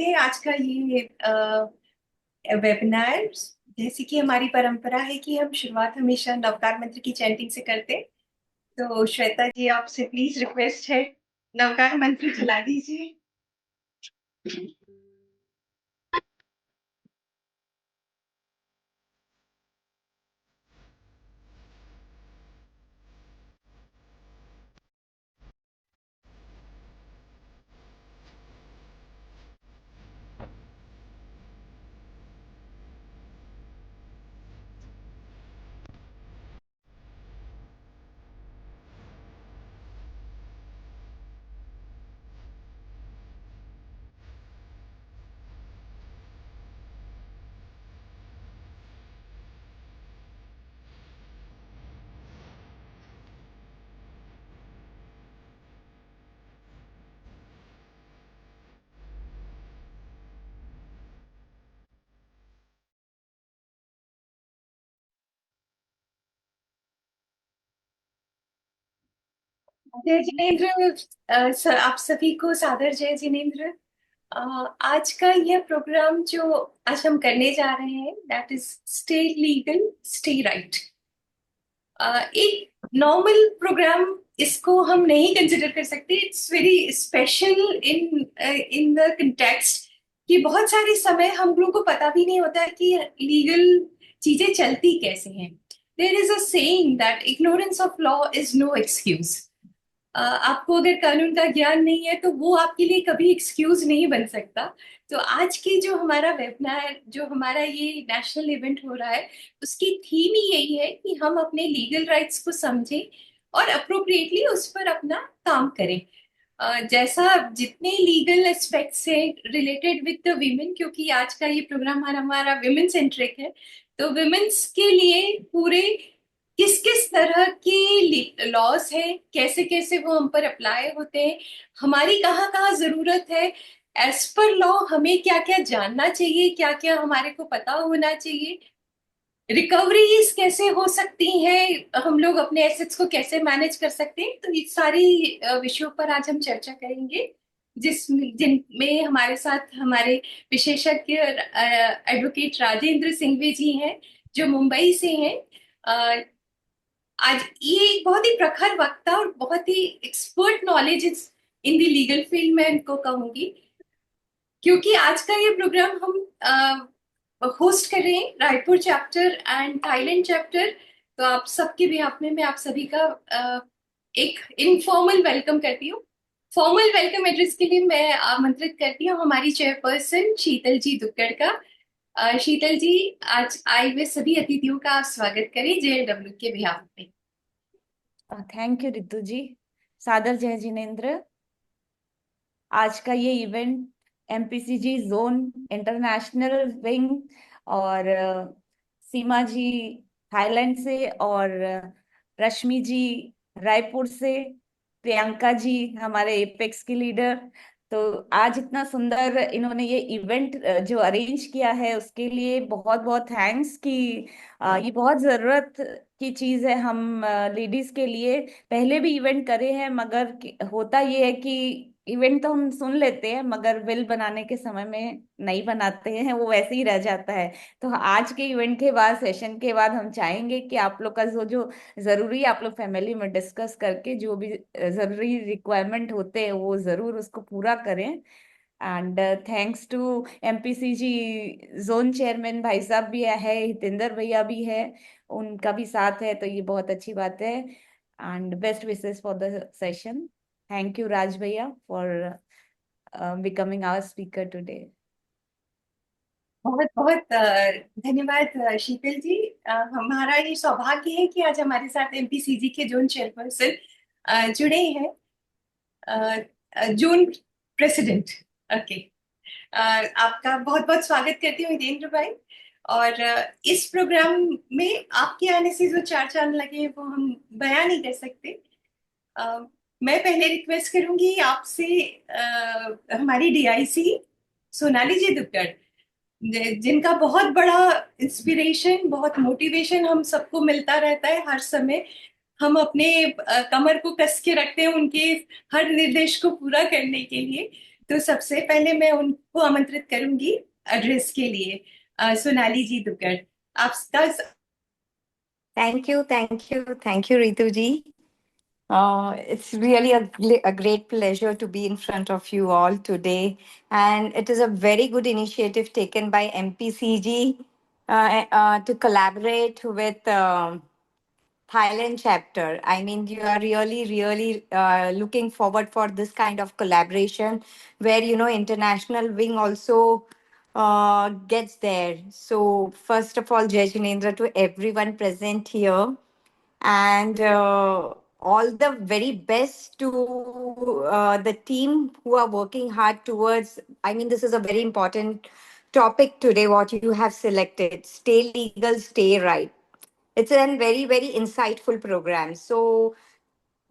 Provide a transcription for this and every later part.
आज का ये वेबिनार, जैसे कि हमारी परंपरा है कि हम शुरुआत हमेशा नवकार मंत्र की चैंटिंग से करते हैं। तो श्वेता जी, आपसे प्लीज रिक्वेस्ट है, नवकार मंत्र चला दीजिए। जय जिनेन्द्र। आप सभी को सादर जय जिनेन्द्र। आज का यह प्रोग्राम जो आज हम करने जा रहे हैं, that is stay legal stay right. एक नॉर्मल प्रोग्राम इसको हम नहीं कंसिडर कर सकते। It's very special in in the context कि बहुत सारे समय हम लोगों को पता भी नहीं होता है कि लीगल चीजें चलती कैसे हैं। There is a saying that ignorance of law is no excuse. आपको अगर कानून का ज्ञान नहीं है तो वो आपके लिए कभी एक्सक्यूज नहीं बन सकता। तो आज की जो हमारा वेबिनार, जो हमारा ये नेशनल इवेंट हो रहा है, उसकी थीम ही यही है कि हम अपने लीगल राइट्स को समझें और अप्रोप्रिएटली उस पर अपना काम करें। जैसा जितने लीगल एस्पेक्ट्स से रिलेटेड विद द वीमेन, क्योंकि आज का ये प्रोग्राम हमारा हमारा विमेन सेंट्रिक है, तो विमेन्स के लिए पूरे किस किस तरह के लॉज हैं, कैसे कैसे वो हम पर अप्लाई होते हैं, हमारी कहाँ कहाँ जरूरत है, एज पर लॉ हमें क्या क्या जानना चाहिए, क्या क्या हमारे को पता होना चाहिए, रिकवरीज कैसे हो सकती हैं, हम लोग अपने एसेट्स को कैसे मैनेज कर सकते हैं। तो ये सारी विषयों पर आज हम चर्चा करेंगे, जिनमें हमारे साथ हमारे विशेषज्ञ एडवोकेट राजेंद्र सिंघवी जी हैं, जो मुंबई से हैं। आज ये एक बहुत ही प्रखर वक्ता और बहुत ही expert knowledge in the legal field में इनको कहूंगी, क्योंकि आज का ये प्रोग्राम हम होस्ट कर रहे हैं Raipur chapter and Thailand chapter. तो आप सबके बिहाफ में मैं आप सभी का एक इनफॉर्मल वेलकम करती हूँ। फॉर्मल वेलकम एड्रेस के लिए मैं आमंत्रित करती हूँ हमारी चेयरपर्सन शीतल जी दुक्कड़ का। शीतल जी, आज आए हुए सभी अतिथियों का आप स्वागत करें जेएलडब्ल्यू के बिहाफ में। थैंक यू रितु जी। सादर जय जिनेन्द्र। आज का ये event MPCG zone international wing और सीमा जी थाईलैंड से और रश्मि जी रायपुर से, प्रियंका जी हमारे एपेक्स की लीडर। तो आज इतना सुंदर इन्होंने ये इवेंट जो अरेंज किया है उसके लिए बहुत बहुत थैंक्स कि ये बहुत जरूरत की चीज है हम लेडीज के लिए। पहले भी इवेंट करे हैं मगर होता ये है कि इवेंट तो हम सुन लेते हैं मगर बिल बनाने के समय में नहीं बनाते हैं, वो वैसे ही रह जाता है। तो आज के इवेंट के बाद, सेशन के बाद हम चाहेंगे कि आप लोग का जो जो जरूरी है आप लोग फैमिली में डिस्कस करके जो भी जरूरी रिक्वायरमेंट होते हैं वो जरूर उसको पूरा करें। And thanks to MPCG zone chairman भाई साहब भी है, हितेंद्र भैया भी है, उनका भी साथ है, तो ये बहुत अच्छी बात है। And best wishes for the session. Thank you Raj भैया for becoming our speaker today. बहुत बहुत धन्यवाद शीतल जी। हमारा ये सौभाग्य है कि आज हमारे साथ एमपीसीजी के जोन चेयरपर्सन जुड़े हैं, जोन प्रेसिडेंट। ओके, आपका बहुत बहुत स्वागत करती हूँ हितेंद्र भाई। और इस प्रोग्राम में आपके आने से जो चार चांद लगे वो हम बयान नहीं कर सकते। अ, मैं पहले रिक्वेस्ट करूंगी आपसे, हमारी डीआईसी सोनाली जी दुक्कड़, जिनका बहुत बड़ा इंस्पिरेशन, बहुत मोटिवेशन हम सबको मिलता रहता है हर समय। हम अपने कमर को कस के रखते हैं उनके हर निर्देश को पूरा करने के लिए। तो सबसे पहले मैं उनको आमंत्रित करूंगी एड्रेस के लिए। सोनाली जी दुग्गल, आपका। Thank you, Ritu ji. It's really a great pleasure to be in front of you all today. And it is a very good initiative taken by MPCG to collaborate with Thailand chapter. I mean, you are really looking forward for this kind of collaboration where, international wing also gets there. So, first of all, Jai Jinendra to everyone present here. And all the very best to the team who are working hard towards. I mean, this is a very important topic today, what you have selected: stay legal, stay right. It's a very insightful program. So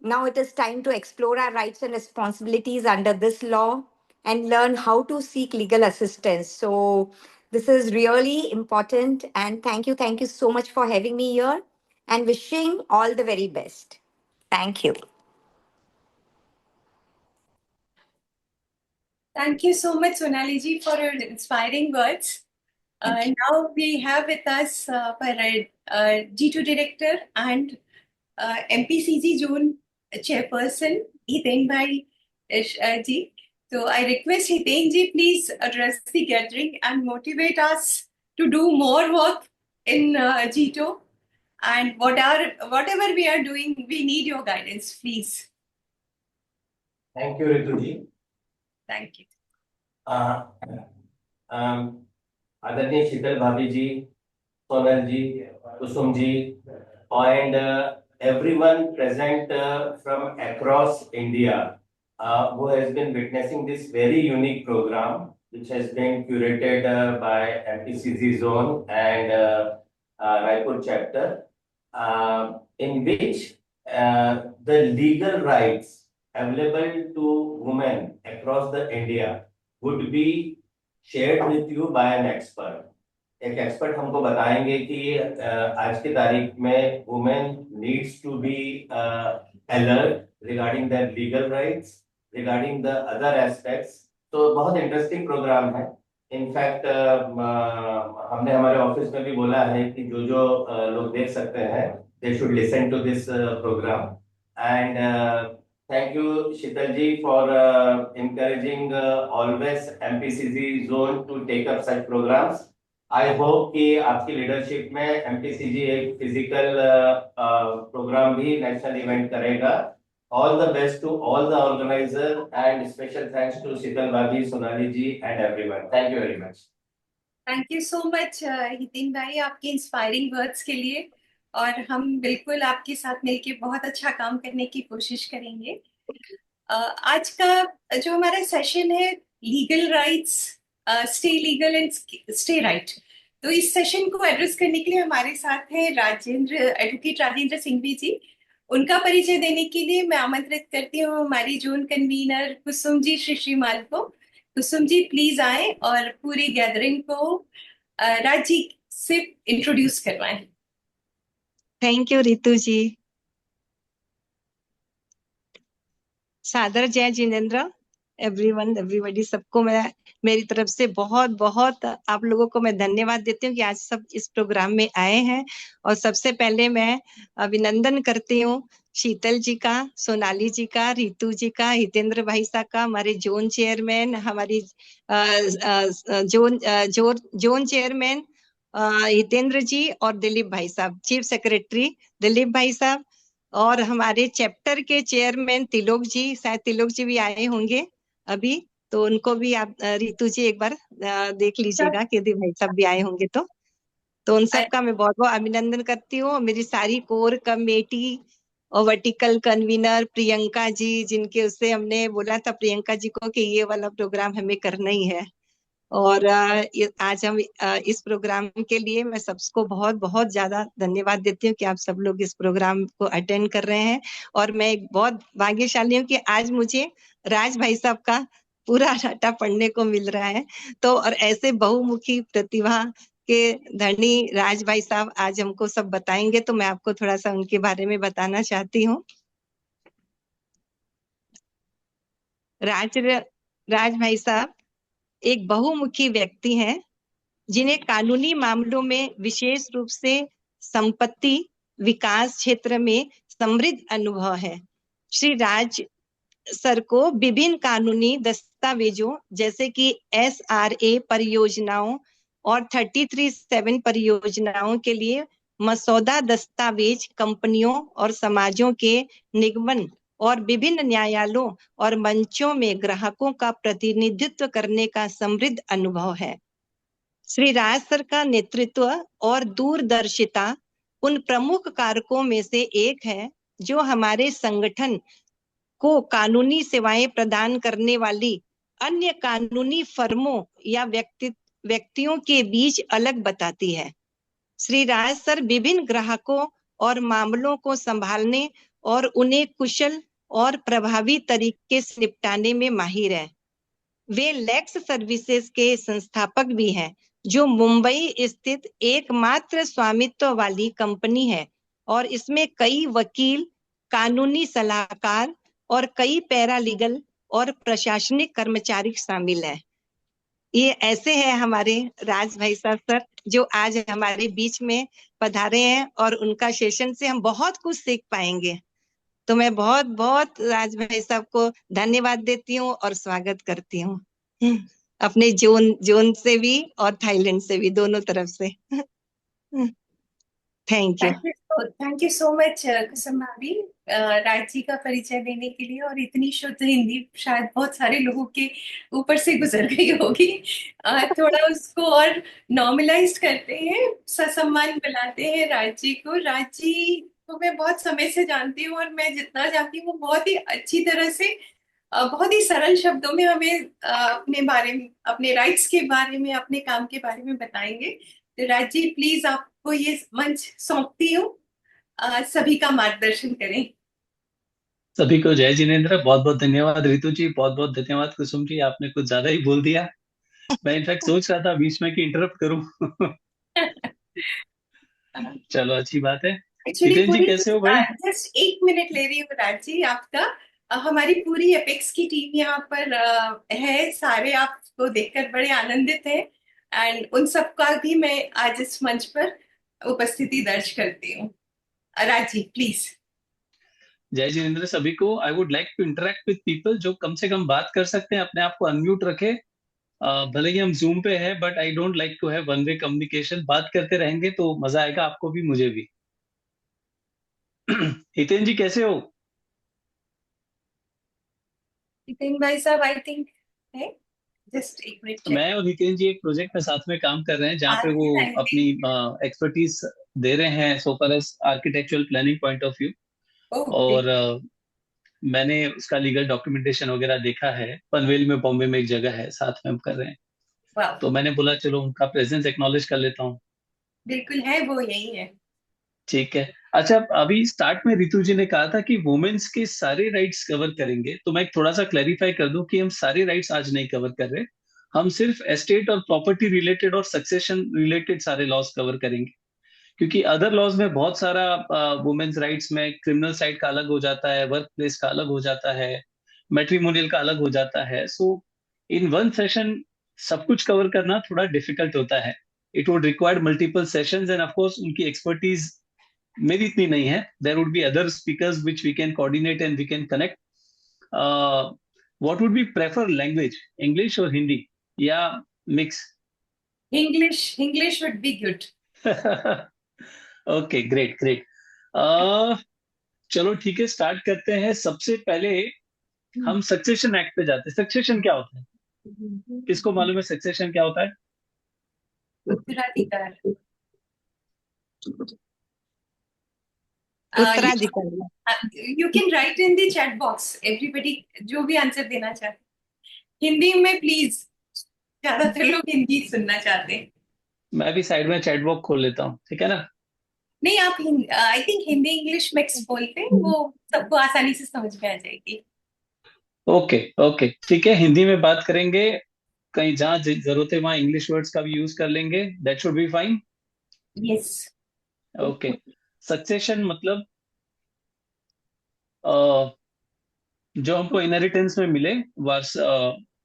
now it is time to explore our rights and responsibilities under this law and learn how to seek legal assistance. So this is really important. And thank you so much for having me here and wishing all the very best. Thank you. Thank you so much, Sonali ji, for your inspiring words. Now we have with us G2 Director and MPCG Zone Chairperson, Hiten Bhai ji. So I request Hiten ji, please address the gathering and motivate us to do more work in G2. And whatever we are doing, we need your guidance, please. Thank you, Ritu ji. Thank you. आदरणीय शीतल भाभी जी, सोनल जी, Kusum ji, and everyone present from across India who has been witnessing this very unique program, which has been curated by MPCC Zone and Raipur chapter, in which the legal rights available to women across the India would be shared with you by an expert. एक expert हमको बताएंगे कि आज की तारीख में women needs to be alert regarding their legal rights, regarding the other aspects. तो बहुत इंटरेस्टिंग प्रोग्राम है। इनफैक्ट हमने हमारे ऑफिस में भी बोला है कि जो जो लोग देख सकते हैं they should listen to this programme. And thank you, Shital ji, for encouraging always MPCC zone to take up such programs. I hope कि आपकी लीडरशिप में MPCG एक फिजिकल प्रोग्राम भी नेशनल इवेंट करेगा। All the best to all the organizer and special thanks to Shital Bhabi, Sonali ji and everyone. Thank you very much. Thank you so much, हितिन भाई, आपके inspiring words के लिए। और हम बिल्कुल आपके साथ मिलके बहुत अच्छा काम करने की कोशिश करेंगे। आज का जो हमारा सेशन है, legal rights, stay legal and stay right. तो इस सेशन को एड्रेस करने के लिए हमारे साथ हैं एडवोकेट राजेंद्र सिंघवी जी। उनका परिचय देने के लिए मैं आमंत्रित करती हूँ हमारी जोन कन्वीनर कुसुम जी श्रीमाल को। कुसुम जी प्लीज आए और पूरी गैदरिंग को राज जी से इंट्रोड्यूस करवाएं। थैंक यू रितु जी। सादर जय जिनेंद्र एवरीवन, एवरीबॉडी, सबको मैं मेरी तरफ से बहुत बहुत आप लोगों को मैं धन्यवाद देती हूँ कि आज सब इस प्रोग्राम में आए हैं। और सबसे पहले मैं अभिनंदन करती हूँ शीतल जी का, सोनाली जी का, रितु जी का, हितेंद्र भाई साहब का, हमारे जोन चेयरमैन, हमारी जोन चेयरमैन हितेंद्र जी, और दिलीप भाई साहब, चीफ सेक्रेटरी दिलीप भाई साहब, और हमारे चैप्टर के चेयरमैन तिलोक जी, शायद तिलोक जी भी आए होंगे अभी, तो उनको भी आप रितु जी एक बार देख लीजिएगा कि यदि भाई साहब भी आए होंगे तो उन सबका मैं बहुत बहुत अभिनंदन करती हूँ। मेरी सारी कोर कमेटी और वर्टिकल कन्वीनर प्रियंका जी, जिनके उससे हमने बोला था प्रियंका जी को कि ये वाला प्रोग्राम हमें करना ही है। और आज हम इस प्रोग्राम के लिए मैं सबको बहुत बहुत ज्यादा धन्यवाद देती हूँ कि आप सब लोग इस प्रोग्राम को अटेंड कर रहे हैं। और मैं बहुत भाग्यशाली हूँ कि आज मुझे राज भाई साहब का पूरा डाटा पढ़ने को मिल रहा है। तो और ऐसे बहुमुखी प्रतिभा के धनी राज भाई साहब आज हमको सब बताएंगे, तो मैं आपको थोड़ा सा उनके बारे में बताना चाहती हूँ। राज भाई साहब एक बहुमुखी व्यक्ति हैं, जिन्हें कानूनी मामलों में विशेष रूप से संपत्ति विकास क्षेत्र में समृद्ध अनुभव है। श्री राज सर को विभिन्न कानूनी दस्तावेजों जैसे कि SRA परियोजनाओं और 33(7) परियोजनाओं के लिए मसौदा दस्तावेज कंपनियों और समाजों के निगमन और विभिन्न न्यायालयों और मंचों में ग्राहकों का प्रतिनिधित्व करने का समृद्ध अनुभव है। श्री राज सर का नेतृत्व और दूरदर्शिता उन प्रमुख कारकों में से एक है जो हमारे संगठन को कानूनी सेवाएं प्रदान करने वाली अन्य कानूनी फर्मों या व्यक्तियों के बीच अलग बताती है। श्री राज सर विभिन्न ग्राहकों और मामलों को संभालने और उन्हें कुशल और प्रभावी तरीके से निपटाने में माहिर है। वे लेक्स सर्विसेज के संस्थापक भी हैं, जो मुंबई स्थित एकमात्र स्वामित्व वाली कंपनी है और इसमें कई वकील, कानूनी सलाहकार और कई पैरालीगल और प्रशासनिक कर्मचारी शामिल हैं। ये ऐसे हैं हमारे राज भाई साहब सर, जो आज हमारे बीच में पधारे हैं और उनका सेशन से हम बहुत कुछ सीख पाएंगे। तो मैं बहुत बहुत राज भाई साहब को धन्यवाद देती हूँ और स्वागत करती हूँ, अपने जोन से भी और थाईलैंड से भी, दोनों तरफ से। Thank you. Thank you so much Kusum भाभी, राज जी का परिचय देने के लिए। और इतनी शुद्ध हिंदी शायद बहुत सारे लोगों के ऊपर से गुजर गई होगी। थोड़ा उसको और नॉर्मलाइज करते हैं, ससम्मान बुलाते हैं राज जी को। राज जी को मैं बहुत समय से जानती हूँ और मैं जितना जानती हूँ वो बहुत ही अच्छी तरह से बहुत ही सरल शब्दों में हमें अपने बारे में, अपने राइट्स के बारे में, अपने काम के बारे में बताएंगे। तो राज जी प्लीज आपको ये मंच सौंपती हूँ, सभी का मार्गदर्शन करें। सभी को जय जिनेंद्र। बहुत बहुत धन्यवाद रितु जी, बहुत बहुत धन्यवाद कुसुम जी, आपने कुछ ज्यादा ही बोल दिया। मैं इनफैक्ट सोच रहा था बीच में कि इंटरप्ट करूं। चलो अच्छी बात है। एक्चुअली हितेन जी पूरी कैसे हो भाई? जस्ट 1 मिनट ले रही हूँ राज जी आपका। हमारी पूरी एपेक्स की टीम यहाँ पर है, सारे आपको देखकर बड़े आनंदित हैं एंड उन सबका भी मैं आज इस मंच पर उपस्थिति दर्ज करती हूँ। राज जी प्लीज। जय जिनेंद्र सभी को। I would like to interact with people जो कम से कम बात कर सकते हैं, अपने आप को अनम्यूट रखे। भले ही हम जूम पे हैं, but I don't like to have one way communication. बात करते रहेंगे तो मजा आएगा, आपको भी मुझे भी। हितेन जी कैसे हो? हितेन भाई साहब आई थिंक है, जस्ट 1 मिनट चेक। मैं और हितेन जी एक प्रोजेक्ट में साथ में काम कर रहे हैं जहाँ पे वो अपनी एक्सपर्टीज दे रहे हैं so far as architectural planning point of view. और मैंने उसका लीगल डॉक्यूमेंटेशन वगैरह देखा है। पनवेल में, बॉम्बे में एक जगह है, साथ में हम कर रहे हैं। तो मैंने बोला चलो उनका प्रेजेंस एक्नॉलेज कर लेता हूँ। बिल्कुल है, वो यही है। ठीक है। अच्छा, अभी स्टार्ट में रितु जी ने कहा था कि वुमेन्स के सारे राइट्स कवर करेंगे, तो मैं थोड़ा सा क्लैरिफाई कर दूं कि हम सारे राइट्स आज नहीं कवर कर रहे। हम सिर्फ एस्टेट और प्रॉपर्टी रिलेटेड और सक्सेशन रिलेटेड सारे लॉज कवर करेंगे, क्योंकि अदर लॉज में बहुत सारा वुमेन्स राइट्स में क्रिमिनल साइड का अलग हो जाता है, वर्क प्लेस का अलग हो जाता है, मैट्रिमोनियल का अलग हो जाता है। सो इन वन सेशन सब कुछ कवर करना थोड़ा डिफिकल्ट होता है। It would require multiple sessions and of course उनकी एक्सपर्टीज मेरी इतनी नहीं है। There would be other speakers which we can coordinate and we can connect. What would be prefer language, English और हिंदी या mix? English, English would be good. Okay, great great. चलो ठीक है, स्टार्ट करते हैं। सबसे पहले हम सक्सेशन एक्ट पे जाते हैं। सक्सेशन क्या होता है? किसको मालूम है सक्सेशन क्या होता है? उत्तराधिकार। उत्तराधिकारी। You can write in the chat box everybody, जो भी आंसर देना चाहते हिंदी में प्लीज। ज्यादातर लोग हिंदी सुनना चाहते हैं। मैं भी साइड में चैट बॉक्स खोल लेता हूँ, ठीक है ना? नहीं, आप I think Hindi English mix बोलते हैं, वो सबको आसानी से समझ में आ जाएगी। ओके ओके, ठीक है, हिंदी में बात करेंगे। कहीं जहाँ जरूरत है वहां इंग्लिश वर्ड्स का भी यूज कर लेंगे। That should be fine. Yes. Okay. Succession मतलब जो हमको इनहेरिटेंस में मिले, वारस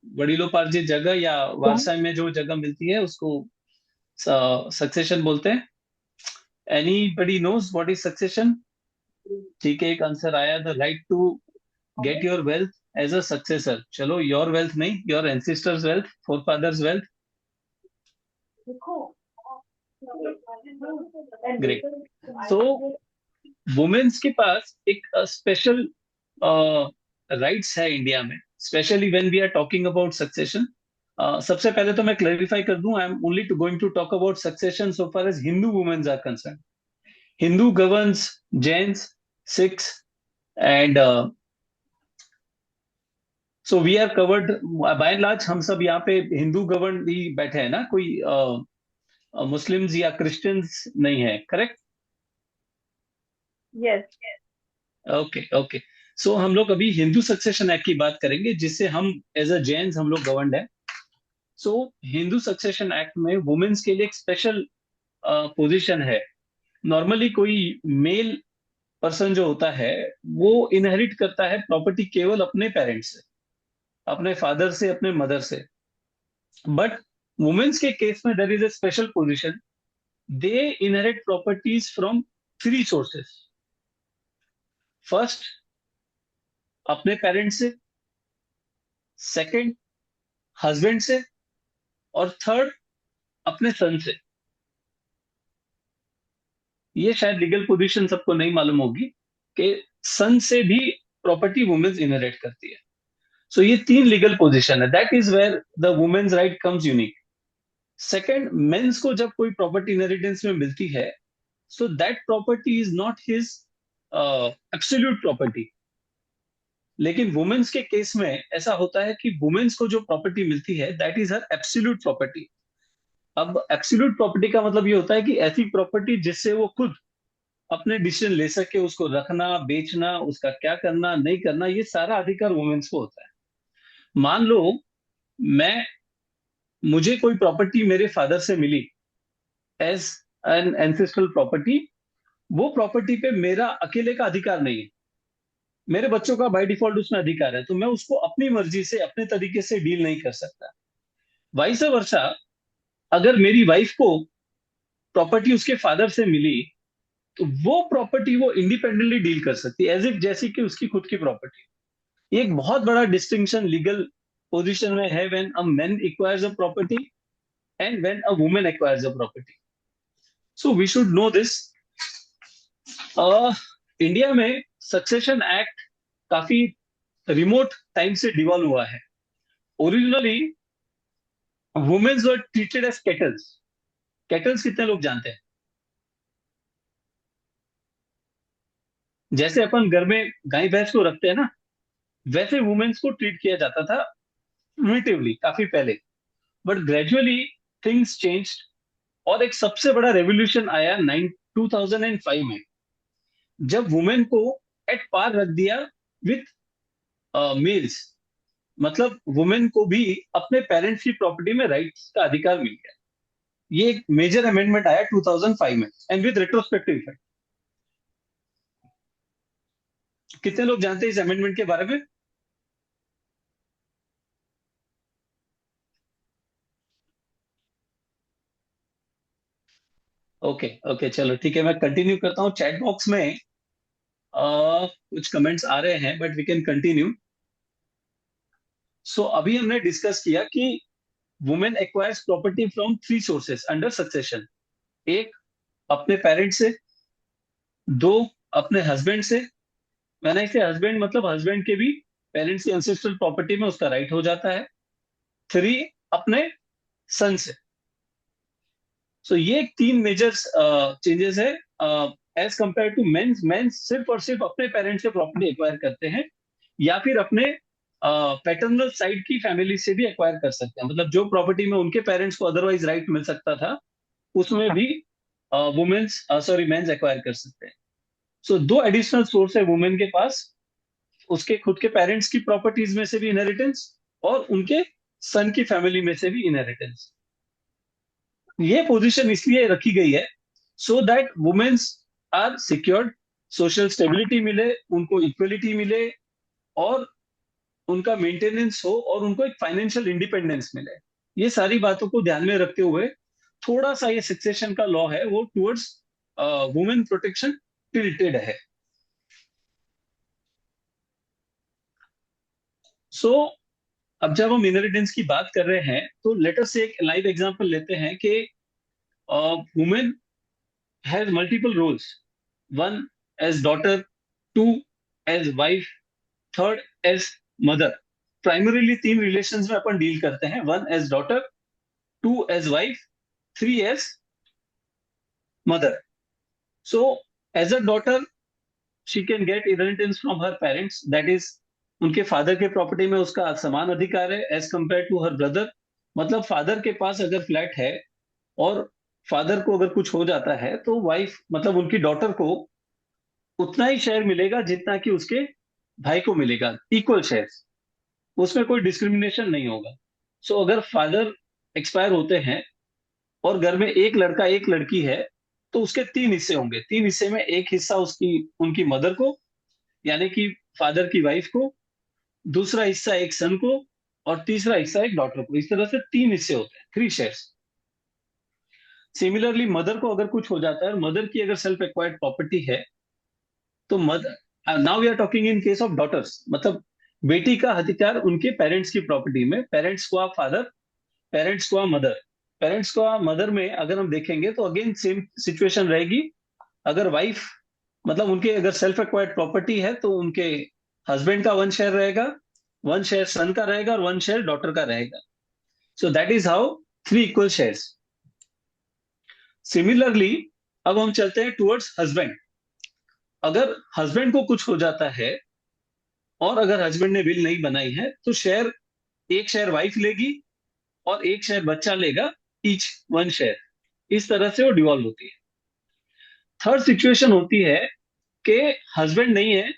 वडिलोपार्जित जगह या वारसा में जो जगह मिलती है उसको सक्सेशन बोलते हैं। Anybody knows what is succession? ठीक है, एक आंसर आया, the right to get your wealth as a successor. चलो, योर वेल्थ नहीं, your ancestors wealth, forefathers wealth. Great. तो वुमेन्स के पास एक स्पेशल राइट्स है इंडिया में, specially when we are talking about succession. सबसे पहले तो मैं क्लैरिफाई कर दूं, I am only to going to talk about succession so far as Hindu womens are concern. Hindu governs Jains, Sikhs and so we are covered by and large. हम सब यहाँ पे हिंदू गवर्न ही बैठे हैं ना, कोई मुस्लिम्स या क्रिश्चियंस नहीं है, correct? Yes. Okay okay. So हम लोग अभी हिंदू सक्सेशन एक्ट की बात करेंगे, जिससे हम एज अ जैन्स हम लोग गवर्नड है। सो हिंदू सक्सेशन एक्ट में वुमेन्स के लिए एक स्पेशल पोजीशन है। नॉर्मली कोई मेल पर्सन जो होता है वो इनहेरिट करता है प्रॉपर्टी केवल अपने पेरेंट्स से, अपने फादर से, अपने मदर से। बट वुमेन्स के केस में there is a special position, they inherit properties from three sources. First, अपने पेरेंट्स से, सेकंड हस्बैंड से, और थर्ड अपने सन से। ये शायद लीगल पोजीशन सबको नहीं मालूम होगी कि सन से भी प्रॉपर्टी वुमेन्स इनहेरिट करती है। सो ये तीन लीगल पोजीशन है, that is where the womens right comes unique. Second, mens को जब कोई प्रॉपर्टी इनहेरिटेंस में मिलती है, so that property is not his absolute property. लेकिन वुमेन्स के केस में ऐसा होता है कि वुमेन्स को जो प्रॉपर्टी मिलती है that is her absolute property. अब एब्सोल्यूट प्रॉपर्टी का मतलब ये होता है कि ऐसी प्रॉपर्टी जिससे वो खुद अपने डिसीजन ले सके, उसको रखना, बेचना, उसका क्या करना, नहीं करना, ये सारा अधिकार वुमेन्स को होता है। मान लो मैं मुझे कोई प्रॉपर्टी मेरे फादर से मिली एज एन एंसेस्ट्रल प्रॉपर्टी, वो प्रॉपर्टी पे मेरा अकेले का अधिकार नहीं है, मेरे बच्चों का बाय डिफॉल्ट उसमें अधिकार है, तो मैं उसको अपनी मर्जी से अपने तरीके से डील नहीं कर सकता। वाइस वर्सा, अगर मेरी वाइफ को प्रॉपर्टी उसके फादर से मिली तो वो प्रॉपर्टी वो इंडिपेंडेंटली डील कर सकती है, एज इफ जैसी कि उसकी खुद की प्रॉपर्टी। ये एक बहुत बड़ा डिस्टिंक्शन लीगल पोजीशन में है, when a man acquires a property and when a woman acquires a property. So we should know this. India में सक्सेशन एक्ट काफी रिमोट टाइम से डिवॉल्व हुआ है। Originally womens were treated as cattles. Cattles कितने लोग जानते हैं? जैसे अपन घर में गाय भैंस को रखते हैं ना, वैसे वुमेन्स को ट्रीट किया जाता था प्रिमिटिवली काफी पहले। बट ग्रेजुअली थिंग्स चेंज्ड और एक सबसे बड़ा रेवोल्यूशन आया 2005 में, जब वुमेन को एट पार रख दिया विथ मेल्स। मतलब वुमेन को भी अपने पेरेंट्स की प्रॉपर्टी में राइट्स का अधिकार मिल गया। ये एक मेजर अमेंडमेंट आया 2005 में एंड विद रेट्रोस्पेक्टिव इफेक्ट। कितने लोग जानते हैं इस अमेंडमेंट के बारे में? ओके ओके, चलो ठीक है, मैं कंटिन्यू करता हूँ। चैट बॉक्स में कुछ कमेंट्स आ रहे हैं, बट वी कैन कंटिन्यू। सो अभी हमने डिस्कस किया कि women acquires property from three sources under succession. एक, अपने पेरेंट्स से। दो, अपने हस्बैंड से। मैंने इसे हस्बैंड मतलब हस्बैंड के भी पेरेंट्स की एंसेस्ट्रल प्रॉपर्टी में उसका राइट हो जाता है। थ्री, अपने सन से। सो ये तीन मेजर चेंजेस है as compare to mens. Mens सिर्फ और सिर्फ अपने पेरेंट्स से प्रॉपर्टी एक्वायर करते हैं, या फिर अपने पैटर्नल साइड की फैमिली से भी एक्वायर कर सकते हैं। मतलब जो प्रॉपर्टी में उनके पेरेंट्स को अदरवाइज राइट मिल सकता था, उसमें भी मेंस एक्वायर कर सकते हैं। सो दो एडिशनल सोर्स है वुमेन के पास, उसके खुद के पेरेंट्स की प्रॉपर्टीज में से भी इनहेरिटेंस और उनके सन की फैमिली में से भी इनहेरिटेंस। ये पोजीशन इसलिए रखी गई है so that womens are secured, social stability मिले, उनको इक्वलिटी मिले, और उनका मेंटेनेंस हो और उनको एक फाइनेंशियल इंडिपेंडेंस मिले। ये सारी बातों को ध्यान में रखते हुए थोड़ा सा ये सक्सेशन का लॉ है वो टुवर्ड्स वुमेन प्रोटेक्शन टिल्टेड है। सो अब जब हम इनहेरिटेंस की बात कर रहे हैं तो लेट अस से एक लाइव एग्जांपल लेते हैं कि women has multiple roles, one as daughter, two as wife, third as mother. Primarily 3 relations में अपन डील करते हैं, one as daughter, two as wife, three as mother. So as a daughter she can get inheritance from her parents, that is उनके father के property में उसका समान अधिकार है as compare to her brother. मतलब फादर के पास अगर फ्लैट है और फादर को अगर कुछ हो जाता है तो वाइफ मतलब उनकी डॉटर को उतना ही शेयर मिलेगा जितना कि उसके भाई को मिलेगा, इक्वल शेयर, उसमें कोई डिस्क्रिमिनेशन नहीं होगा। सो अगर फादर एक्सपायर होते हैं और घर में एक लड़का एक लड़की है तो उसके 3 हिस्से होंगे। 3 हिस्से में एक हिस्सा उसकी उनकी मदर को यानी कि फादर की वाइफ को, दूसरा हिस्सा एक सन को और तीसरा हिस्सा एक डॉटर को। इस तरह से 3 हिस्से होते हैं, 3 शेयर्स। सिमिलरली मदर को अगर कुछ हो जाता है और मदर की अगर सेल्फ एक्वायर्ड प्रॉपर्टी है तो mother, now we are talking in case of daughters, मतलब बेटी का अधिकार उनके पेरेंट्स की प्रॉपर्टी में। पेरेंट्स को आप फादर, पेरेंट्स को आप मदर। पेरेंट्स को आप मदर में अगर हम देखेंगे तो अगेन सेम सिचुएशन रहेगी। अगर वाइफ मतलब उनके अगर सेल्फ एक्वायर्ड प्रॉपर्टी है तो उनके हस्बैंड का 1 शेयर रहेगा, 1 शेयर सन का रहेगा और 1 शेयर डॉटर का रहेगा। सो that is how 3 equal shares. Similarly अब हम चलते हैं टुवर्ड्स हस्बैंड। अगर हस्बैंड को कुछ हो जाता है और अगर हस्बैंड ने विल नहीं बनाई है तो शेयर, एक शेयर वाइफ लेगी और एक शेयर बच्चा लेगा, ईच 1 शेयर। इस तरह से वो डिवॉल्व होती है। थर्ड सिचुएशन होती है कि हस्बैंड नहीं है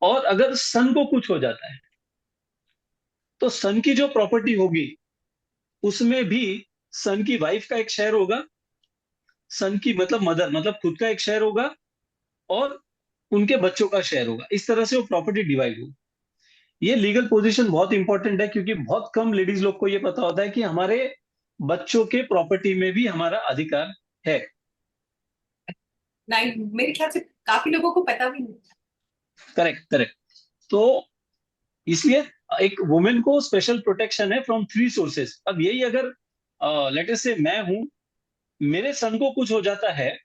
और अगर सन को कुछ हो जाता है तो सन की जो प्रॉपर्टी होगी उसमें भी सन की वाइफ का एक शेयर होगा, सन की मतलब मदर मतलब खुद का एक शेयर होगा और उनके बच्चों का शेयर होगा। इस तरह से वो प्रॉपर्टी डिवाइड होगी। ये लीगल पोजीशन बहुत इंपॉर्टेंट है क्योंकि बहुत कम लेडीज लोग को ये पता होता है कि हमारे बच्चों के प्रॉपर्टी में भी हमारा अधिकार है। नहीं, मेरे ख्याल से काफी लोगों को पता भी नहीं। Correct correct. तो इसलिए एक वुमेन को स्पेशल प्रोटेक्शन है फ्रॉम 3 सोर्सेस। अब यही अगर लेट अस से मैं हूं, मेरे सन को कुछ हो जाता है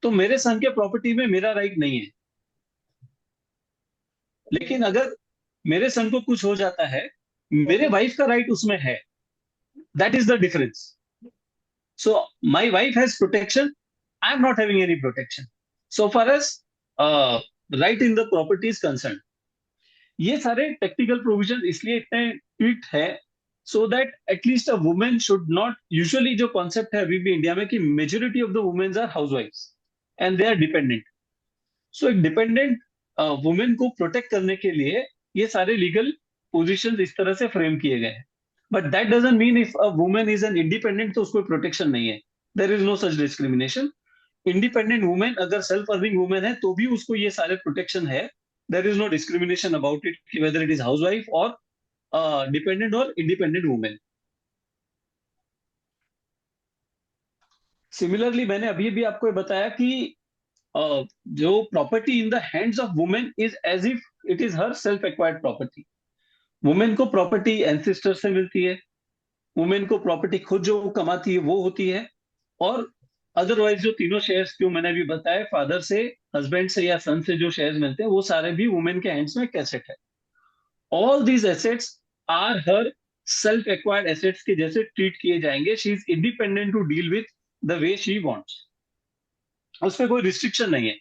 तो मेरे सन के प्रॉपर्टी में मेरा राइट नहीं है, लेकिन अगर मेरे सन को कुछ हो जाता है मेरे वाइफ का राइट उसमें है। That is the difference. So my wife has protection, I am not having any protection so far as right in the property is concern. ये सारे टेक्निकल प्रोविजन इसलिए इतने ट्वीट है so that at least a women should not, usually जो concept है अभी भी इंडिया में कि majority of the womens are हाउसवाइफ्स and they are dependent. So एक डिपेंडेंट वुमेन को प्रोटेक्ट करने के लिए ये सारे लीगल पोजीशंस इस तरह से फ्रेम किए गए हैं। But that doesn't mean if a women is an independent तो उसको प्रोटेक्शन नहीं है। There is no such discrimination. Independent women अगर सेल्फ अर्निंग वुमेन है तो भी उसको ये सारे प्रोटेक्शन है। There is no discrimination about it whether it is housewife और डिपेंडेंट और इंडिपेंडेंट वुमेन। सिमिलरली मैंने अभी भी आपको बताया कि जो property in the hands of women is as if it is her self acquired property. Women को प्रॉपर्टी एंसेस्टर से मिलती है, वुमेन को प्रॉपर्टी खुद जो कमाती है वो होती है, और अदरवाइज जो तीनों शेयर्स जो मैंने अभी बताया फादर से, हस्बैंड से या सन से जो शेयर्स मिलते हैं वो सारे भी वुमेन के हैंड्स में एक एसेट है। All these assets are her self acquired assets के जैसे ट्रीट किए जाएंगे। She is independent to deal with the way she wants. उसमें कोई रिस्ट्रिक्शन नहीं है।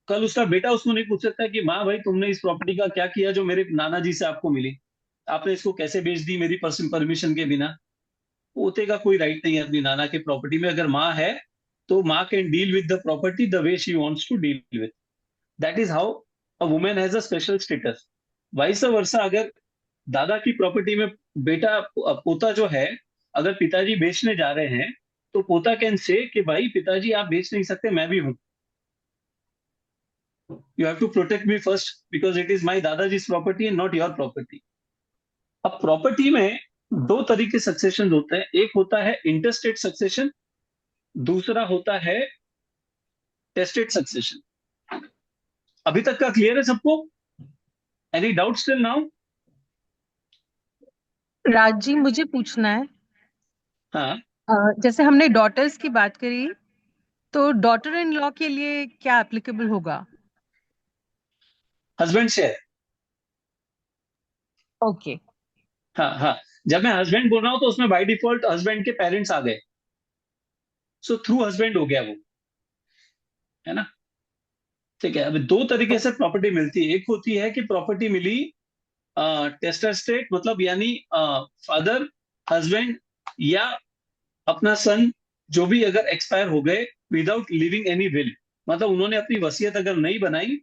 कल उसका बेटा उसको नहीं पूछ सकता कि माँ भाई तुमने इस प्रॉपर्टी का क्या किया जो मेरे नाना जी से आपको मिली, आपने इसको कैसे बेच दी मेरी परमिशन के बिना। पोते का कोई राइट नहीं है अपनी नाना के प्रॉपर्टी में। अगर माँ है तो माँ can deal with the property the way she wants to deal with. That is how a women has a special status. Vice versa अगर दादा की प्रॉपर्टी में बेटा पोता जो है अगर पिताजी बेचने जा रहे हैं तो पोता कैन से कि भाई पिताजी आप बेच नहीं सकते, मैं भी हूं। You have to protect me first because it is my दादाजी's property and not your property. अब प्रॉपर्टी में दो तरीके सक्सेशन होते हैं, एक होता है इंटरस्टेट सक्सेशन, दूसरा होता है टेस्टेड सक्सेशन। अभी तक का क्लियर है सबको? Any doubt still now? Raj ji, मुझे पूछना है, हाँ, जैसे हमने डॉटर्स की बात करी, तो डॉटर इन लॉ के लिए क्या एप्लीकेबल होगा? Husband share. ओके। हाँ हाँ, जब मैं हस्बैंड बोल रहा हूं तो उसमें बाय डिफॉल्ट हस्बैंड के पेरेंट्स आ गए, सो थ्रू हस्बैंड हो गया वो, है ना? ठीक है। अब दो तरीके से प्रॉपर्टी मिलती है, एक होती है कि प्रॉपर्टी मिली टेस्टेस्टेट, मतलब यानी फादर, हस्बैंड या अपना सन, जो भी अगर एक्सपायर हो गए विदाउट लिविंग एनी विल, मतलब उन्होंने अपनी वसीयत अगर नहीं बनाई,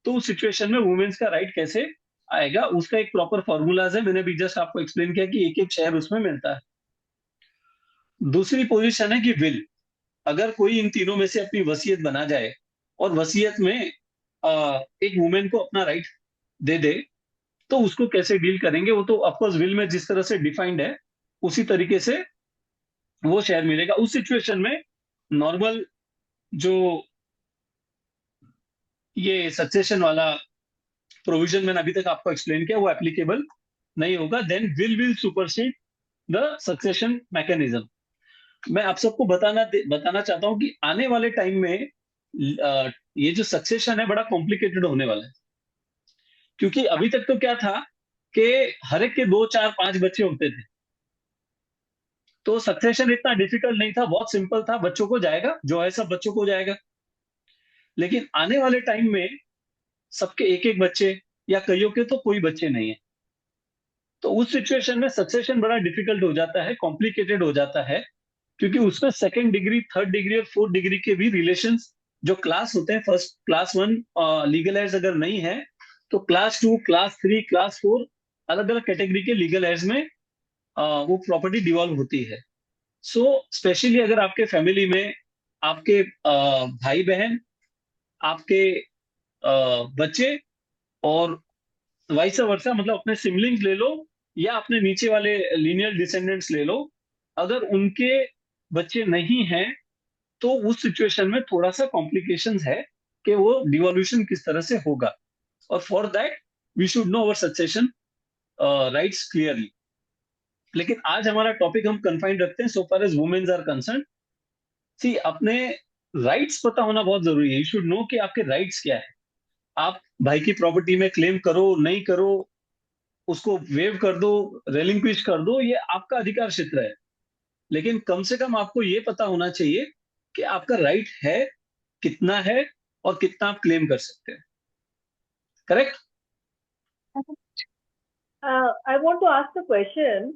तो उस सिचुएशन में वुमेन्स का राइट कैसे आएगा, उसका एक प्रॉपर फॉर्मूलाज है। मैंने भी जस्ट आपको एक्सप्लेन किया कि एक एक शेयर उसमें मिलता है। दूसरी पोजीशन है कि विल, अगर कोई इन तीनों में से अपनी वसीयत बना जाए और वसीयत में एक वुमेन को अपना राइट दे दे, तो उसको कैसे डील करेंगे, वो तो ऑफकोर्स विल में जिस तरह से डिफाइंड है उसी तरीके से वो शेयर मिलेगा। उस सिचुएशन में नॉर्मल जो ये सक्सेशन वाला प्रोविजन मैंने अभी तक आपको एक्सप्लेन किया वो एप्लीकेबल नहीं होगा। Then will supersede the succession mechanism. मैं आप सबको बताना चाहता हूं कि आने वाले टाइम में ये जो सक्सेशन है बड़ा कॉम्प्लिकेटेड होने वाला है, क्योंकि अभी तक तो क्या था कि हर एक के 2 4 5 बच्चे होते थे, तो सक्सेशन इतना डिफिकल्ट नहीं था, बहुत सिंपल था, बच्चों को जाएगा, जो है सब बच्चों को जाएगा। लेकिन आने वाले टाइम में सबके एक एक बच्चे या कईयों के तो कोई बच्चे नहीं है, तो उस सिचुएशन में सक्सेशन बड़ा डिफिकल्ट हो जाता है, कॉम्प्लिकेटेड हो जाता है, क्योंकि उसमें सेकंड डिग्री, थर्ड डिग्री और फोर्थ डिग्री के भी रिलेशंस जो क्लास होते हैं, फर्स्ट क्लास 1 लीगल एड्स अगर नहीं है तो क्लास 2, क्लास 3, क्लास 4 अलग अलग कैटेगरी के लीगल एड्स में वो प्रॉपर्टी डिवॉल्व होती है। सो स्पेशली अगर आपके फैमिली में आपके भाई बहन, आपके बच्चे और वाइस वर्सा, मतलब अपने सिबलिंग्स ले लो या अपने नीचे वाले लीनियर डिसेंडेंट्स ले लो, अगर उनके बच्चे नहीं हैं तो उस सिचुएशन में थोड़ा सा कॉम्प्लिकेशंस है कि वो डिवोल्यूशन किस तरह से होगा, और for that we should know our succession rights clearly. लेकिन आज हमारा टॉपिक हम कन्फाइंड रखते हैं so far as womens are concern. See, अपने राइट्स पता होना बहुत जरूरी है। यू शुड नो कि आपके राइट्स क्या है। आप भाई की प्रॉपर्टी में क्लेम करो, नहीं करो, उसको वेव कर दो, रेलिंक्विश कर दो, ये आपका अधिकार क्षेत्र है, लेकिन कम से कम आपको ये पता होना चाहिए कि आपका राइट है, कितना है और कितना आप क्लेम कर सकते हैं। Correct? I want to ask a question.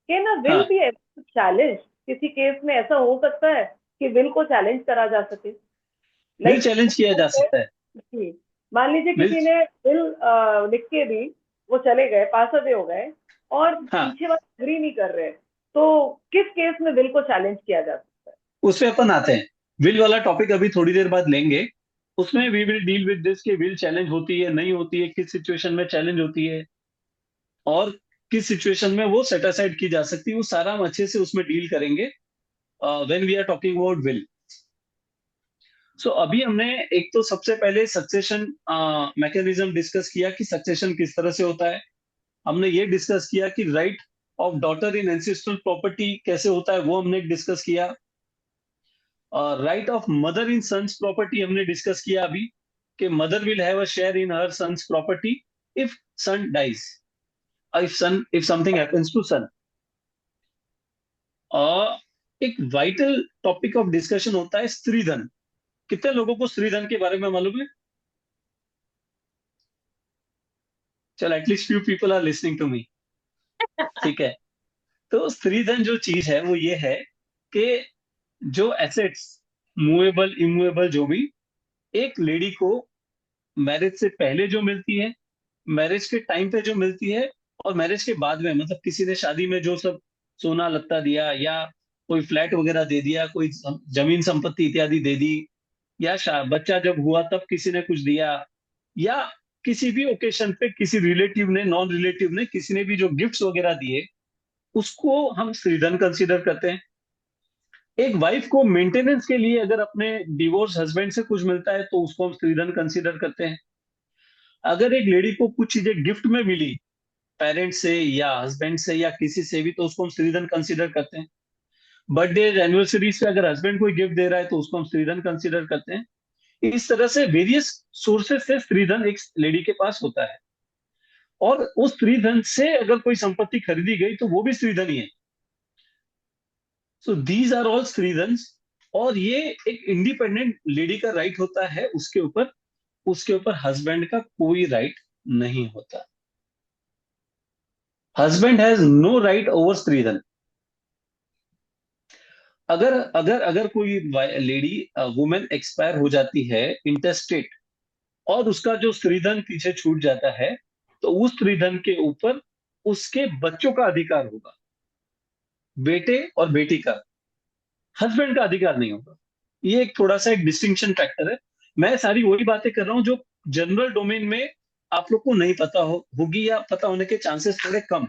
Can a will हाँ, be able to challenge? किसी केस में ऐसा हो सकता है कि विल को चैलेंज करा जा सके? विल चैलेंज किया जा सकता है। जी, मान लीजिए Will- किसी ने विल लिख के दी, वो चले गए, पास अवे हो गए और हाँ। पीछे वाले एग्री नहीं कर रहे, तो किस केस में विल को चैलेंज किया जा सकता है? उस पे अपन आते हैं। विल वाला टॉपिक अभी थोड़ी देर बाद लेंगे, उसमें we will deal with this कि विल चैलेंज होती है, नहीं होती है, किस सिचुएशन में चैलेंज होती है और किस सिचुएशन में वो सेट असाइड की जा सकती है, वो सारा हम अच्छे से उसमें डील करेंगे when we are talking about will. So अभी हमने एक तो सबसे पहले सक्सेशन मैकेनिज्म डिस्कस किया कि सक्सेशन किस तरह से होता है। हमने ये डिस्कस किया कि right of daughter in ancestral property कैसे होता है, वो हमने डिस्कस किया। Right of mother in sons property हमने डिस्कस किया अभी, कि mother will have a share in her sons property if son dies, if something happens to son। एक वाइटल टॉपिक ऑफ डिस्कशन होता है स्त्रीधन। कितने लोगों को स्त्रीधन के बारे में मालूम है? चलो, at least few people are listening to me. ठीक है, तो स्त्रीधन जो चीज है वो ये है कि जो एसेट्स मूवेबल, इमूवेबल, जो भी एक लेडी को मैरिज से पहले जो मिलती है, मैरिज के टाइम पे जो मिलती है और मैरिज के बाद में, मतलब किसी ने शादी में जो सब सोना लत्ता दिया या कोई फ्लैट वगैरह दे दिया, कोई जमीन संपत्ति इत्यादि दे दी, या बच्चा जब हुआ तब किसी ने कुछ दिया, या किसी भी ओकेशन पे किसी रिलेटिव ने, नॉन रिलेटिव ने, किसी ने भी जो गिफ्ट्स वगैरह दिए, उसको हम स्त्रीधन कंसीडर करते हैं। एक वाइफ को मेंटेनेंस के लिए अगर अपने डिवोर्स हस्बैंड से कुछ मिलता है तो उसको हम स्त्रीधन कंसीडर करते हैं। अगर एक लेडी को कुछ चीजें गिफ्ट में मिली पेरेंट्स से या हस्बैंड से या किसी से भी, तो उसको हम स्त्रीधन कंसीडर करते हैं। बर्थडे एनिवर्सरीज पे अगर हस्बैंड कोई गिफ्ट दे रहा है तो उसको हम स्त्रीधन कंसीडर करते हैं। इस तरह से वेरियस सोर्सेस से स्त्रीधन एक लेडी के पास होता है, और उस स्त्रीधन से अगर कोई संपत्ति खरीदी गई तो वो भी स्त्रीधन ही है। सो दीज आर ऑल स्त्रीधन्स, और ये एक इंडिपेंडेंट लेडी का राइट होता है, उसके ऊपर हस्बैंड का कोई राइट नहीं होता। Husband has no right over stridhan. अगर अगर अगर कोई लेडी वुमेन एक्सपायर हो जाती है इंटेस्टेट, और उसका जो स्त्रीधन पीछे छूट जाता है, तो उस स्त्रीधन के ऊपर उसके बच्चों का अधिकार होगा, बेटे और बेटी का, हस्बैंड का अधिकार नहीं होगा। ये एक थोड़ा सा एक डिस्टिंक्शन फैक्टर है। मैं सारी वही बातें कर रहा हूं जो जनरल डोमेन में आप लोग को नहीं पता होगी, या पता होने के चांसेस थोड़े कम।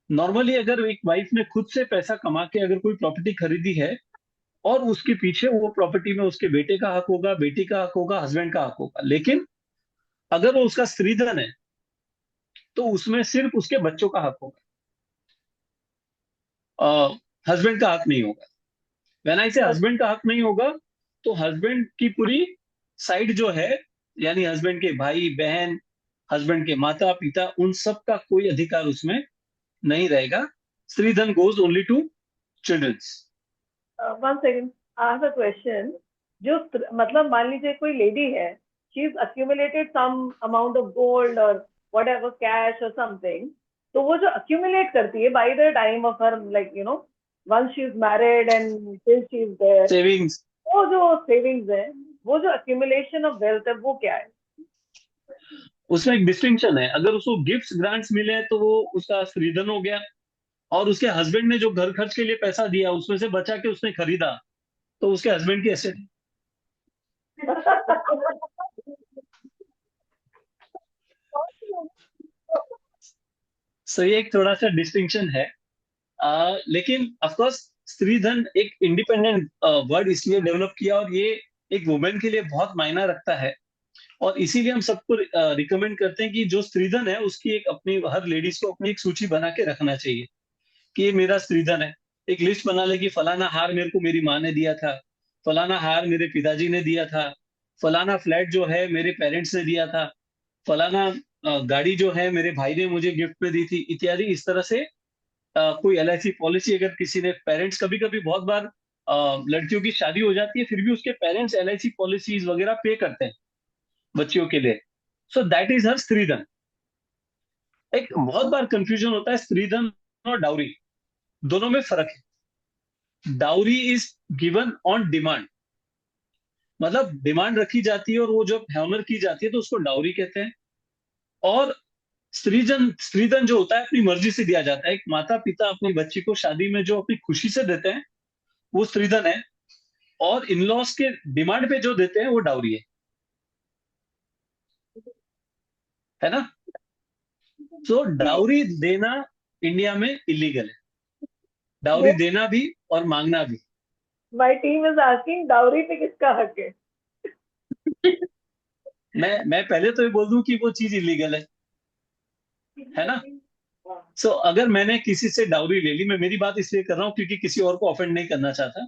नॉर्मली अगर एक वाइफ ने खुद से पैसा कमा के अगर कोई प्रॉपर्टी खरीदी है, और उसके पीछे वो प्रॉपर्टी में उसके बेटे का हक होगा, बेटी का हक होगा, हस्बैंड का हक होगा, लेकिन अगर वो उसका स्त्रीधन है तो उसमें सिर्फ उसके बच्चों का हक होगा, हस्बैंड का हक नहीं होगा। व्हेन आई से हस्बैंड का हक नहीं होगा, तो हस्बैंड की पूरी साइड जो है, यानी हस्बैंड के भाई बहन, हस्बैंड के माता पिता, उन सब का कोई अधिकार उसमें नहीं रहेगा। Stridhan goes only to childrens. One second, I have a question. जो मतलब मान लीजिए कोई लेडी है, she is accumulated some amount of gold और व्हाटएवर कैश और समथिंग, तो वो जो अक्यूमुलेट करती है by the time of her, like you know, once she is married and till she is there, savings, वो जो सेविंग्स है, वो जो अक्यूमुलेशन ऑफ वेल्थ है, वो क्या है? उसमें एक डिस्टिंक्शन है। अगर उसको गिफ्ट्स ग्रांट्स मिले हैं तो वो उसका स्त्रीधन हो गया, और उसके हस्बैंड ने जो घर खर्च के लिए पैसा दिया उसमें से बचा के उसने खरीदा, तो उसके हस्बैंड की एसेट। सो ये एक थोड़ा सा डिस्टिंक्शन है। लेकिन ऑफकोर्स स्त्रीधन एक इंडिपेंडेंट वर्ड इसलिए डेवलप किया, और ये एक वुमेन के लिए बहुत मायना रखता है, और इसीलिए हम सबको रिकमेंड करते हैं कि जो स्त्रीधन है उसकी एक अपनी, हर लेडीज को अपनी एक सूची बना के रखना चाहिए कि ये मेरा स्त्रीधन है। एक लिस्ट बना ले कि फलाना हार मेरे को मेरी माँ ने दिया था, फलाना हार मेरे पिताजी ने दिया था, फलाना फ्लैट जो है मेरे पेरेंट्स ने दिया था, फलाना गाड़ी जो है मेरे भाई ने मुझे गिफ्ट में दी थी, इत्यादि। इस तरह से कोई LIC पॉलिसी अगर किसी ने, पेरेंट्स, कभी कभी बहुत बार लड़कियों की शादी हो जाती है फिर भी उसके पेरेंट्स LIC पॉलिसीज वगैरह पे करते हैं बच्चियों के लिए, सो दैट इज हर स्त्रीधन। एक बहुत बार कंफ्यूजन होता है स्त्रीधन और डाउरी, दोनों में फर्क है। Dowry is given on demand, मतलब डिमांड रखी जाती है और वो जब हैमर की जाती है तो उसको डाउरी कहते हैं। और स्त्रीधन, स्त्रीधन जो होता है अपनी मर्जी से दिया जाता है। एक माता पिता अपनी बच्ची को शादी में जो अपनी खुशी से देते हैं वो स्त्रीधन है, और इन-लॉज के डिमांड पे जो देते हैं वो डाउरी है ना। तो डाउरी देना इंडिया में इलीगल है, डाउरी देना भी और मांगना भी। My team is asking, dowry पे किसका हक है? मैं पहले तो ये बोल दूं कि वो चीज इलीगल है ना। सो अगर मैंने किसी से डाउरी ले ली, मैं मेरी बात इसलिए कर रहा हूँ क्योंकि किसी और को ऑफेंड नहीं करना चाहता।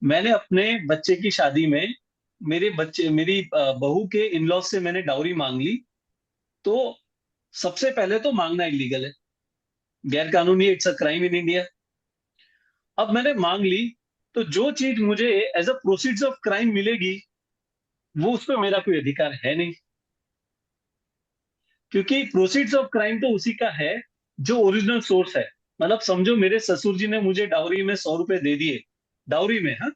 मैंने अपने बच्चे की शादी में मेरी बहू के इन-लॉज से मैंने डाउरी मांग ली, तो सबसे पहले तो मांगना इलीगल है, गैर कानूनी, it's a crime in India. अब मैंने मांग ली, तो जो चीज मुझे as a proceeds of crime मिलेगी वो उस पर मेरा कोई अधिकार है नहीं, क्योंकि प्रोसीड्स ऑफ क्राइम तो उसी का है जो ओरिजिनल सोर्स है। मतलब समझो मेरे ससुर जी ने मुझे डाउरी में 100 रुपए दे दिए, डाउरी में, हाँ,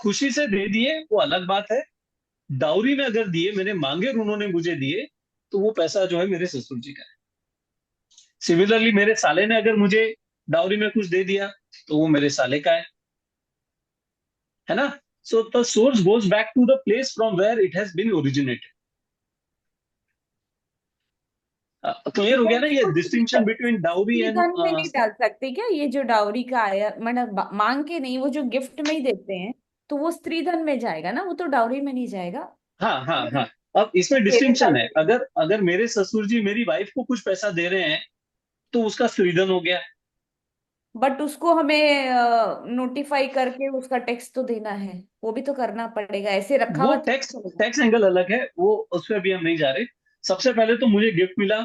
खुशी से दे दिए, वो अलग बात है। डाउरी में अगर दिए, मैंने मांगे और उन्होंने मुझे दिए, तो वो पैसा जो है मेरे ससुर जी का है। सिमिलरली मेरे साले ने अगर मुझे डाउरी में कुछ दे दिया तो वो मेरे साले का है ना। So the source goes back to the place from where it has been originated. Clear हो गया ना ये डिस्टिंक्शन बिटवीन डाउरी एंड धन में नहीं डाल सकते क्या? ये जो डाउरी का आया, मतलब मांग के नहीं, वो जो गिफ्ट में ही देते हैं, तो वो स्त्री धन में जाएगा ना, वो तो डाउरी में नहीं जाएगा। हाँ हाँ हाँ। अब इसमें डिस्टिंक्शन है, अगर अगर मेरे ससुर जी मेरी वाइफ को कुछ पैसा दे रहे हैं तो उसका स्त्रीधन हो गया। बट उसको हमें नोटिफाई करके उसका टैक्स तो देना है, वो भी तो करना पड़ेगा, ऐसे रखा वो हुआ तो टैक्स नहीं चलेगा। टैक्स एंगल अलग है, वो उस पर भी हम नहीं जा रहे। सबसे पहले तो मुझे गिफ्ट मिला,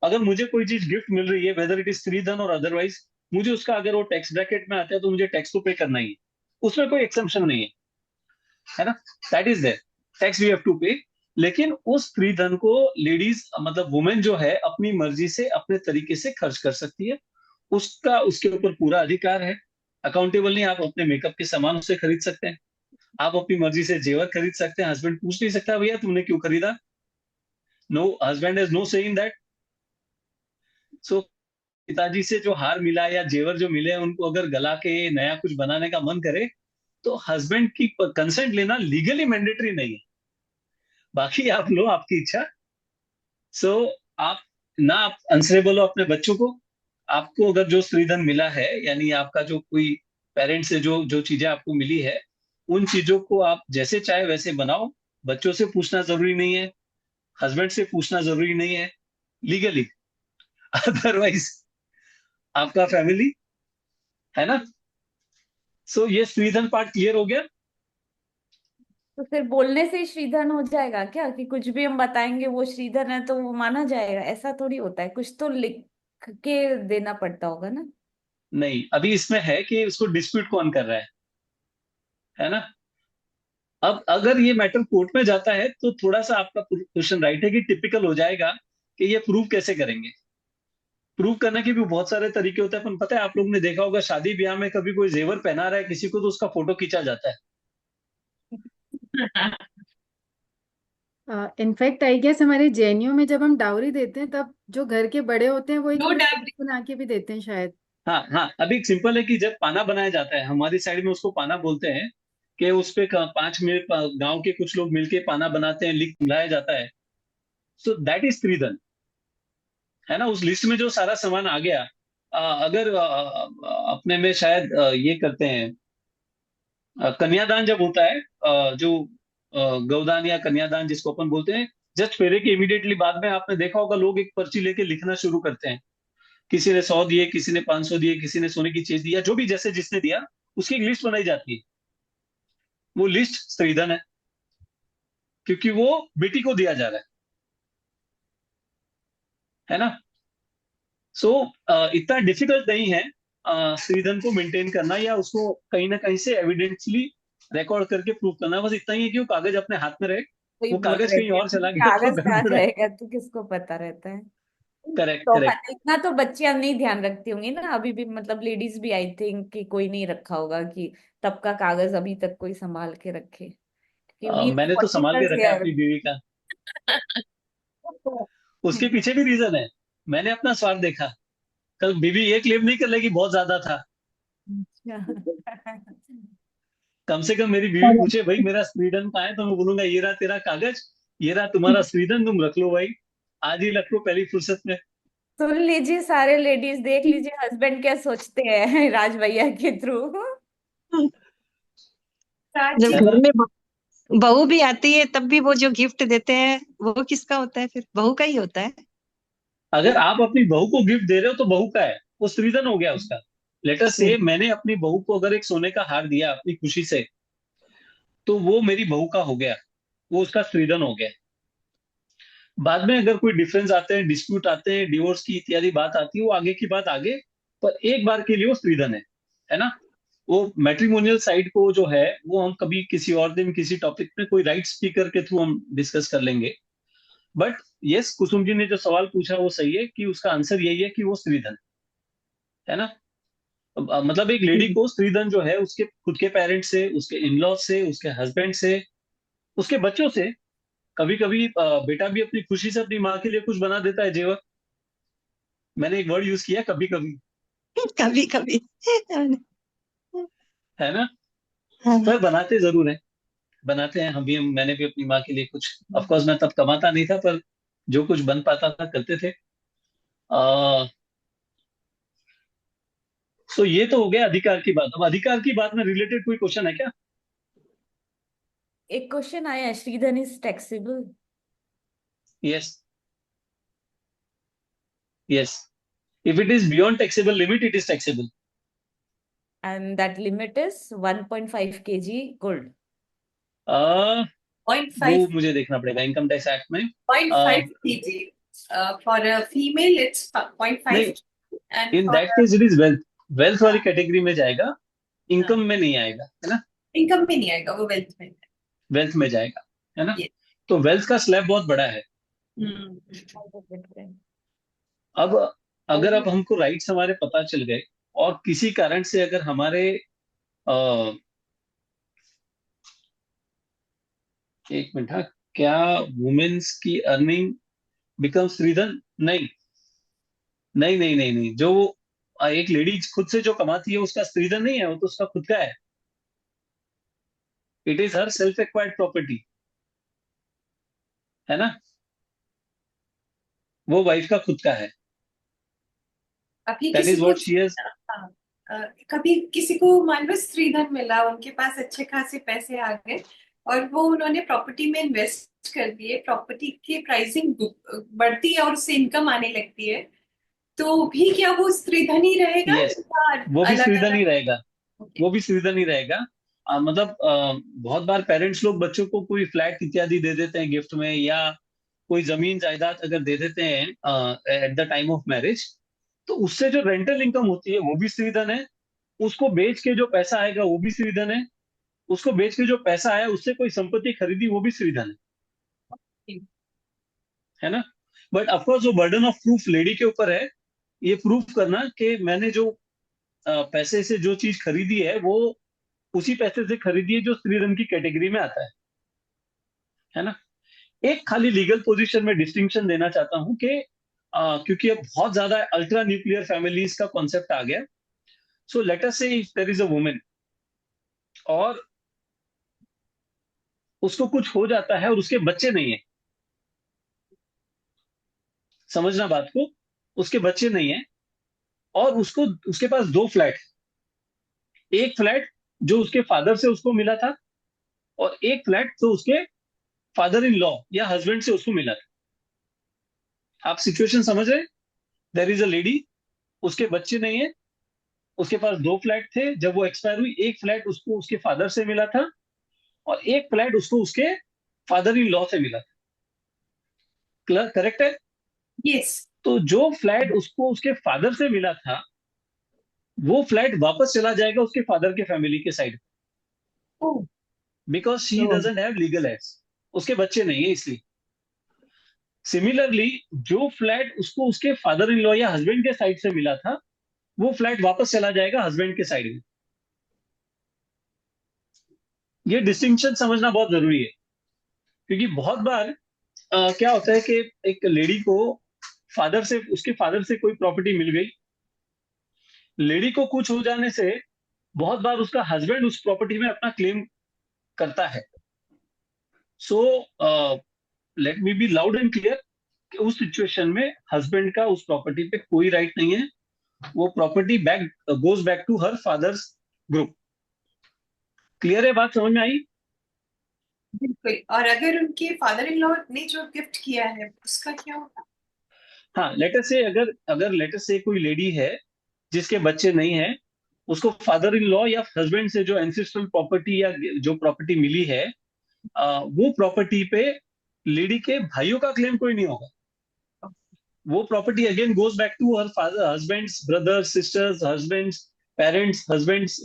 अगर मुझे कोई चीज गिफ्ट मिल रही है वेदर इट इज स्त्रीधन और अदरवाइज, मुझे उसका अगर वो टैक्स ब्रैकेट में आता है तो मुझे टैक्स तो पे करना ही है, उसमें कोई एक्सेप्शन नहीं है ना। That is there, tax we have to pay. लेकिन उस स्त्रीधन को लेडीज मतलब वुमेन जो है अपनी मर्जी से अपने तरीके से खर्च कर सकती है, उसका उसके ऊपर पूरा अधिकार है। अकाउंटेबल नहीं, आप अपने मेकअप के सामान उससे खरीद सकते हैं, आप अपनी मर्जी से जेवर खरीद सकते हैं, हस्बैंड पूछ नहीं सकता भैया तुमने क्यों खरीदा। नो, हस्बैंड हैज नो से इन दैट। सो पिताजी से जो हार मिला या जेवर जो मिले उनको अगर गला के नया कुछ बनाने का मन करे तो हस्बैंड की कंसेंट लेना लीगली मैंडेटरी नहीं है, बाकी आप लो आपकी इच्छा। सो आप ना आप आंसरेबल हो अपने बच्चों को। आपको अगर जो स्त्रीधन मिला है यानी आपका जो कोई पेरेंट्स से जो जो चीजें आपको मिली है उन चीजों को आप जैसे चाहे वैसे बनाओ, बच्चों से पूछना जरूरी नहीं है, हस्बैंड से पूछना जरूरी नहीं है लीगली, अदरवाइज आपका फैमिली है ना। सो ये स्त्रीधन पार्ट क्लियर हो गया। तो फिर बोलने से ही श्रीधन हो जाएगा क्या, कि कुछ भी हम बताएंगे वो श्रीधन है तो वो माना जाएगा? ऐसा थोड़ी होता है, कुछ तो लिख के देना पड़ता होगा ना। नहीं, अभी इसमें है कि उसको डिस्प्यूट कौन कर रहा है ना। अब अगर ये मैटर कोर्ट में जाता है तो थोड़ा सा आपका क्वेश्चन राइट है कि टिपिकल हो जाएगा कि ये प्रूव कैसे करेंगे। प्रूव करने के भी बहुत सारे तरीके होते हैं, पर पता है आप लोग ने देखा होगा शादी ब्याह में कभी कोई जेवर पहना रहा है किसी को तो उसका फोटो खींचा जाता है। इनफैक्ट आई गेस हमारे जेएनयू में जब हम डाउरी देते हैं तब जो घर के बड़े होते हैं वो एक नो थोड़ी डाउट। बना के भी देते हैं शायद। हाँ हाँ, अभी एक सिंपल है कि जब पाना बनाया जाता है हमारी साइड में उसको पाना बोलते हैं, कि उस पे 5 मिनट गांव के कुछ लोग मिलके पाना बनाते हैं, लिख मिलाया जाता है। सो दैट इज स्त्रीधन, है ना। उस लिस्ट में जो सारा सामान आ गया, अगर अपने में शायद ये करते हैं, कन्यादान जब होता है, जो गौदान या कन्यादान जिसको अपन बोलते हैं, जस्ट फेरे के इमीडिएटली बाद में आपने देखा होगा लोग एक पर्ची लेके लिखना शुरू करते हैं, किसी ने 100 दिए, किसी ने 500 दिए, किसी ने सोने की चीज दिया, जो भी जैसे जिसने दिया उसकी एक लिस्ट बनाई जाती है। वो लिस्ट स्त्रीधन है क्योंकि वो बेटी को दिया जा रहा है ना। सो इतना डिफिकल्ट नहीं है स्त्रीधन को मेंटेन करना या उसको कहीं ना कहीं से एविडेंटली रिकॉर्ड करके प्रूव करना। बस इतना ही है कि वो कागज अपने हाथ में रहे, वही वो बोल कागज रहे कहीं थे, और चला गया तो कागज कहाँ गड़बड़ है। रहेगा तो किसको पता रहता है। करेक्ट तो करेक्ट। इतना तो बच्चियां नहीं ध्यान रखती होंगी ना अभी भी, मतलब लेडीज भी, आई थिंक कि कोई नहीं रखा होगा कि तब का कागज अभी तक कोई संभाल के रखे, कि वी मैंने तो संभाल के रखा है अपनी बीवी का। उसके पीछे भी रीजन है, मैंने अपना स्वार्थ देखा। कल बीवी ये क्लेम नहीं कर लेगी बहुत ज्यादा था, कम से कम मेरी बीवी पूछे भाई मेरा स्त्रीधन कहाँ है, तो मैं बोलूंगा ये रहा तेरा कागज, ये रहा तुम्हारा स्त्रीधन, तुम रख लो भाई, आज ही रख लो पहली फुर्सत में। सुन लीजिए सारे लेडीज, देख लीजिए हस्बैंड क्या सोचते हैं राज भैया के थ्रू। जब है घर ना। में बहू भी आती है तब भी वो जो गिफ्ट देते हैं वो किसका होता है? फिर बहू का ही होता है। अगर आप अपनी बहू को गिफ्ट दे रहे हो तो बहू का है, वो स्त्रीधन हो गया उसका। लेटर से मैंने अपनी बहू को अगर एक सोने का हार दिया अपनी खुशी से तो वो मेरी बहू का हो गया, वो उसका स्त्रीधन हो गया। बाद में अगर कोई डिफरेंस आते हैं, डिस्प्यूट आते हैं, डिवोर्स की इत्यादि बात आती है, वो आगे की बात आगे, पर एक बार के लिए वो स्त्रीधन है ना। वो मैट्रिमोनियल साइड को जो है वो हम कभी किसी और दिन किसी टॉपिक में कोई राइट स्पीकर के थ्रू हम डिस्कस कर लेंगे। बट यस, कुसुम जी ने जो सवाल पूछा वो सही है कि उसका आंसर यही है कि वो स्त्रीधन है ना। मतलब एक लेडी को स्त्रीधन जो है उसके खुद के पेरेंट्स से, उसके इन लॉ से, उसके हस्बैंड से, उसके बच्चों से, कभी कभी बेटा भी अपनी खुशी से अपनी माँ के लिए कुछ बना देता है जेवर। मैंने एक वर्ड यूज किया कभी कभी, कभी कभी। है ना, हाँ। पर बनाते जरूर है। बनाते हैं। मैंने भी अपनी माँ के लिए कुछ, ऑफ कोर्स मैं तब कमाता नहीं था, पर जो कुछ बन पाता था करते थे। सो ये तो हो गया अधिकार की बात। अब अधिकार की बात में रिलेटेड कोई क्वेश्चन है क्या? एक क्वेश्चन आया है, shridhan is taxable? Yes, yes, if it is beyond taxable limit it is taxable. And that limit is 1.5 kg gold. वो 0.5 मुझे देखना पड़ेगा इनकम टैक्स एक्ट में। 0.5 kg. For a female, it's 0.5 नहीं, and in for that case it is wealth, wealth वाली category में जाएगा, income में नहीं आएगा, है ना? इनकम में नहीं आएगा, वो वेल्थ में। वेल्थ में जाएगा, है ना? Yes. तो वेल्थ का स्लैब बहुत बड़ा है। अब अगर अब हमको राइट्स हमारे पता चल गए और किसी कारण से अगर हमारे एक मिनट, हाँ, क्या वुमेन्स की अर्निंग बिकम श्रीधन? नहीं, नहीं, नहीं, नहीं, नहीं। जो एक लेडी खुद से जो कमाती है उसका श्रीधन नहीं है, वो तो उसका खुद का है। It is her self acquired property, है ना? वो वाइफ का खुद का है। अभी दैट किसी इज को व्हाट शी हैज। कभी किसी को मान लो स्त्रीधन मिला, उनके पास अच्छे खासे पैसे आ गए और वो उन्होंने प्रॉपर्टी में इन्वेस्ट कर दिए, प्रॉपर्टी की प्राइसिंग बढ़ती है और उससे इनकम आने लगती है, तो भी क्या वो स्त्रीधन ही रहेगा यस, या वो भी अलग श्रीधन ही अलग? रहेगा, वो भी श्रीधन ही रहेगा। मतलब बहुत बार पेरेंट्स लोग बच्चों को कोई फ्लैट इत्यादि दे देते हैं गिफ्ट में, या कोई जमीन जायदाद अगर दे देते हैं at the time of marriage, तो उससे जो रेंटल इनकम होती है वो भी श्रीधन है। उसको बेच के जो पैसा आएगा वो भी श्रीधन है। उसको बेच के जो पैसा आया उससे कोई संपत्ति खरीदी वो भी श्रीधन है ना? बट ऑफकोर्स वो बर्डन ऑफ प्रूफ लेडी के ऊपर है, ये प्रूफ करना कि मैंने जो पैसे से जो चीज खरीदी है वो उसी पैसे से खरीदी है जो श्रीधन की कैटेगरी में आता है ना? एक खाली लीगल पोजीशन में डिस्टिंक्शन देना चाहता हूं कि क्योंकि अब बहुत ज्यादा अल्ट्रा न्यूक्लियर फैमिलीज का कॉन्सेप्ट आ गया। So let us say if there is a woman और उसको कुछ हो जाता है और उसके बच्चे नहीं है, समझना बात को, उसके बच्चे नहीं है और उसको उसके पास दो फ्लैट, एक फ्लैट जो उसके फादर से उसको मिला था और एक फ्लैट जो उसके फादर इन लॉ या हस्बैंड से उसको मिला था। आप सिचुएशन समझ रहे? देयर इज अ लेडी, उसके बच्चे नहीं है, उसके पास दो फ्लैट थे, जब वो एक्सपायर हुई एक फ्लैट उसको उसके फादर से मिला था और एक फ्लैट उसको उसके फादर इन लॉ से मिला था। करेक्ट है? यस। तो जो फ्लैट उसको उसके फादर से मिला था वो फ्लैट वापस चला जाएगा उसके फादर के फैमिली के side, because she doesn't have legal aids, उसके बच्चे नहीं है इसलिए। सिमिलरली जो फ्लैट उसको उसके फादर इन लॉ या हस्बैंड के साइड से मिला था वो फ्लैट वापस चला जाएगा हस्बैंड के साइड में। ये डिस्टिंक्शन समझना बहुत जरूरी है, क्योंकि बहुत बार क्या होता है कि एक लेडी को फादर से उसके फादर से कोई प्रॉपर्टी मिल गई, लेडी को कुछ हो जाने से बहुत बार उसका हस्बैंड उस प्रॉपर्टी में अपना क्लेम करता है। So let me be loud and clear कि उस सिचुएशन में हस्बैंड का उस प्रॉपर्टी पे कोई राइट नहीं है, वो property back goes back to her father's group. Clear है बात? समझ में आई? बिल्कुल। और अगर उनके फादर इन लॉ ने जो गिफ्ट किया है उसका क्या होगा? हाँ, लेटर से अगर लेटर से कोई लेडी है जिसके बच्चे नहीं है, उसको फादर इन लॉ या हस्बैंड से जो एंसेस्ट्रल प्रॉपर्टी या जो प्रॉपर्टी मिली है वो प्रॉपर्टी पे लेडी के भाइयों का क्लेम कोई नहीं होगा। वो property again goes back to her father, husbands, brothers, sisters, husbands, parents, husbands,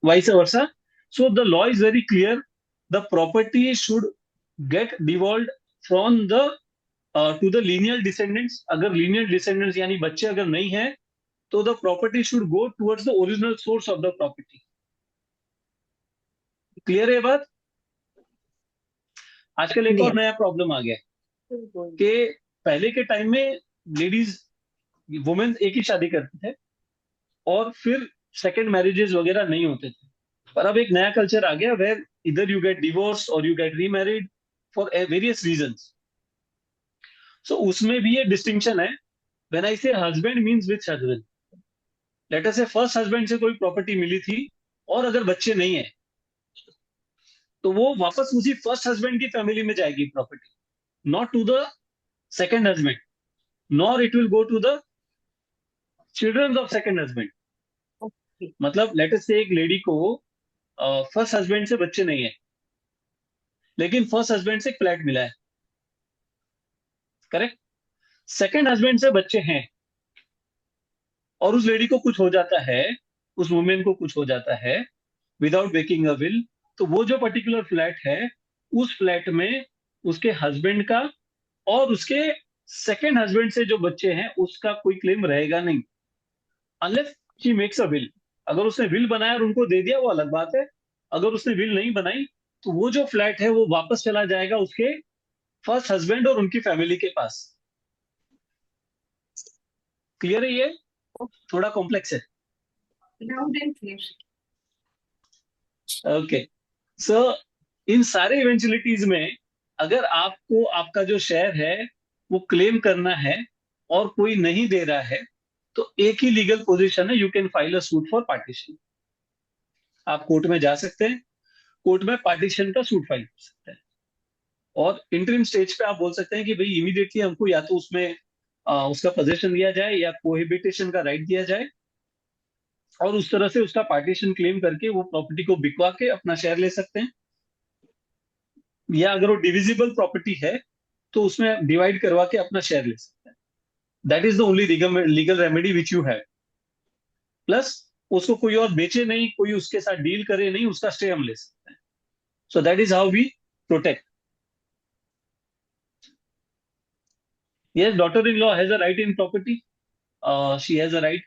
vice versa. So the law is very clear, the property should get devolve from the to the lineal descendants. अगर lineal descendants यानी बच्चे अगर नहीं है तो the property should go towards the original source of the property. Clear है बात? आजकल एक और नया प्रॉब्लम आ गया कि पहले के टाइम में लेडीज वुमेन एक ही शादी करते थे और फिर सेकंड मैरिजेस वगैरह नहीं होते थे, पर अब एक नया कल्चर आ गया where either you get divorced or you get remarried for various reasons. So उसमें भी ये distinction है. When I say husband means which husband? Let us say first husband से कोई property मिली थी और अगर बच्चे नहीं है तो वो वापस उसी फर्स्ट हस्बैंड की फैमिली में जाएगी property, not to the second husband, nor it will go to the children of second husband. मतलब लेट अस से एक लेडी को फर्स्ट हस्बैंड से बच्चे नहीं है, लेकिन फर्स्ट हस्बैंड से एक फ्लैट मिला है, करेक्ट. सेकंड हस्बैंड से बच्चे हैं और उस लेडी को कुछ हो जाता है, उस वुमेन को कुछ हो जाता है विदाउट मेकिंग अ विल, तो वो जो पर्टिकुलर फ्लैट है उस फ्लैट में उसके हस्बैंड का और उसके सेकंड हस्बैंड से जो बच्चे हैं उसका कोई क्लेम रहेगा नहीं, unless she makes a will. अगर उसने विल बनाया और उनको दे दिया वो अलग बात है. अगर उसने विल नहीं बनाई तो वो जो फ्लैट है वो वापस चला जाएगा उसके फर्स्ट हस्बैंड और उनकी फैमिली के पास. क्लियर है? ये थोड़ा कॉम्प्लेक्स है. Loud and clear. ओके. सो इन सारे इवेंचुअलिटीज में अगर आपको आपका जो शेयर है वो क्लेम करना है और कोई नहीं दे रहा है तो एक ही लीगल पोजीशन है, you can file a suit for partition. आप कोर्ट में जा सकते हैं, कोर्ट में पार्टीशन का सूट फाइल कर सकते हैं और इंटरिम स्टेज पे आप बोल सकते हैं कि भाई इमीडिएटली हमको या तो उसमें उसका पोजीशन दिया जाए या कोहिबिटेशन का राइट दिया जाए और उस तरह से उसका पार्टीशन क्लेम करके वो प्रॉपर्टी को बिकवा के अपना शेयर ले सकते हैं. या अगर वो डिविजिबल प्रॉपर्टी है तो उसमें डिवाइड करवा के अपना शेयर ले सकते हैं. That is the only legal remedy which you have. Plus उसको कोई और बेचे नहीं, कोई उसके साथ डील करे नहीं, उसका स्टे हम ले सकते हैं. So that is how we protect. Yes, daughter-in-law has a right in property. She has a right.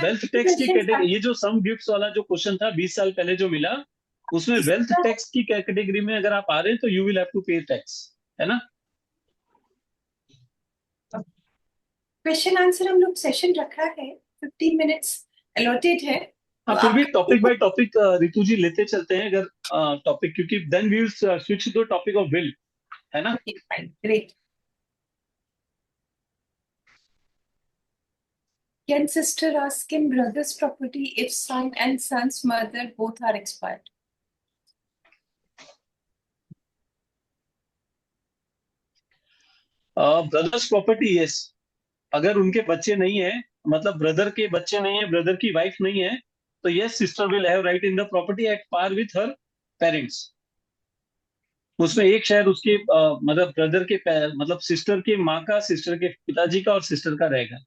Wealth tax की कैटेगरी, ये जो सम गिफ्ट्स वाला जो क्वेश्चन था 20 साल पहले जो मिला, उसमें वेल्थ टैक्स की कैटेगरी में अगर आप आ रहे हैं तो यू विल हैव टू पे टैक्स, है ना. क्वेश्चन आंसर हम लोग सेशन रखा है, 15 मिनट्स अलॉटेड है. हाँ, फिर भी topic by topic Ritu ji लेते चलते हैं अगर टॉपिक, क्योंकि then we will switch to topic of will, है ना. Great. Can sister ask in brother's property if son and son's mother both are expired? Brothers property, yes. अगर उनके बच्चे नहीं है, मतलब ब्रदर के बच्चे नहीं है, ब्रदर की वाइफ नहीं है, तो yes sister will have right in the property at par with her parents. उसमें एक शेयर उसके मतलब ब्रदर के मतलब सिस्टर के माँ का, सिस्टर के पिताजी का और सिस्टर का रहेगा.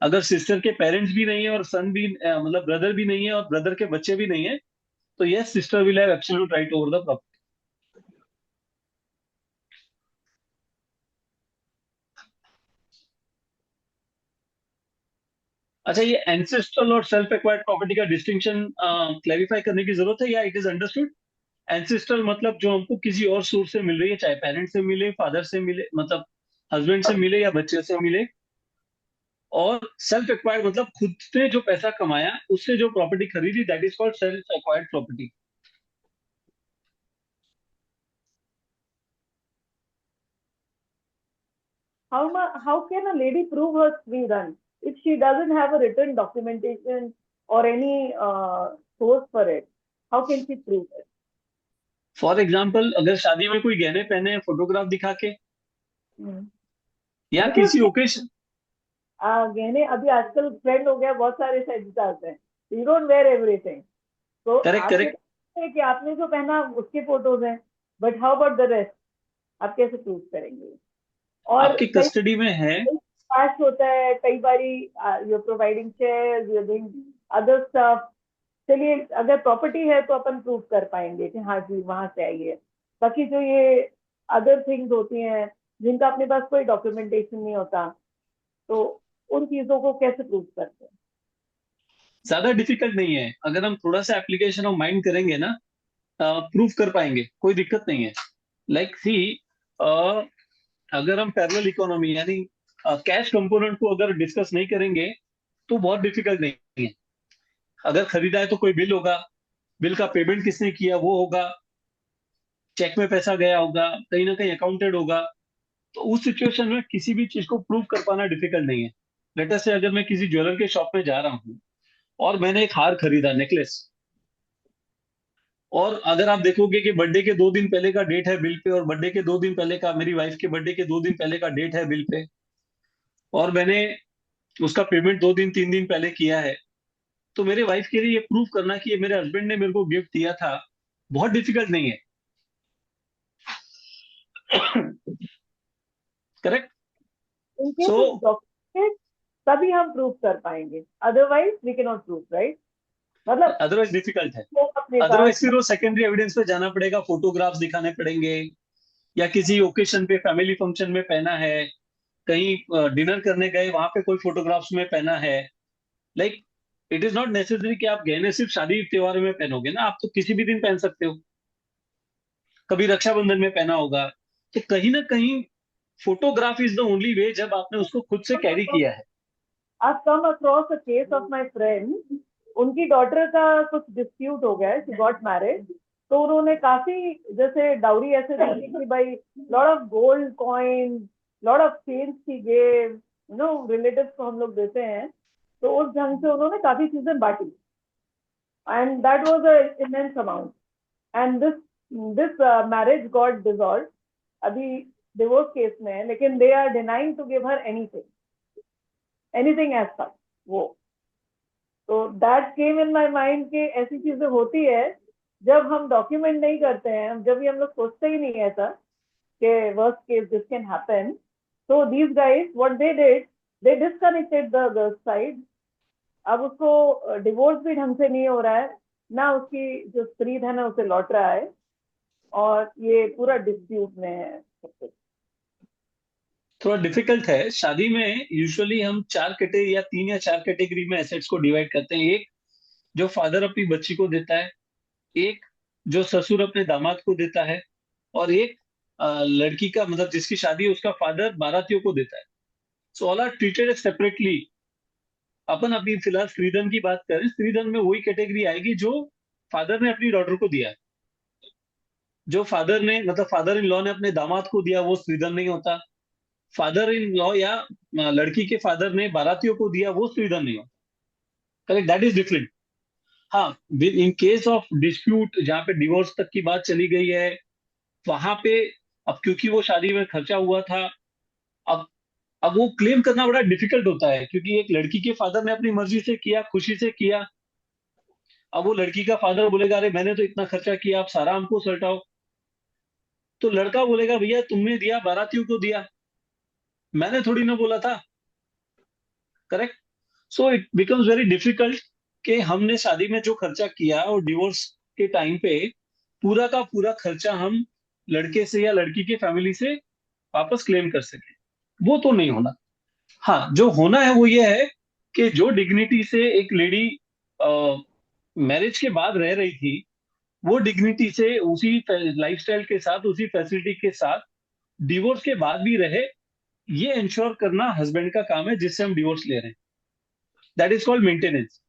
अगर सिस्टर के पेरेंट्स भी नहीं है और सन भी मतलब ब्रदर भी नहीं है और ब्रदर के बच्चे भी नहीं है तो yes sister will have absolute right over the property. अच्छा, ये एंसेस्ट्रल और सेल्फ एक्वायर्ड प्रॉपर्टी का डिस्टिंक्शन क्लैरिफाई करने की जरूरत है या इट इज अंडरस्टूड? एंसेस्ट्रल मतलब जो हमको किसी और सोर्स से मिल रही है, चाहे पेरेंट से मिले, फादर से मिले, मतलब हस्बैंड से मिले या बच्चे से मिले. और सेल्फ एक्वायर्ड मतलब खुद ने जो पैसा कमाया उससे जो प्रॉपर्टी खरीदी, that is called self acquired property. How can a lady prove her free run if she doesn't have a written documentation or any source for it? How can she prove it? For example, अगर शादी में कोई गहने पहने हैं photograph दिखा के या Because किसी ओकेशन, गहने अभी आजकल ट्रेंड हो गया, बहुत सारे सेट डालते हैं. You don't wear everything. तो करेक्ट करेक्ट. है कि आपने जो पहना उसके फोटोज हैं, but how about the rest? आप कैसे प्रूव करेंगे? और आपकी कस्टडी में है, कैश होता है कई बारी, you providing chairs, you doing other stuff. चलिए, अगर प्रॉपर्टी है तो अपन प्रूव कर पाएंगे कि हाँ जी वहां से आई है. बाकी जो ये अदर थिंग्स होती हैं जिनका अपने पास कोई डॉक्यूमेंटेशन नहीं होता, तो उन चीजों को कैसे प्रूव करते हैं? ज्यादा डिफिकल्ट नहीं है. अगर हम थोड़ा सा एप्लीकेशन ऑफ माइंड करेंगे ना, प्रूव कर पाएंगे, कोई दिक्कत नहीं है. लाइक सी, अगर हम पैरेलल इकोनॉमी यानी कैश कंपोनेंट को अगर डिस्कस नहीं करेंगे तो बहुत डिफिकल्ट नहीं है। अगर खरीदा है तो कोई बिल होगा, बिल का पेमेंट किसने किया वो होगा, चेक में पैसा गया होगा, कहीं ना कहीं अकाउंटेड होगा। तो उस सिचुएशन में किसी भी चीज को प्रूव कर पाना डिफिकल्ट नहीं है। लेट अस से अगर मैं किसी ज्वेलर के शॉप में जा रहा हूँ और मैंने एक हार खरीदा, नेकलेस, और अगर आप देखोगे कि बर्थडे के 2 दिन पहले का डेट है बिल पे, और बर्थडे के 2 दिन पहले का, मेरी वाइफ के बर्थडे के 2 दिन पहले का डेट है बिल पे, और मैंने उसका पेमेंट 2 दिन 3 दिन पहले किया है, तो मेरे वाइफ के लिए ये प्रूव करना कि ये मेरे हस्बैंड ने मेरे को गिफ्ट दिया था बहुत डिफिकल्ट नहीं है। Correct. In case so of document तभी हम प्रूव कर पाएंगे, otherwise we can not prove, right? मतलब अदरवाइज डिफिकल्ट है। वो अपने अदरवाइज पास फिर वो सेकेंडरी एविडेंस पे जाना पड़ेगा, फोटोग्राफ्स दिखाने पड़ेंगे, या किसी ओकेशन पे फैमिली फंक्शन में पहना है, कहीं डिनर करने गए वहां पे कोई फोटोग्राफ्स में पहना है। Like it is not necessary कि आप गहने सिर्फ शादी त्योहार में पहनोगे ना, आप तो किसी भी दिन पहन सकते हो, कभी रक्षाबंधन में पहना होगा। तो कहीं ना कहीं photograph is the only way जब आपने उसको खुद से कैरी किया है। I've come across a case of my friend, उनकी डॉटर का कुछ डिस्प्यूट हो गया है, she got married, तो उन्होंने काफी जैसे डाउरी ऐसे दी कि भाई lot of gold coin, lot of chains she gave, relatives को हम लोग देते हैं, तो उस ढंग से उन्होंने काफी चीजें बांटी, and that was a immense amount, and this marriage got dissolve, अभी डिवोर्स केस में है, लेकिन they are denying to give her anything as such. वो तो that came in my mind कि ऐसी चीजें होती है जब हम डॉक्यूमेंट नहीं करते हैं, जब भी हम लोग सोचते ही नहीं है ऐसा कि worst case this can happen. So these guys, what they did, they disconnected the girl side. अब उसको डिवोर्स भी ढंग से नहीं हो रहा है ना, उसकी जो स्त्री धन है उसे लौट रहा है, और ये पूरा डिस्प्यूट में है सब कुछ। थोड़ा डिफिकल्ट है। शादी में यूजुअली हम 3 या 4 कैटेगरी में एसेट्स को डिवाइड करते हैं। एक जो फादर अपनी बच्ची को देता है, एक जो ससुर अपने दामाद को देता है, और एक लड़की का मतलब जिसकी शादी है उसका फादर बारातियों को देता है। So all are treated separately. अपन अभी फिलहाल स्त्रीधन की बात करें, स्त्रीधन में वही कैटेगरी आएगी जो फादर ने अपनी डॉटर को दिया है। जो फादर ने मतलब फादर इन लॉ ने अपने दामाद को दिया वो स्त्रीधन नहीं होता। फादर इन लॉ या लड़की के फादर ने बारातियों को दिया वो स्त्रीधन नहीं होता। Correct, that is different. हाँ, इन केस ऑफ डिस्प्यूट जहाँ पे डिवोर्स तक की बात चली गई है, वहां पे अब क्योंकि वो शादी में खर्चा हुआ था, अब अब वो क्लेम करना बड़ा डिफिकल्ट होता है, क्योंकि एक लड़की के फादर ने अपनी मर्जी से किया, खुशी से किया। अब वो लड़की का फादर बोलेगा अरे मैंने तो इतना खर्चा किया, आप सारा हमको सल्टाओ। तो लड़का बोलेगा भैया तुमने दिया, बारातियों को दिया, मैंने थोड़ी ना बोला था। Correct. So it becomes very difficult कि हमने शादी में जो खर्चा किया और डिवोर्स के टाइम पे पूरा का पूरा खर्चा हम लड़के से या लड़की के फैमिली से वापस क्लेम कर सके। वो तो नहीं होना। हाँ, जो होना है वो ये है कि जो डिग्निटी से एक लेडी मैरिज के बाद रह रही थी, वो डिग्निटी से उसी लाइफस्टाइल के साथ, उसी फैसिलिटी के साथ डिवोर्स के बाद भी रहे, ये इंश्योर करना हस्बैंड का काम है जिससे हम डिवोर्स ले रहे हैं। That is called maintenance.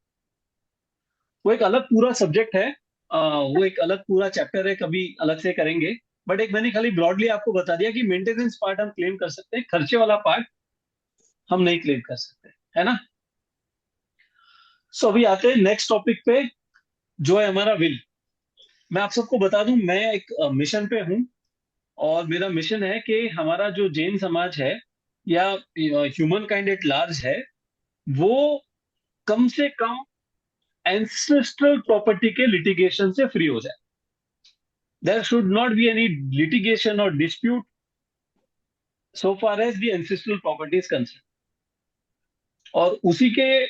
वो एक अलग पूरा सब्जेक्ट है, वो एक अलग पूरा चैप्टर है, कभी अलग से करेंगे। बट एक मैंने खाली ब्रॉडली आपको बता दिया कि मेंटेनेंस पार्ट हम क्लेम कर सकते हैं, खर्चे वाला पार्ट हम नहीं क्लेम कर सकते, है ना। सो अभी आते हैं नेक्स्ट टॉपिक पे, जो है हमारा विल। मैं आप सबको बता दूं, मैं एक मिशन पे हूं, और मेरा मिशन है कि हमारा जो जैन समाज है या ह्यूमन काइंड एट लार्ज है, वो कम से कम एंसेस्ट्रल प्रॉपर्टी के लिटिगेशन से फ्री हो जाए। There should not be any litigation और dispute so far as the ancestral property is concern. और उसी के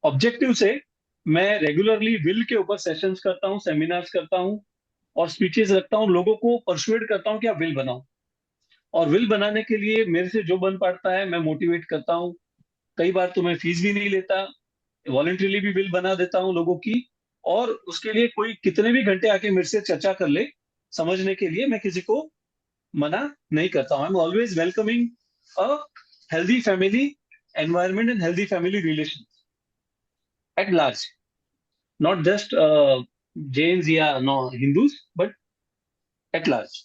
ऑब्जेक्टिव से मैं रेगुलरली विल के ऊपर सेशंस करता हूँ, सेमिनार्स करता हूँ, और स्पीचेस रखता हूँ, लोगों को परसुएड करता हूँ कि आप विल बनाओ। और विल बनाने के लिए मेरे से जो बन पड़ता है मैं मोटिवेट करता हूँ। कई बार तो मैं फीस भी नहीं लेता, वॉलंटरीली भी विल बना देता हूँ लोगों की। और उसके लिए कोई कितने भी घंटे आके मेरे से चर्चा कर ले, समझने के लिए मैं किसी को मना नहीं करता हूँ। I am always welcoming a healthy family environment and healthy family relation at large, not just Jains या no Hindus, but at large.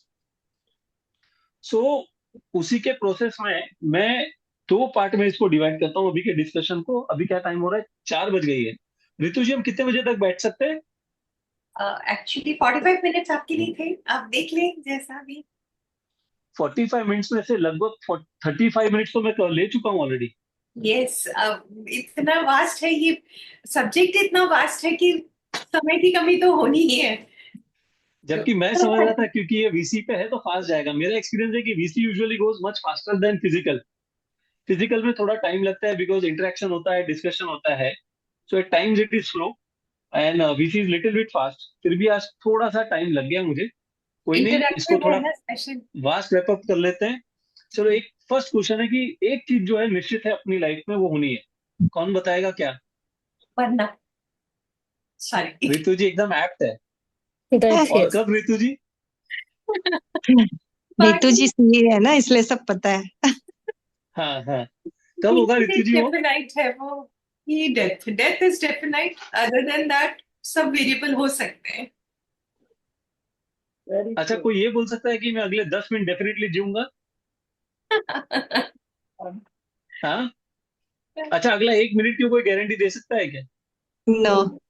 So उसी के प्रोसेस में मैं दो पार्ट में इसको डिवाइड करता हूँ अभी के डिस्कशन को। अभी क्या टाइम हो रहा है, 4 बज गई है। ऋतु जी, हम कितने बजे तक बैठ सकते हैं? एक्चुअली 45 मिनट्स आपके लिए थे, आप देख लें जैसा भी। 45 मिनट्स में से लगभग 35 मिनट्स तो मैं ले चुका हूँ ऑलरेडी। यस, इतना वास्ट है ये सब्जेक्ट, इतना वास्ट है कि समय की कमी तो होनी ही है। जबकि मैं समझ रहा था क्योंकि ये वीसी पे है तो फास्ट जाएगा। मेरा एक्सपीरियंस है कि VC usually goes much faster than physical. Physical में थोड़ा टाइम लगता है बिकॉज इंटरेक्शन होता है, डिस्कशन होता है, so at times it is slow and VC is little bit fast. फिर भी आज थोड़ा सा टाइम लग गया मुझे, कोई नहीं, इसको इंटरैक्टिव है थोड़ा ना सेशन। वास्ट रैप अप कर लेते हैं। चलो, एक फर्स्ट क्वेश्चन है कि एक चीज जो है निश्चित है अपनी लाइफ में, वो होनी है। कौन बताएगा क्या? वरना सॉरी। ऋतु जी एकदम एप्ट है। That's और yes. कब ऋतु जी? नीतू जी सीए है ना, इसलिए सब पता है। हाँ हाँ, कब होगा ऋतु जी वो? डेफिनाइट है वो, ये death death is definite, other than that सब वेरिएबल हो सकते हैं। Very अच्छा, true. कोई ये बोल सकता है कि मैं अगले 10 मिनट डेफिनेटली जीऊंगा? हाँ। अच्छा, अगला 1 मिनट की कोई गारंटी दे सकता है क्या? नो।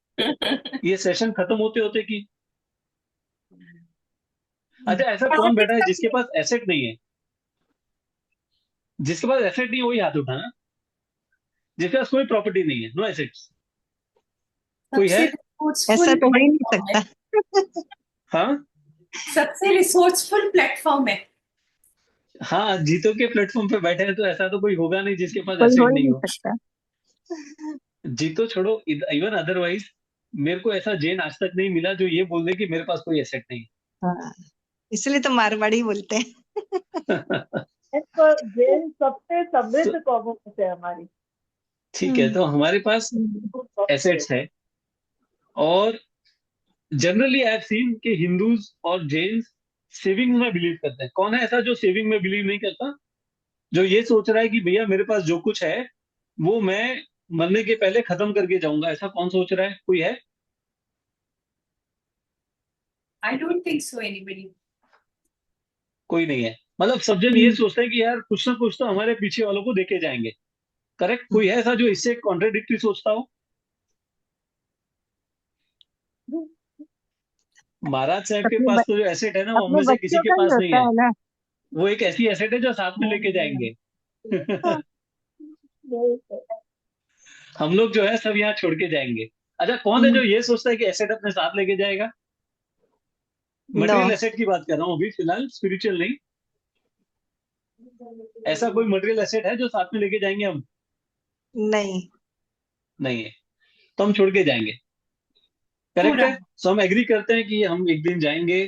ये सेशन खत्म होते होते कि? अच्छा, ऐसा कौन बैठा है जिसके पास एसेट नहीं है? जिसके पास एसेट नहीं है वही हाथ उठाना। जिसके पास कोई प्रॉपर्टी नहीं है, नो एसेट्स, कोई है? सबसे ऐसा रिसोर्सफुल तो हो ही नहीं प्लेटफॉर्म है, सकता। हाँ सबसे रिसोर्सफुल प्लेटफॉर्म है। हाँ, जीतो के प्लेटफॉर्म पे बैठे हैं तो ऐसा तो कोई होगा नहीं जिसके पास कोई हो एसेट ही नहीं नहीं हो। सकता। जीतो छोड़ो, इवन अदरवाइज मेरे को ऐसा जैन आज तक नहीं मिला जो ये बोल दे कि मेरे पास कोई एसेट नहीं हाँ, इसलिए तो मारवाड़ी बोलते हैं। है। पर जैन सबसे तो समृद्ध कौमों में से हमारी ठीक है, तो हमारे पास एसेट्स है। और जनरली आई हैव सीन कि हिंदूज और जैन्स सेविंग में बिलीव करते हैं। कौन है ऐसा जो सेविंग में बिलीव नहीं करता? जो ये सोच रहा है कि भैया मेरे पास जो कुछ है वो मैं मरने के पहले खत्म करके जाऊंगा, ऐसा कौन सोच रहा है? कोई है? I don't think so anybody. कोई नहीं है। मतलब सब जन ये सोचते हैं कि यार कुछ ना कुछ तो हमारे पीछे वालों को देके जाएंगे। करेक्ट? कोई है ऐसा जो इससे कॉन्ट्रेडिक्टरी सोचता हो? महाराज साहब के अपने पास ब, तो जो एसेट है ना वो हम अपने में से किसी बच्चों के का ही पास नहीं होता है। है ना। वो एक ऐसी एसेट है जो साथ में लेके जाएंगे। हम लोग जो है सब यहाँ छोड़ के जाएंगे। अच्छा, कौन है जो ये सोचता है कि एसेट अपने साथ लेके जाएगा? नो। मटेरियल एसेट की बात कर रहा हूँ अभी फिलहाल, स्पिरिचुअल नहीं। ऐसा कोई मटेरियल एसेट है जो साथ में लेके जाएंगे हम? नहीं। नहीं है, तो हम छोड़ के जाएंगे। करेक्ट पूरा है? सो हम एग्री करते हैं कि हम एक दिन जाएंगे।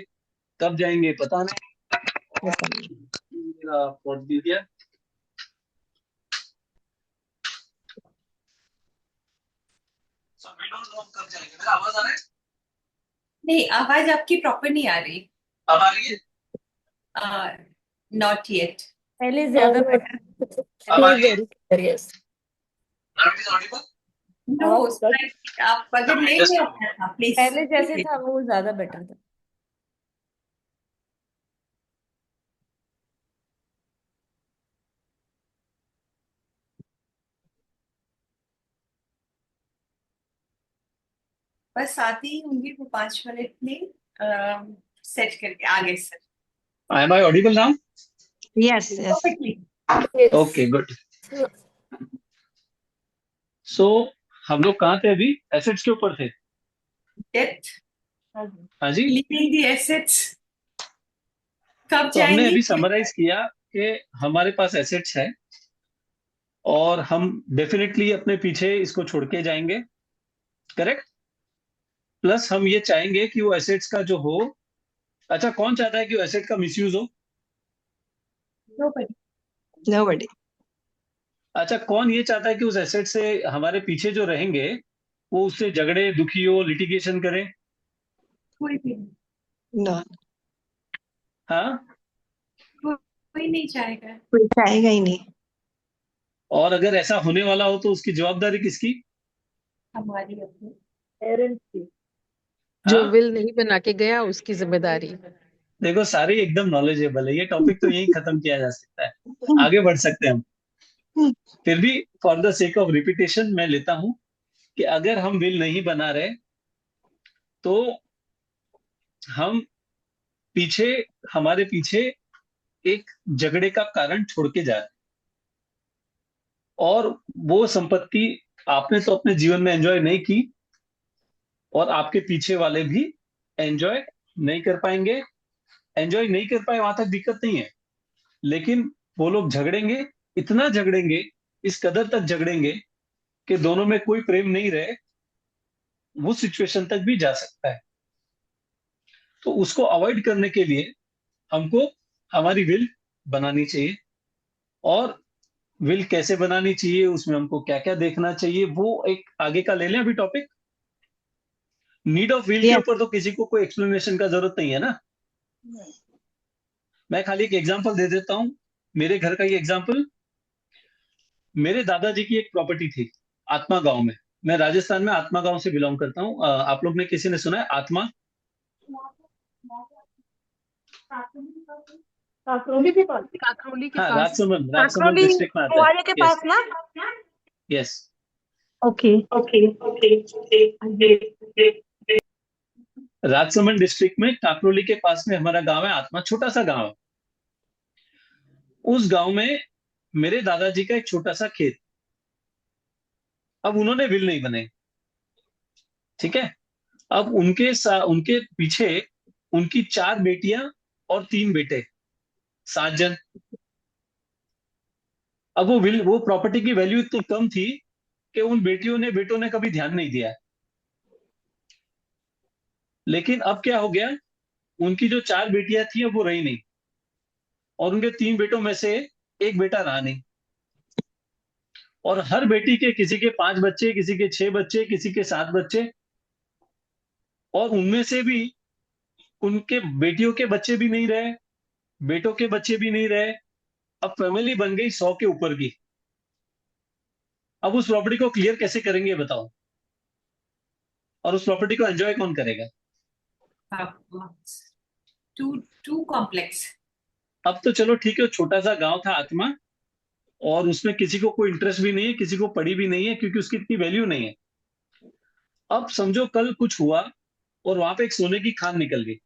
कब जाएंगे पता ऐसा नहीं। नहीं। मेरा पॉट दे दिया। So we don't know हम कब जाएंगे। मेरा आवाज आ रहा है? नहीं, आवाज आपकी प्रॉपर नहीं आ रही। अब आ रही है? Not yet. पहले ज्यादा बेटर। अब आ रही है? Yes. Now it is audible? No, आप अगर ले Just लें a अपना था प्लीज। पहले जैसे था वो ज्यादा बेटर था। बस आते ही होंगे वो 5 मिनट में सेट करके आगे sir. Am I audible now? Yes yes. Perfectly. Yes. Okay, good. So हम लोग कहाँ थे अभी? एसेट्स के ऊपर थे। डेथ, हाँ जी। लीविंग द एसेट्स, कब तो हमने जाएंगे? अभी समराइज किया कि हमारे पास एसेट्स है और हम डेफिनेटली अपने पीछे इसको छोड़ के जाएंगे। करेक्ट? प्लस हम ये चाहेंगे कि वो एसेट्स का जो हो, अच्छा कौन चाहता है कि वो एसेट का मिसयूज हो? नोबडी। अच्छा, कौन ये चाहता है कि उस एसेट से हमारे पीछे जो रहेंगे वो उससे झगड़े, दुखी हो, लिटिगेशन करें? कोई भी नो। हाँ, कोई नहीं चाहेगा। कोई चाहेगा ही नहीं। और अगर ऐसा होने वाला हो तो उसकी जवाबदारी किसकी? हमारी अपनी। पेरेंट्स की। जो हाँ, विल नहीं बना के गया उसकी जिम्मेदारी। देखो सारे एकदम नॉलेजेबल है, ये टॉपिक तो यही खत्म किया जा सकता है, आगे बढ़ सकते हैं हम। फिर भी for the sake of repetition मैं लेता हूं कि अगर हम विल नहीं बना रहे तो हम पीछे हमारे पीछे एक झगड़े का कारण छोड़ के जा रहे हैं, और वो संपत्ति आपने तो अपने जीवन में एंजॉय नहीं की, और आपके पीछे वाले भी एंजॉय नहीं कर पाएंगे। एंजॉय नहीं कर पाए वहां तक दिक्कत नहीं है, लेकिन वो लोग झगड़ेंगे, इतना झगड़ेंगे, इस कदर तक झगड़ेंगे कि दोनों में कोई प्रेम नहीं रहे, वो सिचुएशन तक भी जा सकता है। तो उसको अवॉइड करने के लिए हमको हमारी विल बनानी चाहिए। और विल कैसे बनानी चाहिए, उसमें हमको क्या क्या देखना चाहिए, वो एक आगे का ले लें अभी टॉपिक। नीड ऑफ विल के यस। ऊपर तो किसी को कोई एक्सप्लेनेशन का जरूरत नहीं है ना। मैं खाली एक एग्जांपल दे देता हूं, मेरे घर का ही एग्जांपल। मेरे दादाजी की एक प्रॉपर्टी थी आत्मा गांव में। मैं राजस्थान में आत्मा गांव से बिलोंग करता हूँ। आप लोग ने किसी ने सुना है आत्मा? काकरोली के पास। काकरोली के हाँ, पास। राजसमंद राजसमंद काकरोली डिस्ट्रिक्ट में आता है। मुआले के यस, पास ना। यस। ओके। राजसमंद डिस्ट्रिक्ट में काकरोली के पास में हमारा गांव है आत्मा, छोटा सा गांव है। उस गांव में मेरे दादाजी का एक छोटा सा खेत। अब उन्होंने विल नहीं बनाई, ठीक है। अब उनके पीछे उनकी 4 बेटियां और 3 बेटे, 7 जन। अब वो प्रॉपर्टी की वैल्यू इतनी कम थी कि उन बेटों ने कभी ध्यान नहीं दिया। लेकिन अब क्या हो गया, उनकी जो 4 बेटियां थी अब वो रही नहीं, और उनके 3 बेटों में से एक बेटा रहा नहीं। और हर बेटी के किसी के 5 बच्चे, किसी के 6 बच्चे, किसी के 7 बच्चे, और उनमें से भी उनके बेटियों के बच्चे भी नहीं रहे, बेटों के बच्चे भी नहीं रहे। अब फैमिली बन गई 100 के ऊपर की। अब उस प्रॉपर्टी को क्लियर कैसे करेंगे ये बताओ, और उस प्रॉपर्टी को एंजॉय कौन करेगा? Too too complex. अब तो चलो ठीक है, छोटा सा गांव था आत्मा, और उसमें किसी को कोई इंटरेस्ट भी नहीं है, किसी को पड़ी भी नहीं है, क्योंकि उसकी इतनी वैल्यू नहीं है। अब समझो कल कुछ हुआ और वहां पे एक सोने की खान निकल गई,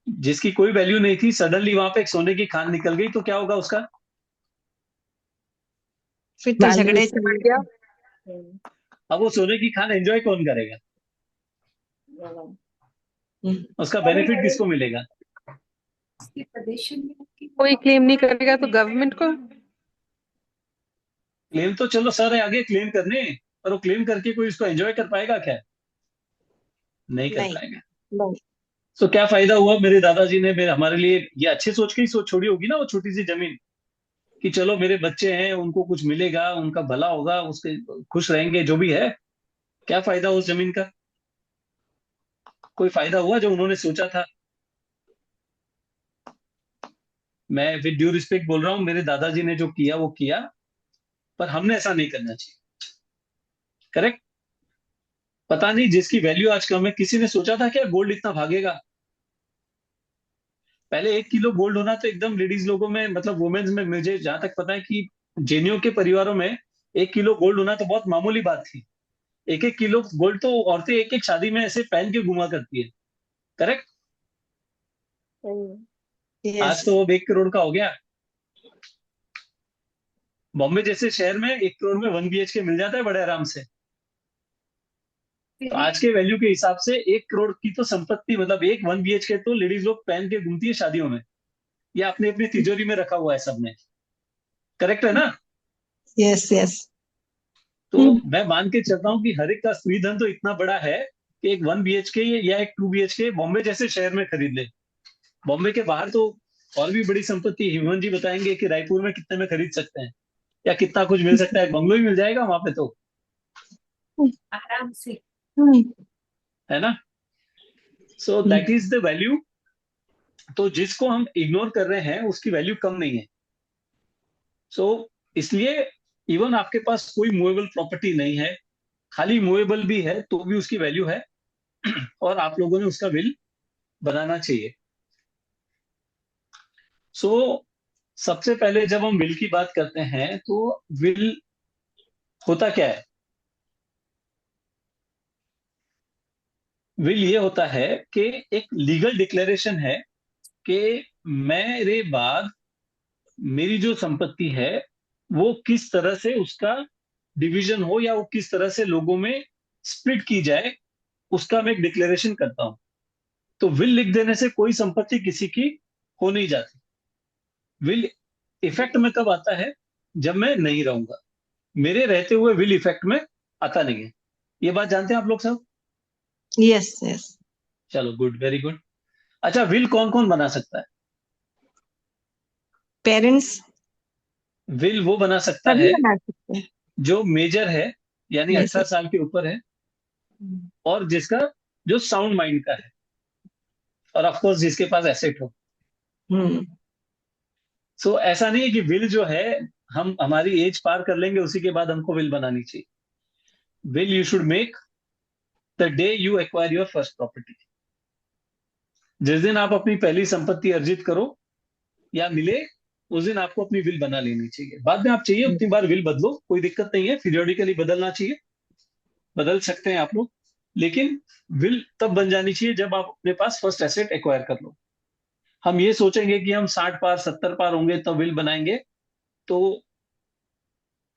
जिसकी कोई वैल्यू नहीं थी, सडनली वहां पे एक सोने की खान निकल गई, तो क्या होगा उसका? फिर तो वैल्यू झगड़े उससे बढ़ गया। अब वो सोने की खान एंजॉय कौन करेगा? उसका बेनिफिट किसको मिलेगा? इसके प्रदेशन में कोई क्लेम नहीं करेगा तो गवर्नमेंट को। क्लेम तो चलो सर आगे क्लेम करने, पर वो क्लेम करके कोई इसको एंजॉय कर पाएगा क्या? नहीं कर नहीं। पाएगा। नहीं। तो क्या फायदा हुआ, मेरे दादाजी ने मेरे हमारे लिए ये अच्छे सोच के ही सोच छोड़ी होगी ना, वो छोटी सी जमीन, कि चलो मेरे बच्चे हैं, उनको कुछ मिलेगा, उनका भला होगा, उसके खुश रहेंगे, जो भी है। क्या फायदा उस जमीन का? कोई फायदा हुआ जो उन्होंने सोचा था? मैं विद ड्यू रिस्पेक्ट बोल रहा हूँ, मेरे दादाजी ने जो किया वो किया, पर हमने ऐसा नहीं करना चाहिए। करेक्ट? पता नहीं जिसकी वैल्यू आज कम है, किसी ने सोचा था क्या गोल्ड इतना भागेगा? पहले 1 किलो गोल्ड होना तो एकदम लेडीज लोगों में, मतलब वुमेन्स में, मुझे जहां तक पता है कि जेनियों के परिवारों में 1 किलो गोल्ड होना तो बहुत मामूली बात थी। 1-1 किलो गोल्ड तो औरतें एक एक शादी में ऐसे पहन के घुमा करती है। करेक्ट? यस। आज तो वो 1 करोड़ का हो गया। बॉम्बे जैसे शहर में 1 करोड़ में 1 BHK मिल जाता है बड़े आराम से। तो आज के वैल्यू के हिसाब से 1 करोड़ की तो संपत्ति, मतलब एक 1 BHK तो लेडीज लोग पहन के घूमती है शादियों में, या अपने अपनी तिजोरी में रखा हुआ है सबने। करेक्ट है ना? यस। यस। तो मैं मान के चलता हूँ कि हर एक का स्त्री धन तो इतना बड़ा है कि एक 1 BHK या एक 2 BHK बॉम्बे जैसे शहर में खरीद ले। बॉम्बे के बाहर तो और भी बड़ी संपत्ति, हिमन जी बताएंगे कि रायपुर में कितने में खरीद सकते हैं, या कितना कुछ मिल सकता है, बंगलो ही मिल जाएगा वहां पे तो, आराम से। है ना? सो दैट इज द वैल्यू तो जिसको हम इग्नोर कर रहे हैं उसकी वैल्यू कम नहीं है। सो इसलिए इवन आपके पास कोई मूवेबल प्रॉपर्टी नहीं है, खाली मूवेबल भी है तो भी उसकी वैल्यू है, और आप लोगों ने उसका विल बनाना चाहिए। सो सबसे पहले जब हम विल की बात करते हैं तो विल होता क्या है? विल ये होता है कि एक लीगल डिक्लेरेशन है कि मेरे बाद मेरी जो संपत्ति है वो किस तरह से उसका डिवीजन हो, या वो किस तरह से लोगों में स्प्लिट की जाए, उसका मैं एक डिक्लेरेशन करता हूं। तो विल लिख देने से कोई संपत्ति किसी की हो नहीं जाती। विल इफेक्ट में कब आता है? जब मैं नहीं रहूंगा। मेरे रहते हुए विल इफेक्ट में आता नहीं है। ये बात जानते हैं आप लोग सब? Yes yes. चलो गुड, वेरी गुड। अच्छा, विल कौन कौन बना सकता है? पेरेंट्स विल वो बना सकता सभी है बना सकते हैं। जो मेजर है, यानी Yes, 18 साल के ऊपर है, और जिसका जो साउंड माइंड का है, और ऑफ कोर्स जिसके पास एसेट हो। हम्म। सो ऐसा नहीं है कि विल जो है हम हमारी एज पार कर लेंगे उसी के बाद हमको विल बनानी चाहिए। Will you should make the day you acquire your first property. जिस दिन आप अपनी पहली संपत्ति अर्जित करो या मिले, उस दिन आपको अपनी विल बना लेनी चाहिए। बाद में आप चाहिए उतनी बार विल बदलो, कोई दिक्कत नहीं है, पीरियोडिकली बदलना चाहिए, बदल सकते हैं आप लोग, लेकिन विल तब बन जानी चाहिए जब आप अपने पास फर्स्ट एसेट एक्वायर कर लो। हम ये सोचेंगे कि हम 60 पार 70 पार होंगे तब विल बनाएंगे, तो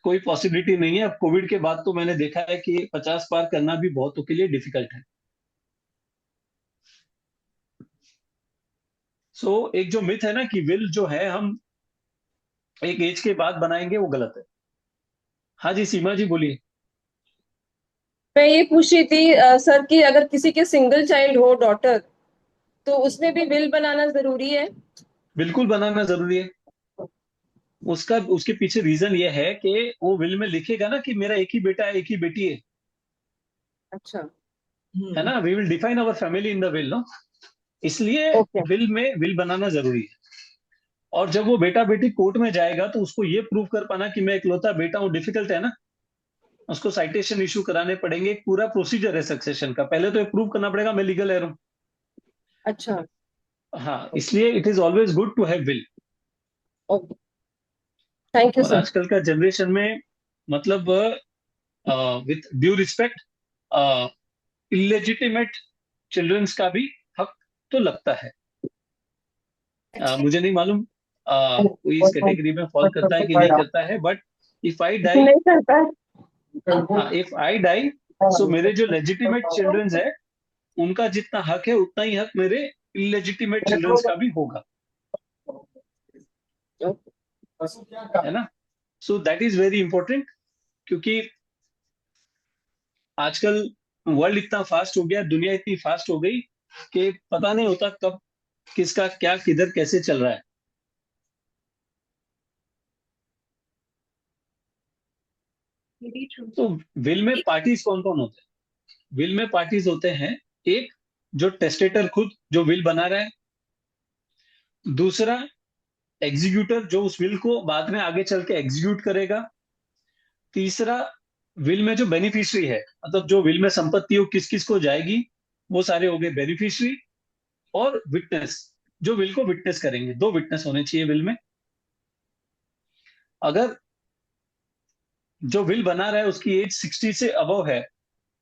कोई पॉसिबिलिटी नहीं है। अब कोविड के बाद तो मैंने देखा है कि 50 पार करना भी बहुतों के लिए डिफिकल्ट है। सो एक जो मिथ है ना कि विल जो है हम एक एज के बाद बनाएंगे, वो गलत है। हाँ जी, सीमा जी बोलिए। मैं ये पूछ रही थी सर कि अगर किसी के सिंगल चाइल्ड हो, डॉटर, तो उसमें भी विल बनाना जरूरी है? बिल्कुल बनाना जरूरी है। उसका उसके पीछे रीजन ये है कि वो विल में लिखेगा ना कि मेरा एक ही बेटा है, एक ही बेटी है अच्छा। है ना। We will define our family in the will, no, इसलिए ओके। विल में विल बनाना जरूरी है। और जब वो बेटा बेटी कोर्ट में जाएगा तो उसको ये प्रूव कर पाना कि मैं इकलौता बेटा हूँ, डिफिकल्ट है ना। उसको साइटेशन इशू कराने पड़ेंगे, एक पूरा प्रोसीजर है सक्सेशन का। पहले तो ये प्रूव करना पड़ेगा मैं लीगल हेयर हूँ। अच्छा। हाँ, इसलिए it is always good to have will. Okay, thank you और सर। आजकल का जनरेशन में, मतलब with due respect, illegitimate childrens का भी हक तो लगता है। मुझे नहीं मालूम कोई इस कैटेगरी में फॉल करता है कि नहीं करता है, बट इफ आई डाई, नहीं करता है। हाँ, इफ आई डाई, सो मेरे जो लेजिटिमेट चिल्ड्रंस है उनका जितना हक है उतना ही हक मेरे इलेजिटिमेट चिल्ड्रंस का भी होगा, है ना। सो दैट इज वेरी इंपॉर्टेंट, क्योंकि आजकल वर्ल्ड इतना फास्ट हो गया, दुनिया इतनी फास्ट हो गई कि पता नहीं होता कब किसका क्या किधर कैसे चल रहा है। Very true. तो विल में पार्टीज कौन कौन होते हैं? विल में पार्टीज होते हैं, एक जो टेस्टेटर खुद जो विल बना रहा है, दूसरा एग्जीक्यूटर जो उस विल को बाद में आगे चल के एग्जीक्यूट करेगा, तीसरा विल में जो बेनिफिशियरी है, मतलब जो विल में संपत्ति हो किस किस को जाएगी, वो सारे हो गए बेनिफिशियरी, और विटनेस जो विल को विटनेस करेंगे। दो विटनेस होने चाहिए विल में। अगर जो विल बना रहा है उसकी एज 60 से अबव है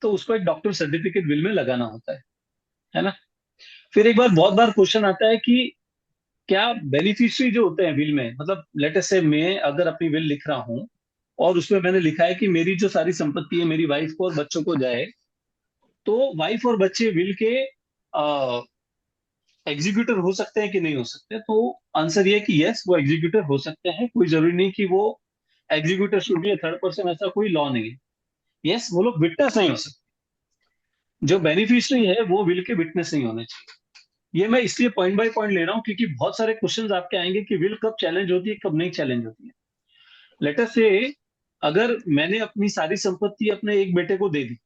तो उसको एक डॉक्टर सर्टिफिकेट विल में लगाना होता है ना। फिर एक बार बहुत बार क्वेश्चन आता है कि क्या बेनिफिशियरी जो होते हैं विल में, मतलब लेट अस से मैं अगर अपनी विल लिख रहा हूं और उसमें मैंने लिखा है कि मेरी जो सारी संपत्ति है मेरी वाइफ को और बच्चों को जाए, तो वाइफ और बच्चे विल के एग्जीक्यूटर हो सकते हैं कि नहीं हो सकते? तो आंसर ये है कि यस, वो एग्जीक्यूटर हो सकते हैं। कोई जरूरी नहीं कि वो executor should be third person, ऐसा कोई लॉ नहीं है। यस, वो लोग विटनेस नहीं हो सकते। जो बेनिफिशियरी है वो विल के विटनेस नहीं होने चाहिए। ये मैं इसलिए पॉइंट बाय पॉइंट ले रहा हूं क्योंकि बहुत सारे क्वेश्चंस आपके आएंगे कि विल कब चैलेंज होती है कब नहीं चैलेंज होती है। लेट अस से अगर मैंने अपनी सारी संपत्ति अपने एक बेटे को दे दी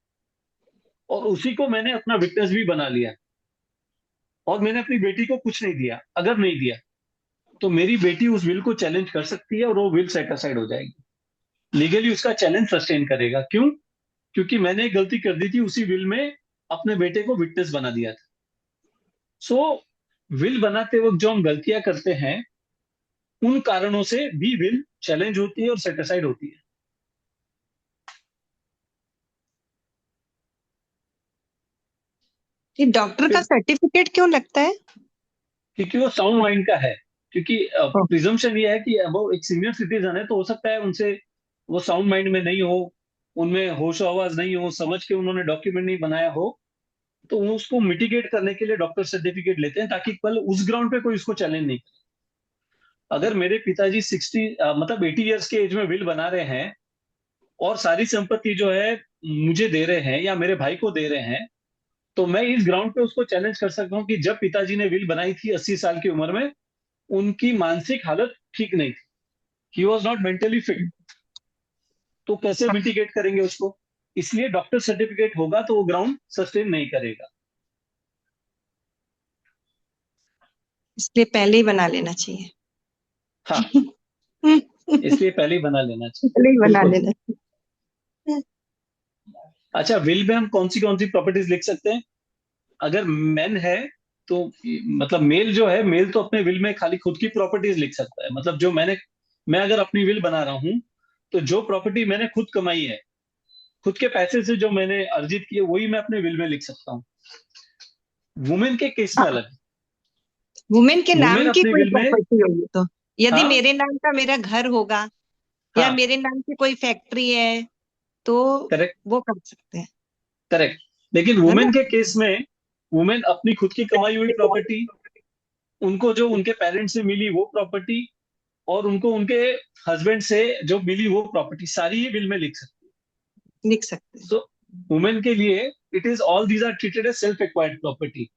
और उसी को मैंने अपना विटनेस भी बना लिया, और मैंने अपनी बेटी को कुछ नहीं दिया, अगर नहीं दिया तो मेरी बेटी उस विल को चैलेंज कर सकती है और वो विल सेट असाइड हो जाएगी। लीगली उसका चैलेंज सस्टेन करेगा। क्यों? क्योंकि मैंने एक गलती कर दी थी, उसी विल में अपने बेटे को विटनेस बना दिया था। सो विल बनाते वक्त जो हम गलतियां करते हैं, उन कारणों से भी विल चैलेंज होती है और सेट असाइड होती है। ये डॉक्टर का सर्टिफिकेट क्यों लगता है? क्योंकि वो साउंड माइंड का है। क्योंकि प्रिजम्पशन ये है कि वो एक सीनियर सिटीजन है, तो हो सकता है उनसे वो साउंड माइंड में नहीं हो, उनमें होश आवाज नहीं हो, समझ के उन्होंने डॉक्यूमेंट नहीं बनाया हो, तो वो उसको मिटिगेट करने के लिए डॉक्टर सर्टिफिकेट लेते हैं, ताकि कल उस ग्राउंड पे कोई उसको चैलेंज नहीं करे। अगर मेरे पिताजी 80 ईयर्स के एज में विल बना रहे हैं और सारी संपत्ति जो है मुझे दे रहे हैं या मेरे भाई को दे रहे हैं, तो मैं इस ग्राउंड पे उसको चैलेंज कर सकता हूँ कि जब पिताजी ने विल बनाई थी 80 साल की उम्र में, उनकी मानसिक हालत ठीक नहीं थी, he was not mentally fit, तो कैसे मिटिगेट करेंगे उसको? इसलिए डॉक्टर सर्टिफिकेट होगा तो वो ग्राउंड सस्टेन नहीं करेगा। इसलिए पहले ही बना लेना चाहिए। हाँ, इसलिए पहले ही बना लेना चाहिए। पहले ही बना बिल्कुल। लेना चाहिए। अच्छा, विल में हम कौन सी प्रॉपर्टीज लिख सकते हैं? अगर मैन है तो मतलब मेल जो है, मेल तो अपने विल में खाली खुद की प्रॉपर्टीज लिख सकता है। मतलब जो मैं अगर अपनी विल बना रहा हूं, तो जो प्रॉपर्टी मैंने खुद कमाई है, खुद के पैसे से जो मैंने अर्जित की है, वही मैं अपने विल में लिख सकता हूँ। वुमेन के केस में अलग है। वुमेन के नाम वुमेन की अपनी कोई विल में, प्रॉपर्टी होगी तो, यदि हाँ मेरे नाम का मेरा घर होगा या हाँ, मेरे नाम की कोई फैक्ट्री है, तो करेक्ट वो कर सकते हैं, करेक्ट। लेकिन है ना? वुमेन के केस में, वुमेन अपनी खुद की कमाई हुई प्रॉपर्टी, उनको जो उनके पेरेंट्स से मिली वो प्रॉपर्टी, और उनको उनके हस्बैंड से जो मिली वो प्रॉपर्टी, सारी ही विल में लिख सकते लिख सकते हैं। हैं। सो वुमेन के लिए it is all these are treated as self acquired property.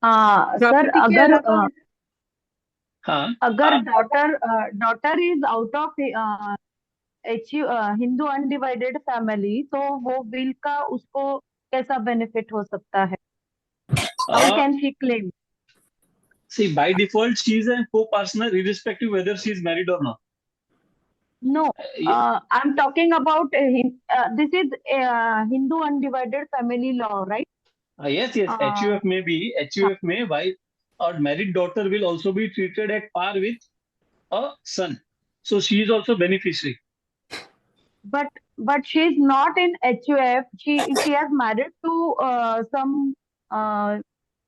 हाँ सर, प्रॉपर्टी के अगर अलावा हाँ, अगर daughter daughter is out of Hindu undivided family, तो वो विल का उसको कैसा बेनिफिट हो सकता है? How can she claim? See by default she is an co-partner irrespective whether she is married or not. No, ये I'm talking about this is Hindu undivided family law, right? yes yes, Uh, HUF में भी, HUF में wife or married daughter will also be treated at par with a son, so she is also beneficiary. but she is not in HUF. She has married to some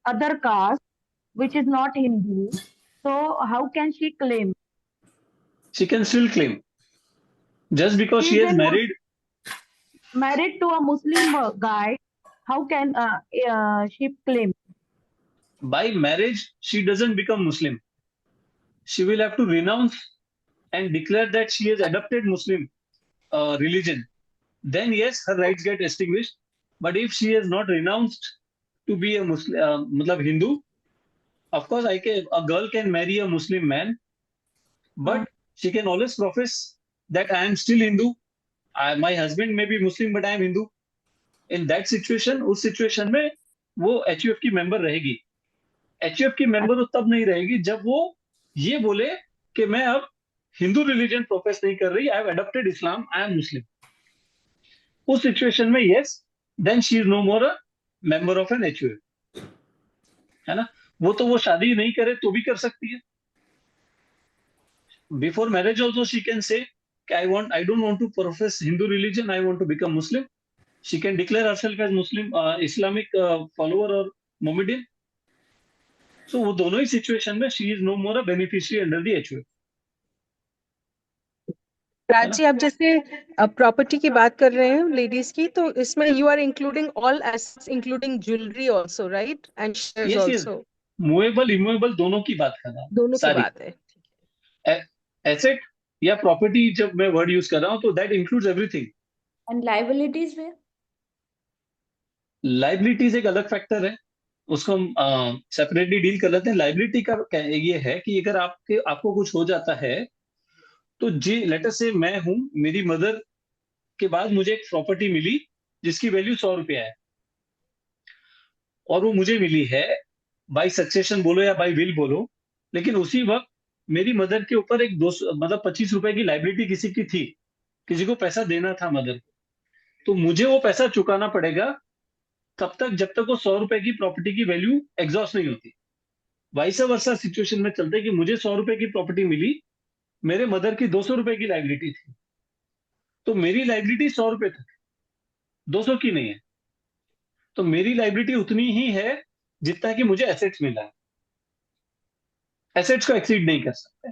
other caste which is not Hindu. So how can she claim? She can still claim just because She she is has married to a Muslim guy. How can she claim? by marriage. She doesn't become Muslim. She will have to renounce and declare that she has adopted Muslim religion. Then yes, her rights get extinguished. But if she has not renounced to be a Muslim, matlab Hindu, of course, a girl can marry a Muslim man, but she can always profess that I am still Hindu. My husband may be Muslim, but I am Hindu. In that situation, उस situation में वो HUF की member रहेगी। HUF की member तो तब नहीं रहेगी जब वो ये बोले कि मैं अब हिंदू रिलीजन प्रोफेस नहीं कर रही, I have adopted Islam, I am Muslim. उस सिचुएशन में yes, then she is no more a member of an HUF, है ना? वो शादी नहीं करे तो भी कर सकती है। Before marriage also she can say I don't want to profess Hindu religion, I want to become Muslim. She can declare herself as Muslim, Islamic follower और मोमेडियन। सो वो दोनों ही सिचुएशन में she is no more a beneficiary under the HUF, है राज ना? जी, आप जैसे property की बात कर रहे हैं लेडीज की, तो इसमें you are including all assets including jewellery also, right, and shares yes yes, also? Movable immovable दोनों की बात कर रहा हूँ, दोनों की सारी। बात है। एसेट या प्रॉपर्टी जब मैं वर्ड यूज कर रहा हूं तो that includes everything. And liabilities में? लाइबिलिटीज एक अलग फैक्टर है, उसको हम सेपरेटली डील कर लेते हैं। लाइबिलिटी का ये है कि अगर आपको कुछ हो जाता है, तो जी लेटर से मैं हूं, मेरी मदर के बाद मुझे एक प्रॉपर्टी मिली जिसकी वैल्यू 100 रुपया है। और वो मुझे मिली है बाई सक्सेशन बोलो या बाई विल बोलो, लेकिन उसी वक्त मेरी मदर के ऊपर एक 200 मतलब 25 रुपए की लाइबिलिटी किसी की थी, किसी को पैसा देना था मदर को, तो मुझे वो पैसा चुकाना पड़ेगा तब तक जब तक वो 100 रुपए की प्रॉपर्टी की वैल्यू एग्जॉस्ट नहीं होती। वाइस वर्सा सिचुएशन में चलते कि मुझे 100 रुपए की प्रॉपर्टी मिली, मेरे मदर की 200 रुपए की लाइबिलिटी थी, तो मेरी लाइबिलिटी 100 रुपए तक, 200 की नहीं है, तो मेरी लाइबिलिटी उतनी ही है जितना कि मुझे एसेट्स मिला है। एसेट्स को एक्सीड नहीं कर सकते।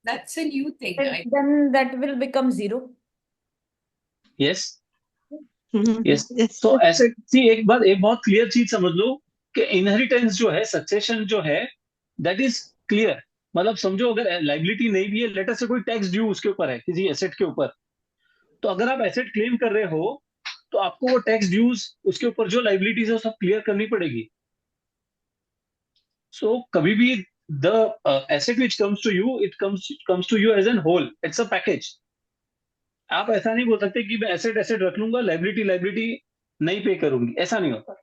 That's a new thing. Then that will become zero. Yes yes. तो ऐसे सी एक बहुत क्लियर चीज समझ लो कि इनहेरिटेंस जो है, सक्सेशन जो है, दैट इज क्लियर। मतलब समझो अगर लाइबिलिटी नहीं भी है, लेटर से कोई टैक्स ड्यू उसके ऊपर है, किसी एसेट के ऊपर, तो अगर आप एसेट क्लेम कर रहे हो तो आपको वो टैक्स ड्यूज उसके ऊपर जो लाइबिलिटीज है वो सब क्लियर करनी पड़ेगी। सो कभी भी the asset which comes to you, it comes to you as an whole, it's a package. आप ऐसा नहीं बोल सकते कि मैं एसेट एसेट रख लूंगा, लाइबिलिटी नहीं पे करूंगी, ऐसा नहीं होता।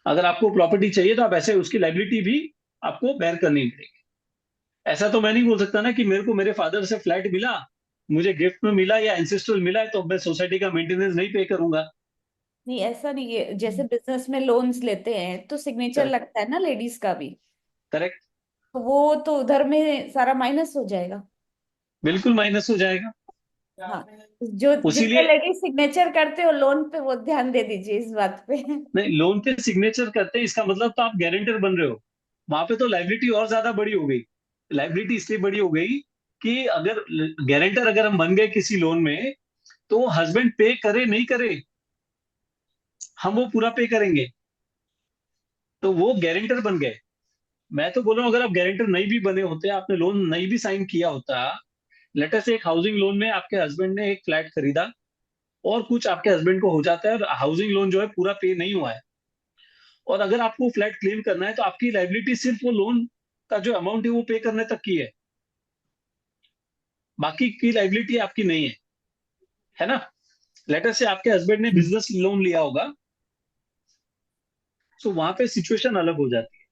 अगर आपको प्रॉपर्टी चाहिए तो आप ऐसे उसकी लाइबिलिटी भी आपको बेयर करनी पड़ेगी। ऐसा तो मैं नहीं बोल सकता ना कि मेरे को मेरे फादर से फ्लैट मिला, मुझे गिफ्ट में मिला या एंसेस्ट्रल मिला है, तो मैं सोसाइटी का मेंटेनेंस नहीं पे करूंगा। नहीं, ऐसा नहीं है। जैसे बिजनेस में लोन्स लेते हैं तो सिग्नेचर Correct. लगता है ना लेडीज का भी, करेक्ट, तो वो तो उधर में सारा माइनस हो जाएगा। बिल्कुल माइनस हो जाएगा। हाँ, जो जितने उसीलिए लेडीज सिग्नेचर करते हो लोन पे, वो ध्यान दे दीजिए इस बात पे। नहीं, लोन पे सिग्नेचर करते हैं इसका मतलब तो आप गारंटर बन रहे हो, वहां पे तो लाइबिलिटी और ज्यादा बड़ी हो गई। लाइबिलिटी इसलिए बड़ी हो गई कि अगर गारंटर अगर हम बन गए किसी लोन में, तो हस्बैंड पे करे नहीं करे, हम वो पूरा पे करेंगे, तो वो गारंटर बन गए। मैं तो बोल रहा हूँ अगर आप गारंटर नहीं भी बने होते, आपने लोन नहीं भी साइन किया होता, लेटर से एक हाउसिंग लोन में आपके हस्बैंड ने एक फ्लैट खरीदा और कुछ आपके हस्बैंड को हो जाता है और हाउसिंग लोन जो है पूरा पे नहीं हुआ है, और अगर आपको फ्लैट क्लेम करना है तो आपकी लाइबिलिटी सिर्फ वो लोन का जो अमाउंट है वो पे करने तक की है, बाकी की लाइबिलिटी आपकी नहीं है ना। लेटर से आपके हस्बैंड ने बिजनेस लोन लिया होगा, सो वहां पे सिचुएशन अलग हो जाती है।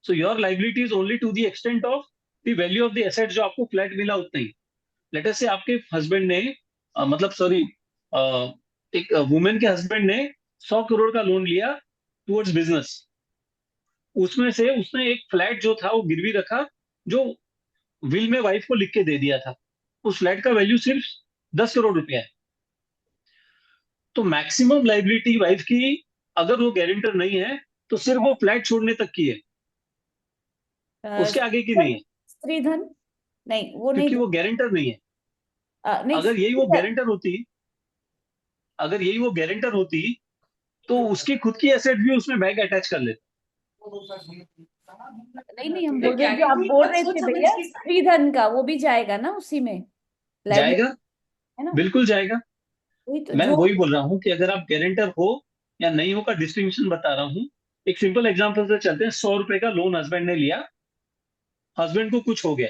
So your liability is only to the extent of the value of the asset, जो आपको फ्लैट मिला उतना ही। लेटर से आपके हस्बैंड ने मतलब सॉरी एक वुमेन के हस्बैंड ने 100 करोड़ का लोन लिया टुवर्ड्स बिजनेस, उसमें से उसने एक फ्लैट जो था वो गिरवी रखा, जो विल में वाइफ को लिख के दे दिया था। उस फ्लैट का वैल्यू सिर्फ 10 करोड़ रुपया है। तो मैक्सिमम लाइबिलिटी वाइफ की, अगर वो गारंटर नहीं है, तो सिर्फ वो फ्लैट छोड़ने तक की है, उसके आगे की नहीं है, स्त्री धन नहीं, वो नहीं क्योंकि वो गारंटर नहीं है। नहीं, अगर यही वो गारंटर होती, अगर यही वो गारंटर होती तो उसकी खुद की एसेट भी उसमें बैंक अटैच कर लेते। नहीं नहीं, हम बोल रहे जो आप बोल रहे थे भैया स्त्री धन का, वो भी जाएगा ना उसी में, जाएगा, है ना। बिल्कुल जाएगा। वही तो मैं जो वही बोल रहा हूँ कि अगर आप गारंटर हो या नहीं हो का डिस्टिंक्शन बता रहा हूँ। एक सिंपल एग्जांपल से चलते हैं। 100 रुपए का लोन हस्बैंड ने लिया, हस्बैंड को कुछ हो गया,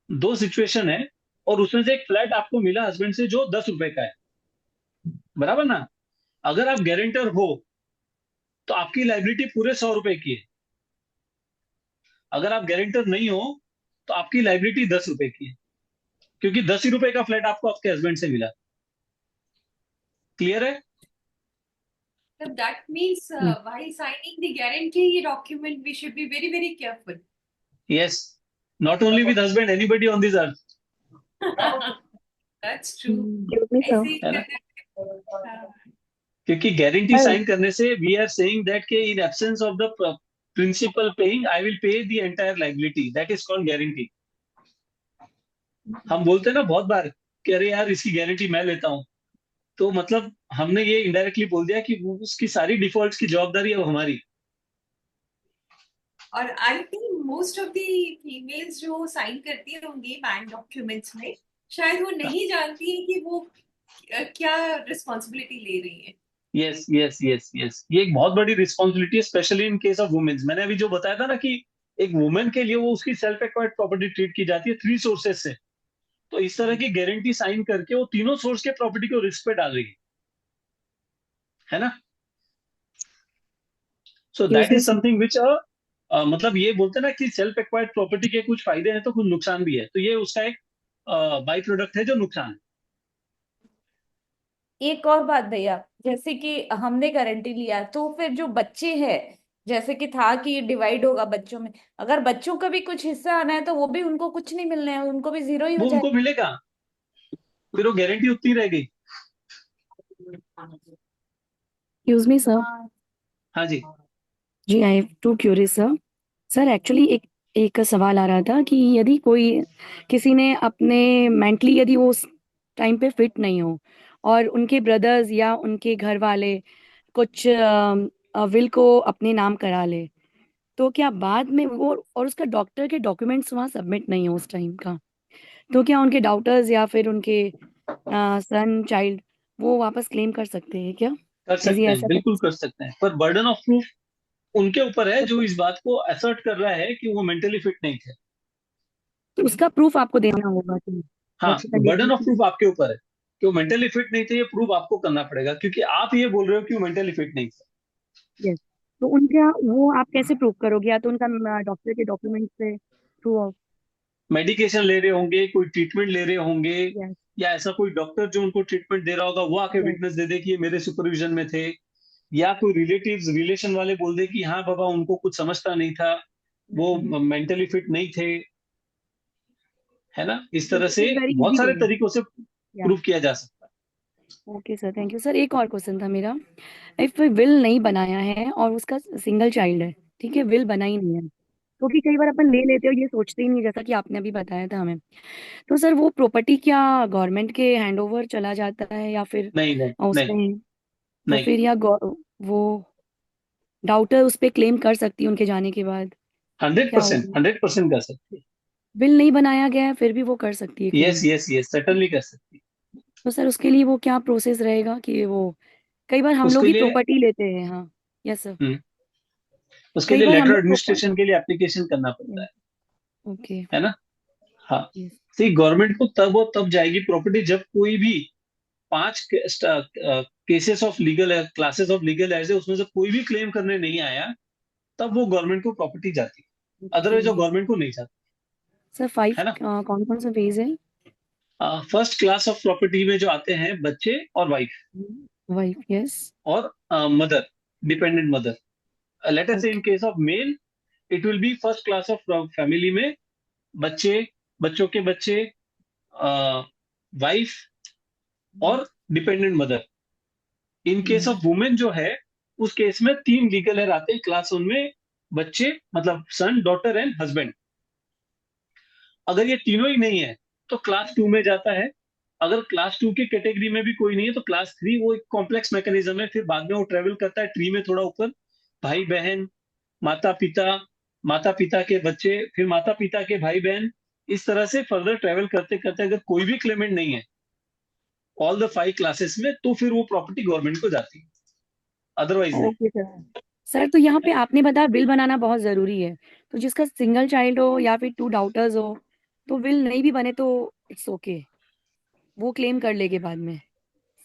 दो सिचुएशन है, और उसमें से एक फ्लैट आपको मिला हस्बैंड से जो 10 रुपए का है, बराबर ना। अगर आप गारंटर हो तो आपकी लाइबिलिटी पूरे 100 रुपए की है। अगर आप गारंटर नहीं हो तो आपकी लाइबिलिटी 10 रुपए की है, क्योंकि 10 ही रुपए का फ्लैट आपको आपके हस्बैंड से मिला। क्लियर है? That means while signing the guarantee document, we should be very, very careful. Yes. Not only with husband, anybody on this earth. That's true. है ना? क्योंकि गारंटी साइन करने से वी आर सेइंग दैट के in absence of the principal paying, I will pay the entire liability, that is called guarantee. हम बोलते हैं ना बहुत बार कि अरे यार इसकी गारंटी मैं लेता हूं, तो मतलब हमने ये इनडायरेक्टली बोल दिया कि उसकी सारी डिफॉल्ट्स की जवाबदारी है वो हमारी। और I think most of the females जो साइन करती होंगी बैंक डॉक्यूमेंट्स में, शायद वो नहीं जानती है कि वो क्या रिस्पॉन्सिबिलिटी ले रही है। यस यस यस यस, ये एक बहुत बड़ी रिस्पॉन्सिबिलिटी है, specially in case of womens. मैंने अभी जो बताया था ना कि एक वुमेन के लिए वो उसकी सेल्फ एक्वायर्ड प्रॉपर्टी ट्रीट की जाती है 3 सोर्सेस से, तो इस तरह की गारंटी साइन करके वो तीनों सोर्स के प्रॉपर्टी को रिस्क पे डाल रही है ना। सो दैट इज समथिंग विच मतलब ये बोलते हैं ना कि सेल्फ एक्वायर्ड प्रॉपर्टी के कुछ फायदे हैं तो कुछ नुकसान भी है, तो ये उसका एक बाई प्रोडक्ट है जो नुकसान है। एक और बात भैया, जैसे कि हमने गारंटी लिया तो फिर जो बच्चे हैं, जैसे कि था कि डिवाइड होगा बच्चों में, अगर बच्चों का भी कुछ हिस्सा आना है तो वो भी उनको कुछ नहीं मिलना है, उनको भी जीरो ही हो वो जाए। उनको मिलेगा, फिर वो गारंटी उतनी रहेगी। Excuse me sir. हाँ जी। जी I have to curious sir. Sir actually एक एक सवाल आ रहा था कि यदि कोई किसी ने अपने मेंटली यदि वो उस टाइम पे फिट नहीं हो और उनके ब्रदर्स या उनके घर वाले कुछ विल को अपने नाम करा ले, तो क्या बाद में वो और उसका डॉक्टर के डॉक्यूमेंट्स वहाँ सबमिट नहीं हो उस टाइम का, तो क्या उनके डॉक्टर्स या फिर उनके सन चाइल्ड वो वापस क्लेम कर सकते हैं क्या? कर यदि सकते हैं, ऐसा बिल्कुल कर सकते हैं, पर बर्डन ऑफ प्रूफ उनके ऊपर है जो तो इस बात को असर्ट कर रहा है कि वो मेंटली फिट नहीं थे। उसका प्रूफ आपको देना होगा कि हाँ, डॉक्टर का तो बर्डन ऑफ ये प्रूफ आपके ऊपर है कि वो मेंटली फिट नहीं थे, ये प्रूफ आपको करना पड़ेगा क्योंकि आप ये बोल रहे हो कि वो मेंटली फिट नहीं थे। यस, तो उनका वो आप कैसे प्रूव करोगे? या तो उनका डॉक्टर के डॉक्यूमेंट से थ्रू आउट। मेडिकेशन ले रहे होंगे, कोई ट्रीटमेंट ले रहे होंगे, यस या ऐसा कोई डॉक्टर जो उनको ट्रीटमेंट दे रहा होगा वो आके यस विटनेस दे दे कि ये मेरे सुपरविजन में थे, या कोई रिलेटिव्स रिलेशन वाले बोल दे कि हाँ बाबा उनको कुछ समझता नहीं था, वो मेंटली फिट नहीं थे, है ना। इस तरह दिस से इज वेरी बहुत इजी सारे वे। तरीकों से या प्रूव किया जा सकता okay sir, thank you sir. एक और क्वेश्चन था मेरा। इफ विल नहीं बनाया है और उसका सिंगल चाइल्ड है, ठीक है, विल बना ही नहीं है, क्योंकि कई बार अपन ले लेते हो ये सोचते ही नहीं, जैसा कि आपने अभी बताया था हमें, तो सर वो प्रॉपर्टी क्या गवर्नमेंट के हैंड ओवर चला जाता है या फिर है। नहीं नहीं नहीं उसमें, तो नहीं, फिर वो डाउटर उस पे क्लेम कर सकती है उनके जाने के बाद? हंड्रेड क्या परसेंट होगा? 100% कर सकती है। बिल नहीं बनाया गया है फिर भी वो कर सकती है yes claim? Yes yes, certainly कर सकती तो सर उसके लिए वो क्या प्रोसेस रहेगा कि वो, कई बार है। हम लोग उसके ही लिए प्रॉपर्टी लेते हैं। हाँ, यस सर। हम्म, उसके कई लिए बार हम लेटर लोग एडमिनिस्ट्रेशन के लिए एप्लीकेशन करना पड़ता ओके। है ना। हाँ, यस सी गवर्नमेंट को तब वो तब जाएगी प्रॉपर्टी जब कोई भी 5 cases of legal classes of legal age है उसमें से कोई भी क्लेम करने नहीं आया, तब वो गवर्नमेंट को प्रॉपर्टी जाती है, अदरवाइज वो ओके गवर्नमेंट को नहीं जाती, सर। 5 है ना। कौन कौन सा फेज है? फर्स्ट क्लास ऑफ प्रॉपर्टी में जो आते हैं बच्चे और वाइफ वाइफ, यस। और mother, dependent mother. Let us see in okay case of male it will be first class of family में बच्चे, बच्चों के बच्चे, वाइफ और dependent mother. In case of women जो है उस केस में 3 लीगल हेयर आते हैं क्लास 1 में, बच्चे मतलब सन, डॉटर एंड हस्बैंड। अगर ये तीनों ही नहीं है तो क्लास 2 में जाता है। अगर क्लास 2 की कैटेगरी में भी कोई नहीं है तो क्लास 3, वो एक कॉम्प्लेक्स मैकेनिज्म है, फिर बाद में वो ट्रेवल करता है ट्री में थोड़ा ऊपर, भाई बहन, माता पिता, माता पिता के बच्चे, फिर माता पिता के भाई बहन, इस तरह से फर्दर ट्रेवल करते करते अगर कोई भी क्लेमेंट नहीं है ऑल द 5 क्लासेस में, तो फिर वो प्रॉपर्टी गवर्नमेंट को जाती है, अदरवाइज नहीं। Okay sir. सर तो यहाँ पे आपने बताया बिल बनाना बहुत जरूरी है, तो जिसका सिंगल चाइल्ड हो या फिर 2 डाउटर्स हो, तो बिल नहीं भी बने तो इट्स ओके, वो क्लेम कर लेगे बाद में।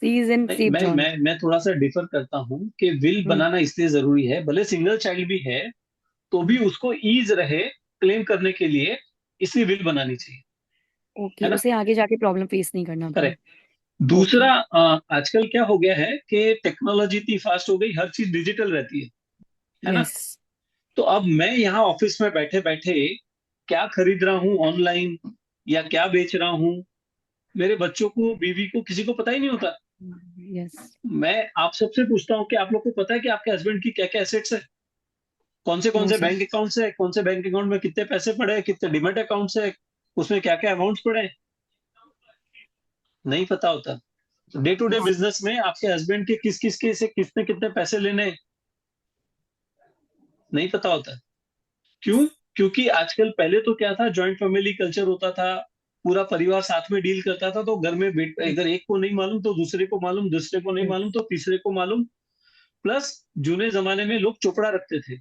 सी इज इन नहीं, सेफ मैं जॉन। मैं मैं थोड़ा सा डिफर करता हूँ कि विल बनाना इसलिए जरूरी है, भले सिंगल चाइल्ड भी है तो भी उसको ईज रहे क्लेम करने के लिए, इसलिए विल बनानी चाहिए, ओके, है ना। उसे आगे जाके प्रॉब्लम फेस नहीं करना पड़े। करेक्ट। दूसरा, ओके। आजकल क्या हो गया है कि टेक्नोलॉजी इतनी फास्ट हो गई, हर चीज डिजिटल रहती है ना। यस तो अब मैं यहाँ ऑफिस में बैठे बैठे क्या खरीद रहा हूँ ऑनलाइन या क्या बेच रहा हूँ, मेरे बच्चों को, बीवी को, किसी को पता ही नहीं होता। यस मैं आप सबसे पूछता हूँ कि आप लोग को पता है कि आपके हस्बैंड की क्या क्या एसेट्स है, कौन नो से सर। बैंक अकाउंट्स है, कौन से बैंक अकाउंट में कितने पैसे पड़े हैं, कितने डिमेट अकाउंट्स है, उसमें क्या क्या अमाउंट्स पड़े हैं, नहीं पता होता। Day to day yes business में आपके हस्बैंड के किस किस के से कितने कितने पैसे लेने हैं, नहीं पता होता। क्यों? क्योंकि आजकल, पहले तो क्या था, जॉइंट फैमिली कल्चर होता था, पूरा परिवार साथ में डील करता था, तो घर में अगर एक को नहीं मालूम तो दूसरे को मालूम, दूसरे को नहीं यस मालूम तो तीसरे को मालूम। प्लस जूने जमाने में लोग चोपड़ा रखते थे,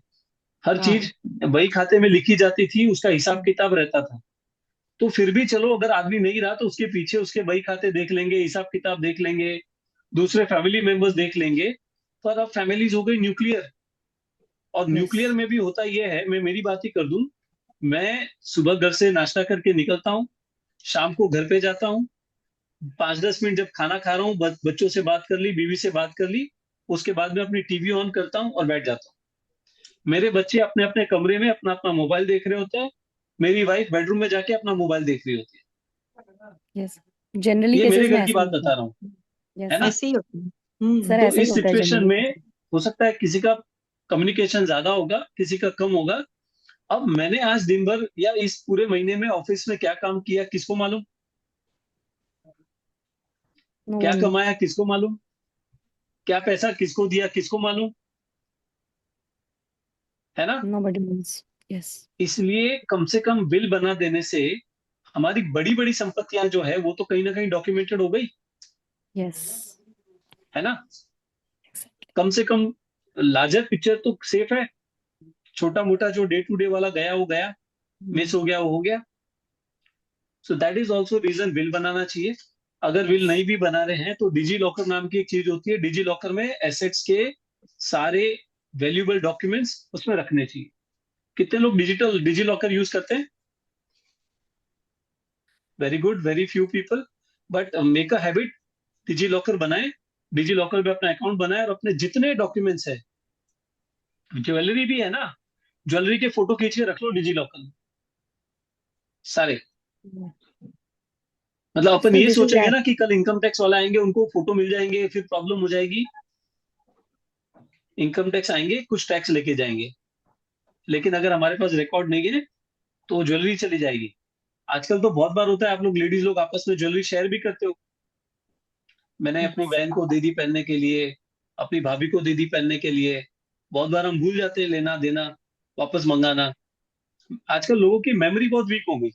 हर हाँ चीज बही खाते में लिखी जाती थी, उसका हिसाब किताब रहता था। तो फिर भी चलो अगर आदमी नहीं रहा तो उसके पीछे उसके बही खाते देख लेंगे, हिसाब किताब देख लेंगे, दूसरे फैमिली मेंबर्स देख लेंगे। पर अब फैमिलीज हो गई न्यूक्लियर, और न्यूक्लियर में भी होता यह है, मैं मेरी बात ही कर दूं, मैं सुबह घर से नाश्ता करके निकलता हूँ, शाम को घर पे जाता हूँ, 5-10 मिनट जब खाना खा रहा हूँ, बच्चों से बात कर ली, बीवी से बात कर ली, उसके बाद में अपनी टीवी ऑन करता हूँ और बैठ जाता हूँ। मेरे बच्चे अपने अपने कमरे में अपना अपना मोबाइल देख रहे होते हैं, मेरी वाइफ बेडरूम में जाके अपना मोबाइल देख रही होती है। यस, जनरली ये मेरे केसेस में घर की ऐसा ही बात होता बता है। रहा हूँ, है यस ना? ऐसे ही होता है। सर, तो ऐसा ही इस होता है सिचुएशन जनरली। में हो सकता है किसी का कम्युनिकेशन ज्यादा होगा, किसी का कम होगा। अब मैंने आज दिन भर या इस पूरे महीने में ऑफिस में क्या काम किया किसको मालूम, नो क्या वन कमाया किसको मालूम, क्या पैसा किसको दिया किसको मालूम, है ना? Nobody nose. यस। इसलिए कम से कम बिल बना देने से हमारी बड़ी बड़ी संपत्तियां जो है वो तो कहीं ना कहीं डॉक्यूमेंटेड हो गई, यस। है ना? कम से कम लार्जर पिक्चर तो सेफ है, छोटा मोटा जो डे टू डे वाला गया वो गया, मिस हो गया वो हो गया। So that is also reason bill बनाना चाहिए। अगर बिल नहीं भी बना रहे हैं तो डिजी लॉकर नाम की एक चीज होती है, डिजी लॉकर में एसेट्स के सारे वैल्यूएबल डॉक्यूमेंट्स उसमें रखने चाहिए। कितने लोग डिजिटल डिजी लॉकर यूज करते हैं? Very good, very few people, but make a habit, DigiLocker बनाए, डिजी लॉकर पे अपना अकाउंट बनाए और अपने जितने डॉक्यूमेंट्स है, ज्वेलरी भी है ना, ज्वेलरी के फोटो खींच के रख लो डिजी लॉकर में सारे। मतलब अपन सर ये दिस इज सोचेंगे ना कि कल इनकम टैक्स वाला आएंगे, उनको फोटो मिल जाएंगे, फिर प्रॉब्लम हो जाएगी। इनकम टैक्स आएंगे, कुछ टैक्स लेके जाएंगे, लेकिन अगर हमारे पास रिकॉर्ड नहीं है तो ज्वेलरी चली जाएगी। आजकल तो बहुत बार होता है, आप लोग लेडीज लोग आपस में ज्वेलरी शेयर भी करते हो। मैंने अपनी बहन को दे दी पहनने के लिए, अपनी भाभी को दे दी पहनने के लिए। बहुत बार हम भूल जाते हैं लेना देना, वापस मंगाना। आजकल लोगों की मेमोरी बहुत वीक हो गई,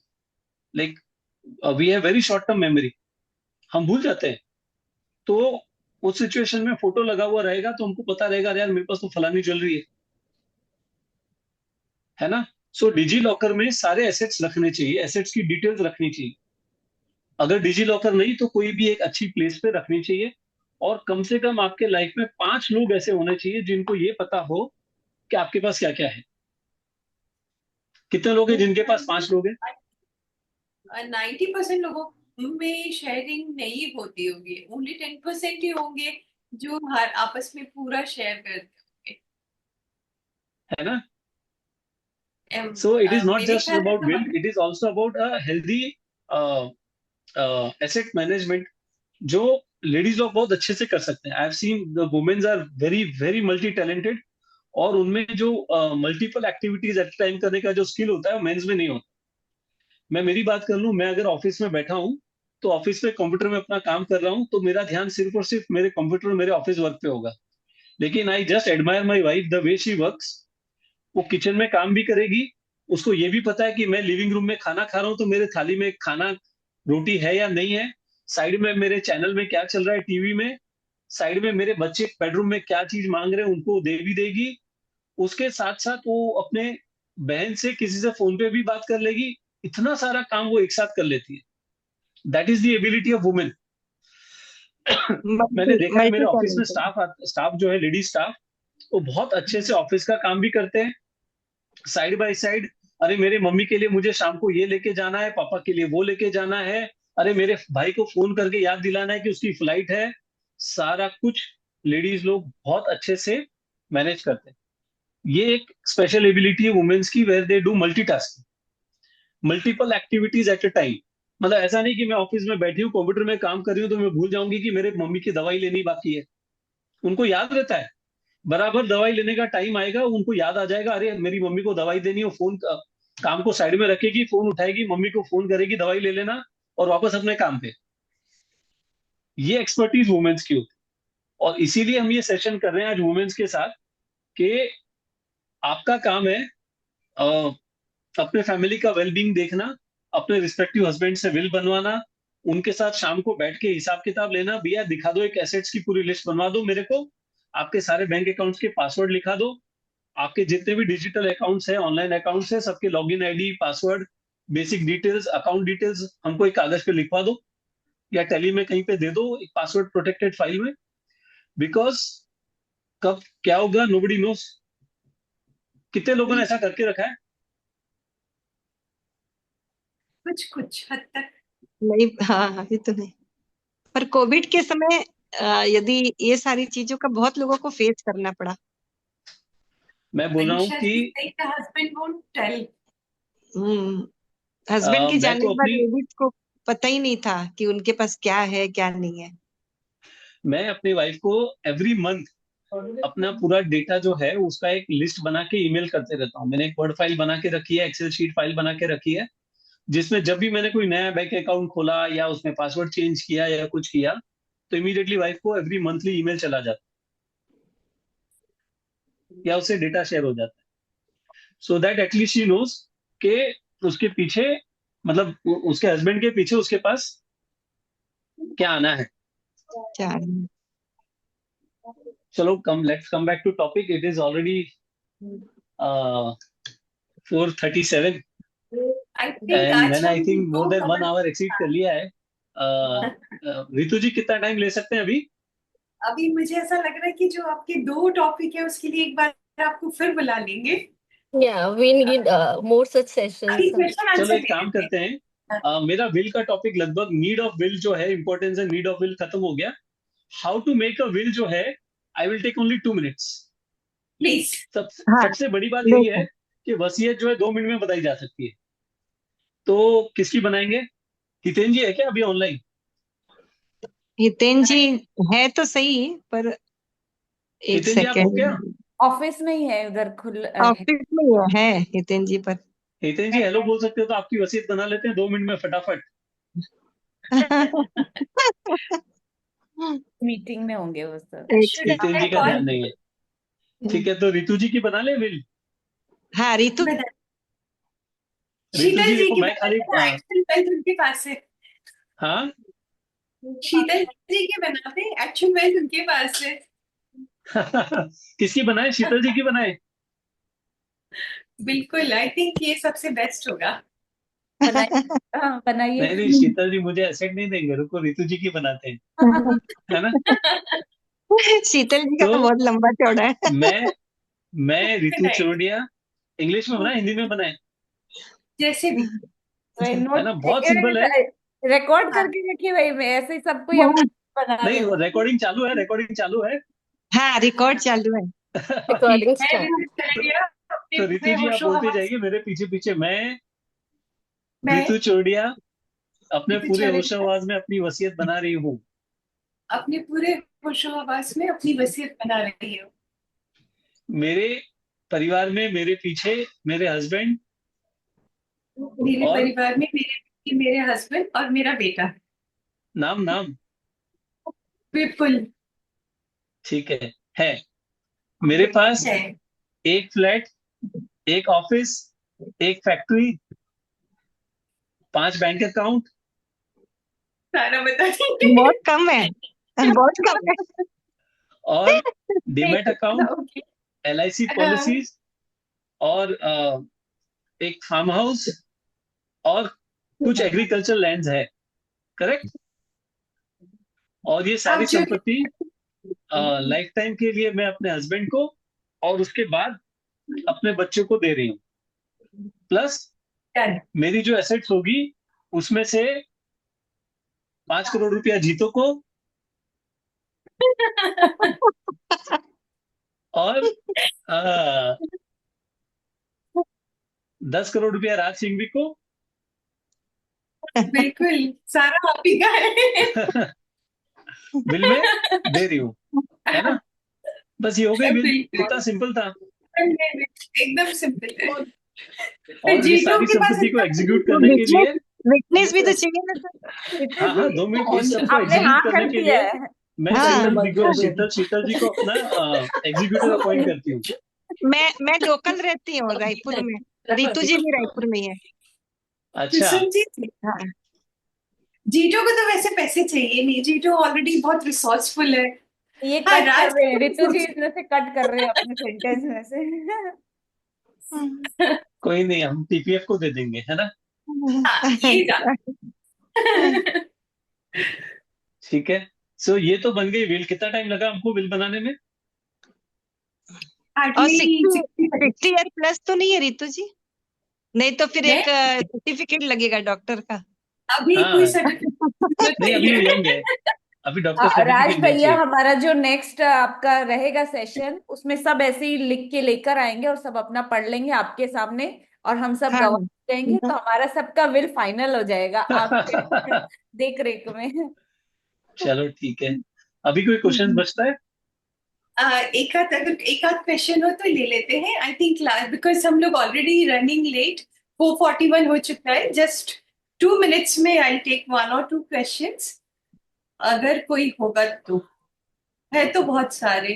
like we have very short term memory, हम भूल जाते हैं। तो उस सिचुएशन में फोटो लगा हुआ रहेगा तो हमको पता रहेगा, अरे यार मेरे पास तो फलानी ज्वेलरी है ना? सो डिजी लॉकर में सारे एसेट्स रखने चाहिए, एसेट्स की डिटेल्स रखनी चाहिए। अगर डिजी लॉकर नहीं तो कोई भी एक अच्छी प्लेस पे रखनी चाहिए। और कम से कम आपके लाइफ में 5 लोग ऐसे होने चाहिए जिनको ये पता हो कि आपके पास क्या क्या है। कितने लोग हैं जिनके पास 5 लोग हैं? 90% लोगों में शेयरिंग नहीं होती होगी, ओनली 10% ही होंगे जो हर आपस में पूरा शेयर करते है ना? होंगे। सो इट इज नॉट मेरे जस्ट ख्याल से अबाउट तो bill, it is also about a healthy asset management, जो लेडीज लोग बहुत अच्छे से कर सकते हैं। I have seen the womens are very very multi talented, और उनमें जो मल्टीपल एक्टिविटीज एट टाइम करने का जो स्किल होता है वो मेंस में नहीं होता। मैं मेरी बात कर लूं, मैं अगर ऑफिस में बैठा हूं तो ऑफिस में कंप्यूटर में अपना काम कर रहा हूं तो मेरा ध्यान सिर्फ और सिर्फ मेरे कंप्यूटर और मेरे ऑफिस वर्क पे होगा। लेकिन I just admire my wife the way she works. वो किचन में काम भी करेगी, उसको ये भी पता है कि मैं लिविंग रूम में खाना खा रहा हूँ तो मेरे थाली में खाना रोटी है या नहीं है, साइड में मेरे चैनल में क्या चल रहा है टीवी में, साइड में मेरे बच्चे बेडरूम में क्या चीज मांग रहे हैं उनको दे भी देगी। उसके साथ साथ वो अपने बहन से किसी से फोन पे भी बात कर लेगी। इतना सारा काम वो एक साथ कर लेती है। That is the ability of women. मैंने मल्टी देखा है मेरे मल्टी ऑफिस में टैलेंटेड। स्टाफ जो है लेडी स्टाफ, वो बहुत अच्छे से ऑफिस का काम भी करते हैं साइड बाय साइड। अरे मेरे मम्मी के लिए मुझे शाम को ये लेके जाना है, पापा के लिए वो लेके जाना है, अरे मेरे भाई को फोन करके याद दिलाना है कि उसकी फ्लाइट है। सारा कुछ लेडीज लोग बहुत अच्छे से मैनेज करते हैं। ये एक स्पेशल एबिलिटी है वुमेन्स की, where they do multitasking, multiple activities at a time. मतलब ऐसा नहीं कि मैं ऑफिस में बैठी हूँ कंप्यूटर में काम कर रही हूँ तो मैं भूल जाऊंगी कि मेरे मम्मी की दवाई लेनी बाकी है। उनको याद रहता है, बराबर दवाई लेने का टाइम आएगा उनको याद आ जाएगा, अरे मेरी मम्मी को दवाई देनी है। फोन काम को साइड में रखेगी, फोन उठाएगी, मम्मी को फोन करेगी दवाई ले लेना, और वापस अपने काम पे। ये एक्सपर्टीज वुमेन्स की होती है। और इसीलिए हम ये सेशन कर रहे हैं आज वुमेन्स के साथ कि आपका काम है अपने फैमिली का वेलबींग देखना, अपने रिस्पेक्टिव हस्बैंड से विल बनवाना, उनके साथ शाम को बैठ के हिसाब किताब लेना। भैया दिखा दो एक एसेट्स की पूरी लिस्ट बनवा दो मेरे को, आपके सारे बैंक अकाउंट्स के पासवर्ड लिखा दो, आपके जितने भी डिजिटल अकाउंट्स हैं, ऑनलाइन अकाउंट्स हैं, सबके login ID password basic details, account details हमको एक कागज पे लिखवा दो या टेली में कहीं पे दे दो, एक पासवर्ड प्रोटेक्टेड फाइल में, बिकॉज कब क्या होगा नोबडी नोस। कितने लोगों ने ऐसा करके रखा है? कुछ कुछ हद तक। नहीं, हाँ अभी तो नहीं, पर कोविड के समय यदि ये सारी चीजों का बहुत लोगों को फेस करना पड़ा। मैं बोल रहा हूँ कि हस्बैंड वोंट टेल। हस्बैंड की मैं जाने तो के बाद अपनी लेडीज को पता ही नहीं था कि उनके पास क्या है क्या नहीं है। मैं अपनी वाइफ को एवरी मंथ अपना पूरा डेटा जो है उसका एक लिस्ट बना के ईमेल करते रहता हूँ। मैंने एक वर्ड फाइल बना के रखी है, एक्सेल शीट फाइल बना के रखी है, जिसमें जब भी मैंने कोई नया बैंक अकाउंट खोला या उसमें पासवर्ड चेंज किया या कुछ किया तो इमीडिएटली वाइफ को एवरी मंथली ईमेल चला जाता है या उससे डेटा शेयर हो जाता है, so that at least she knows के उसके पीछे, मतलब उसके हस्बैंड के पीछे उसके पास क्या आना है। क्या चलो let's come back to topic. It is already 4:37 I think and आज मैंने आई हम थिंक मोर दो देन 1 कवर। आवर एक्सीड कर लिया है। रितु जी कितना टाइम ले सकते हैं अभी? अभी मुझे ऐसा लग रहा है कि जो आपके दो टॉपिक है उसके लिए एक बार आपको फिर बुला लेंगे। Yeah, we need more such अभी sessions. क्वेश्चन चलो आंसर एक ले काम लेते करते हैं, हैं। मेरा विल का टॉपिक लगभग नीड ऑफ विल जो है, importance and need of will खत्म हो गया। How to make a will जो है I will take only 2 minutes. Please. हाँ सबसे बड़ी बात यही है देखो, कि वसीयत जो है 2 मिनट में बताई जा सकती है। तो किसकी बनाएंगे? हितेन जी है क्या अभी ऑनलाइन? हितेन जी है तो सही, पर एक हितेन जी आप हो क्या? सेकेंड। ऑफिस में ही है, उधर खुल ऑफिस में ही है हितेन जी, पर हितेन जी हेलो बोल सकते हो तो आपकी वसीयत बना लेते हैं 2 मिनट में फटाफट। मीटिंग में होंगे वो सब। एक शुड हितेन आई जी का कॉल? ध्यान नहीं है। ठीक है, तो रितु जी की बना ले विल। हाँ रितु रितु शीतल जी जी देखो की मैं खाली बनाते हैं, एक्चुअल वेल्थ उनके पास है। हाँ शीतल जी के बनाते हैं, एक्चुअल वेल्थ उनके पास है। किसकी बनाए? शीतल जी की बनाए? बिल्कुल, आई थिंक ये सबसे बेस्ट होगा। बनाइए, हाँ बनाइए। नहीं नहीं, शीतल जी मुझे एसेट नहीं देंगे, रुको रितु जी की बनाते हैं, है ना? शीतल जी का तो तो बहुत लंबा चौड़ा है। मैं रितु Right. चोरडिया, इंग्लिश में बनाए हिंदी में बनाए, जैसे भी। है नोट ना? बहुत सिंपल है। रिकॉर्ड हाँ। करके रखिए भाई, मैं ऐसे ही सबको हम बना नहीं देंगे। रिकॉर्डिंग चालू है, रिकॉर्डिंग चालू है। हाँ रिकॉर्ड चालू है। Recording मैं start. भी कर दिया अपने तो रितु पूरे जी आप होशो बोलते हवास जाइए मेरे पीछे पीछे। मैं में। रितु चोरडिया अपने रितु पूरे चोरडिया होशोहवास में अपनी वसीयत बना रही हूँ। अपने पूरे होशो हवास में अपनी वसीयत बना रही हूँ। मेरे परिवार में मेरे पीछे मेरे हस्बैंड मेरे और परिवार में मेरे हस्बैंड और मेरा बेटा। नाम नाम बिल्कुल ठीक है मेरे पास है। एक फ्लैट, एक ऑफिस, एक फैक्ट्री, 5 बैंक अकाउंट सारा बता दीजिए। बहुत कम है, बहुत कम है। और डीमैट अकाउंट, ओके। LIC हाँ, पॉलिसीज और एक फार्म हाउस और कुछ एग्रीकल्चर लैंड्स है, करेक्ट? और ये आप सारी जो संपत्ति लाइफ टाइम के लिए मैं अपने हस्बैंड को और उसके बाद अपने बच्चों को दे रही हूँ। Plus done. मेरी जो एसेट्स होगी उसमें से 5 करोड़ रुपया जीतो को और 10 करोड़ रुपया राज सिंघवी को बिल्कुल सारा आप ही का है। बिल में दे रही हूँ, है ना? बस ये हो गई बिल, बिल्कुल इतना सिंपल था। एकदम सिंपल है। और ये जीतो सारी के पास संपत्ति को इतना एग्जीक्यूट तो करने के विटनेस लिए विटनेस भी तो चाहिए ना सर। हाँ हाँ 2 मिनट, इस सबको आपने एग्जीक्यूट हाँ करने कर के दिया लिए है। मैं हाँ शीतल जी को अपना एग्जीक्यूटिव अपॉइंट करती हूँ। मैं लोकल रहती हूँ रायपुर में, रितु जी भी रायपुर में ही है। अच्छा कुसुम जी, हाँ जीतो को तो वैसे पैसे चाहिए नहीं, जीतो ऑलरेडी बहुत रिसोर्सफुल है। ये हाँ, कट राज कर रहे हैं, रितु जी इसमें से कट कर रहे हैं अपने सेंटेंस में से। कोई नहीं, हम TPF को दे देंगे, है ना? हाँ ये जान ठीक है। सो ये तो बन गई विल। कितना टाइम लगा हमको विल बनाने में? और हार्डली 60 ईयर प्लस तो नहीं है रितु जी? नहीं तो फिर एक नहीं सर्टिफिकेट लगेगा डॉक्टर का। अभी हाँ कोई सर्टिफिकेट नहीं, अभी वो यंग है, अभी डॉक्टर राज सर्टिफिकेट नहीं भैया, चाहिए। हमारा जो नेक्स्ट आपका रहेगा सेशन, उसमें सब ऐसे ही लिख के लेकर आएंगे और सब अपना पढ़ लेंगे आपके सामने, और हम सब हाँ गवाह रहेंगे, तो हमारा सबका विल फाइनल हो जाएगा आपके देख रेख में। चलो ठीक है। अभी कोई क्वेश्चन बचता है? एक आध क्वेश्चन हो तो ले लेते हैं। आई थिंक बिकॉज हम लोग ऑलरेडी रनिंग लेट, 4:41 हो चुका है। जस्ट 2 मिनट्स में आई टेक 1 or 2 क्वेश्चंस, अगर कोई होगा तो। है तो बहुत सारे।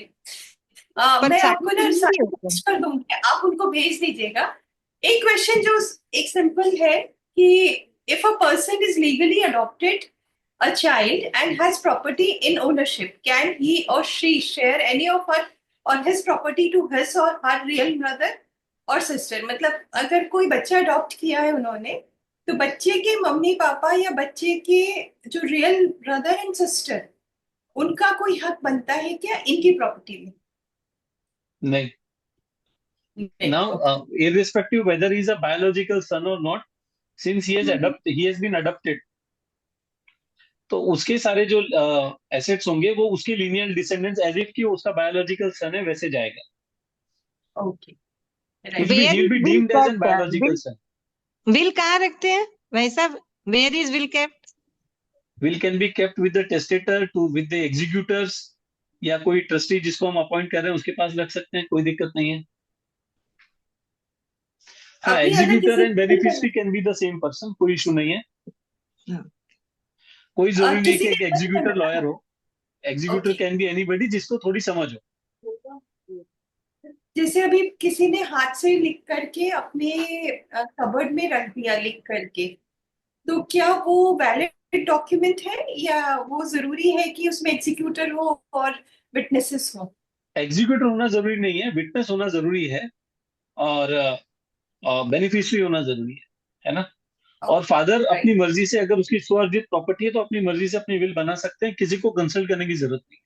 पर मैं सारे आपको ना नहीं सारे होते। text कर दूंगी, आप उनको भेज दीजिएगा। एक क्वेश्चन जो एक सिंपल है कि if a person is legally adopted a child and has property in ownership, can he or she share any of her or his property to his or her real brother or sister? मतलब अगर कोई बच्चा adopt किया है उन्होंने, तो बच्चे के मम्मी पापा या बच्चे के जो रियल ब्रदर एंड सिस्टर, उनका कोई हक बनता है क्या इनकी प्रॉपर्टी में? नहीं। नहीं। Now, irrespective whether he is a biological son or not, since he has been adopted, तो उसके सारे जो एसेट्स होंगे वो उसके लीनियल डिसेंडेंट्स, एज इफ कि वो उसका बायोलॉजिकल सन है, वैसे जाएगा। Okay where he'll is be will deemed as a biological son. Will कहाँ रखते हैं भाई साहब? Where is will kept? Will can be kept with the testator to with the executors, या कोई ट्रस्टी जिसको हम अपॉइंट कर रहे हैं उसके पास रख सकते हैं, कोई दिक्कत नहीं है। हाँ, अभी अगर एग्जीक्यूटर किसी and beneficiary can be the same person, कोई इशू नहीं है। हाँ। कोई जरूरी नहीं किसी कि ने एक एग्जीक्यूटर लॉयर हो। Executor okay, can be anybody जिसको थोड़ी समझ हो। जैसे अभी किसी ने हाथ से लिख करके अपने कबर्ड में रख दिया लिख करके, तो क्या वो वैलिड डॉक्यूमेंट है या वो जरूरी है कि उसमें एग्जीक्यूटर हो और विटनेसेस हो? एग्जीक्यूटर होना जरूरी नहीं है, विटनेस होना जरूरी है, और बेनिफिशियरी होना जरूरी है ना। और फादर अपनी राइट। मर्जी से, अगर उसकी स्वअर्जित प्रॉपर्टी है तो अपनी मर्जी से अपनी विल बना सकते हैं, किसी को कंसल्ट करने की जरूरत नहीं।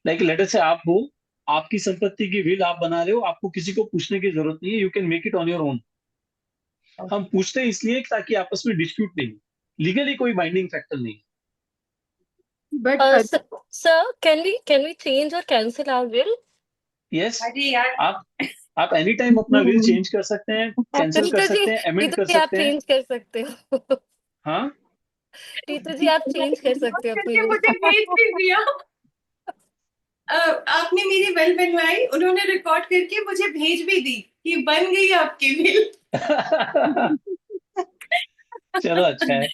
लाइक लेटर से आप हो, आपकी संपत्ति की विल आप बना रहे हो, आपको किसी को पूछने की जरूरत नहीं है, you can make it on your own. हम पूछते हैं इसलिए ताकि आपस में डिस्प्यूट नहीं हो, लीगली कोई बाइंडिंग फैक्टर नहीं है। But Sir, can we change or cancel our will? Yes, अरे यार आप एनी टाइम अपना विल चेंज कर सकते हैं, कैंसिल कर रीतू जी, सकते हैं, अमेंड कर रीतू जी आप सकते हैं। चेंज कर सकते हो। हाँ, रीतू जी आप चेंज कर सकते हो अपनी करके will। मुझे भेज भी दिया। आपने मेरी बिल बनवाई, उन्होंने रिकॉर्ड करके मुझे भेज भी दी कि बन गई आपकी बिल। चलो अच्छा है।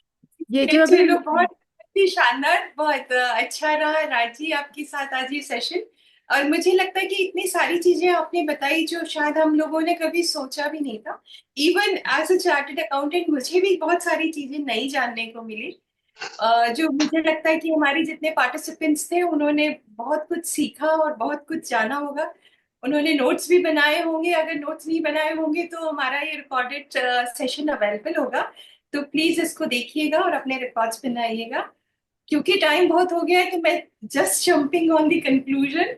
ये जो अभी चलो बहुत ही शानदार, बहुत अच्छा रहा राजी आपके साथ आज ये सेशन। और मुझे लगता है कि इतनी सारी चीजें आपने बताई जो शायद हम लोगों ने कभी सोचा भी नहीं था। Even as a chartered accountant मुझे भी बहुत सारी चीजें नई जानने को मिली, जो मुझे लगता है कि हमारे जितने पार्टिसिपेंट्स थे उन्होंने बहुत कुछ सीखा और बहुत कुछ जाना होगा। उन्होंने नोट्स भी बनाए होंगे, अगर नोट्स नहीं बनाए होंगे तो हमारा ये रिकॉर्डेड सेशन अवेलेबल होगा, तो प्लीज इसको देखिएगा और अपने रिकॉर्ड्स बनाइएगा। क्योंकि टाइम बहुत हो गया है तो मैं just jumping on the conclusion.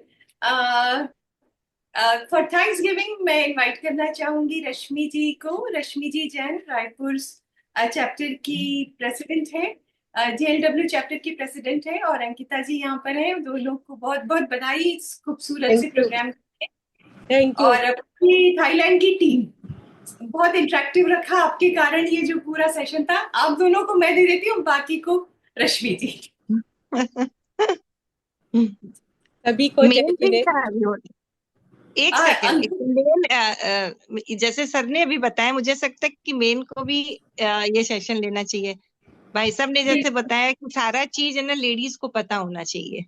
For thanks giving मैं इनवाइट करना चाहूंगी रश्मि जी को। रश्मि जी जैन रायपुर चैप्टर की प्रेसिडेंट है, जेएलडब्ल्यू चैप्टर की प्रेसिडेंट है, और अंकिता जी यहाँ पर है। दो लोग को बहुत बहुत बधाई इस खूबसूरत से thank you, programme. Thank you. और अपनी थाईलैंड की टीम बहुत इंटरेक्टिव रखा आपके कारण, ये जो पूरा सेशन था। आप दोनों को मैं दे देती हूँ, बाकी को रश्मि जी। सभी को जय मेन भी जिनेंद्र। था। एक सेकंड, मेन जैसे सर ने अभी बताया, मुझे लगता है कि मेन को भी ये सेशन लेना चाहिए। भाई साहब ने जैसे बताया कि सारा चीज है ना लेडीज को पता होना चाहिए।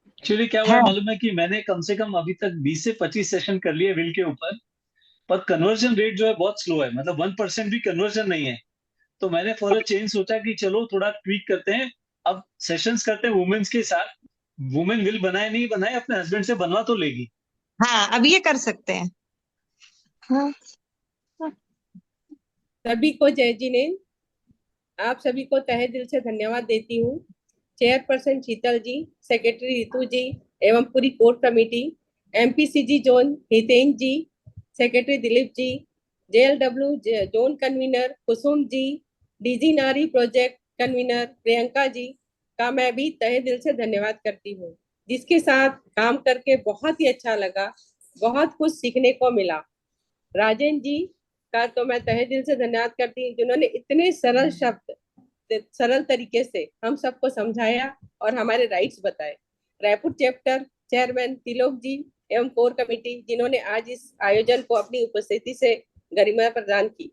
एक्चुअली क्या हुआ है हाँ। मालूम है कि मैंने कम से कम अभी तक 20 से 25 सेशन कर लिए विल के ऊपर, पर कन्वर्जन रेट जो है बहुत स्लो है, मतलब 1% भी कन्वर्जन नहीं है। तो मैंने फॉर अ चेंज सोचा कि चलो थोड़ा ट्वीक करते हैं, अब सेशंस करते हैं वुमेन्स के साथ। वुमेन विल बनाए नहीं बनाए, अपने हस्बैंड से बनवा तो लेगी। हाँ, अब ये कर सकते हैं। हाँ। सभी को जय जिनेन्द्र। आप सभी को तहे दिल से धन्यवाद देती हूँ। चेयरपर्सन शीतल जी, सेक्रेटरी रितु जी एवं पूरी core committee, MPCG zone Hiten ji, secretary Dilip ji, JLW zone convener Kusum ji, DG Nari project convener Priyanka ji का मैं भी तहे दिल से धन्यवाद करती हूँ, जिसके साथ काम करके बहुत ही अच्छा लगा, बहुत कुछ सीखने को मिला। राजेंद्र जी का तो मैं तहे दिल से धन्यवाद करती हूँ, जिन्होंने इतने सरल शब्द सरल तरीके से हम सबको समझाया और हमारे राइट्स बताए। रायपुर चैप्टर चेयरमैन तिलोक जी एवं कोर कमेटी, जिन्होंने आज इस आयोजन को अपनी उपस्थिति से गरिमा प्रदान की।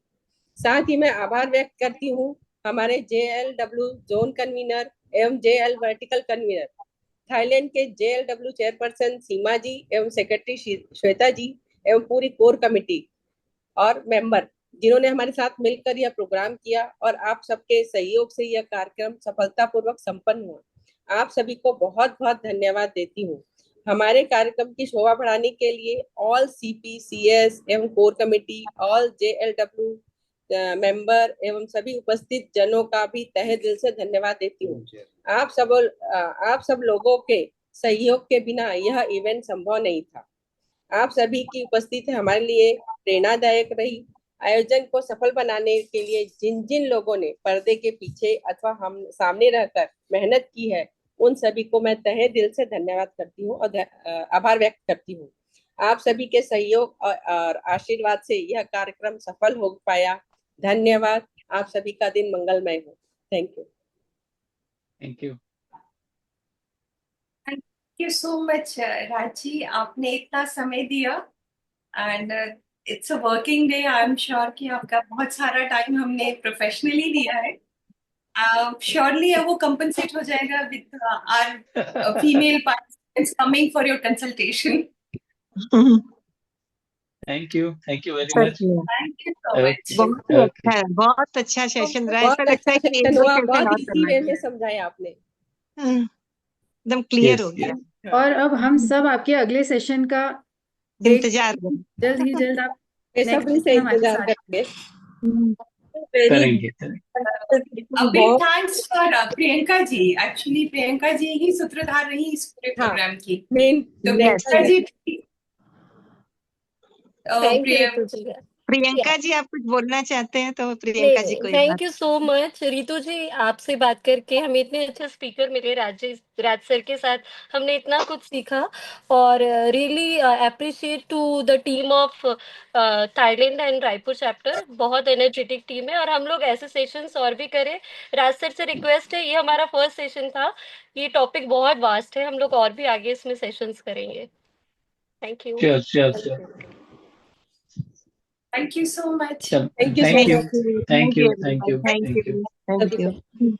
साथ ही मैं आभार व्यक्त करती हूँ हमारे जेएलडब्ल्यू जोन कन्वीनर एवं जेएल वर्टिकल कन्वीनर, थाईलैंड के जेएलडब्ल्यू चेयरपर्सन सीमा जी एवं सेक्रेटरी श्वेता जी एवं पूरी कोर कमेटी और मेंबर, जिन्होंने हमारे साथ मिलकर यह प्रोग्राम किया और आप सबके सहयोग से यह कार्यक्रम सफलतापूर्वक संपन्न हुआ। आप सभी को बहुत बहुत धन्यवाद देती हूँ। हमारे कार्यक्रम की शोभा बढ़ाने के लिए ऑल सीपी, सीएस एवं कोर कमेटी, ऑल जेएलडब्ल्यू मेंबर एवं सभी उपस्थित जनों का भी तहे दिल से धन्यवाद देती हूँ। आप सब लोगों के सहयोग के बिना यह इवेंट संभव नहीं था। आप सभी की उपस्थिति हमारे लिए प्रेरणादायक रही। आयोजन को सफल बनाने के लिए जिन जिन लोगों ने पर्दे के पीछे अथवा हम सामने रहकर मेहनत की है, उन सभी को मैं तहे दिल से धन्यवाद करती हूँ और आभार व्यक्त करती हूँ। आप सभी के सहयोग और आशीर्वाद से यह कार्यक्रम सफल हो पाया। धन्यवाद। आप सभी का दिन मंगलमय हो। Thank you. Thank you. Thank you so much राजी, आपने इतना समय दिया and it's a working day. I am sure कि आपका बहुत सारा टाइम हमने प्रोफेशनली दिया है। श्योरली वो कंपनसेट हो जाएगा with our female participants coming for your consultation. Thank you very sir, much. Thank you so much. बहुत ही अच्छा है, बहुत अच्छा सेशन रहा है। ऐसा बहुत लगता अच्छा है कि एक सेशन दो हुआ, सेशन बहुत और इजी करना वे में चाहिए। समझाया आपने। एकदम क्लियर हो यस गया। यस और अब हम सब आपके अगले सेशन का वेट इंतजार करें। जल्द ही जल्द आप नेक्स्ट बेसब्री से सेशन हमारे इंतजार साथ करेंगे। वेरी करेंगे। A big thanks for Priyanka ji. Actually Priyanka ji ही सूत्रधार रही इस पूरे हाँ, प्रोग्राम की। मेन तो Yes, Priyanka yes. Ji thank you Ritu ji. Priyanka ji, आप कुछ बोलना चाहते हैं तो नहीं प्रियंका जी नहीं, कोई थैंक बात। यू सो मच रितु जी। आपसे बात करके हमें इतने अच्छे स्पीकर मिले, राज सर के साथ हमने इतना कुछ सीखा। और really appreciate to the team of Thailand and Raipur chapter. बहुत एनर्जेटिक टीम है और हम लोग ऐसे सेशंस और भी करें। राज सर से रिक्वेस्ट है, ये हमारा फर्स्ट सेशन था, ये टॉपिक बहुत वास्ट है, हम लोग और भी आगे इसमें सेशंस करेंगे। Thank you. Sure. Thank you so much. Thank you so thank you much thank you everyone. Thank you Thank thank you. you. Thank सभी you. को।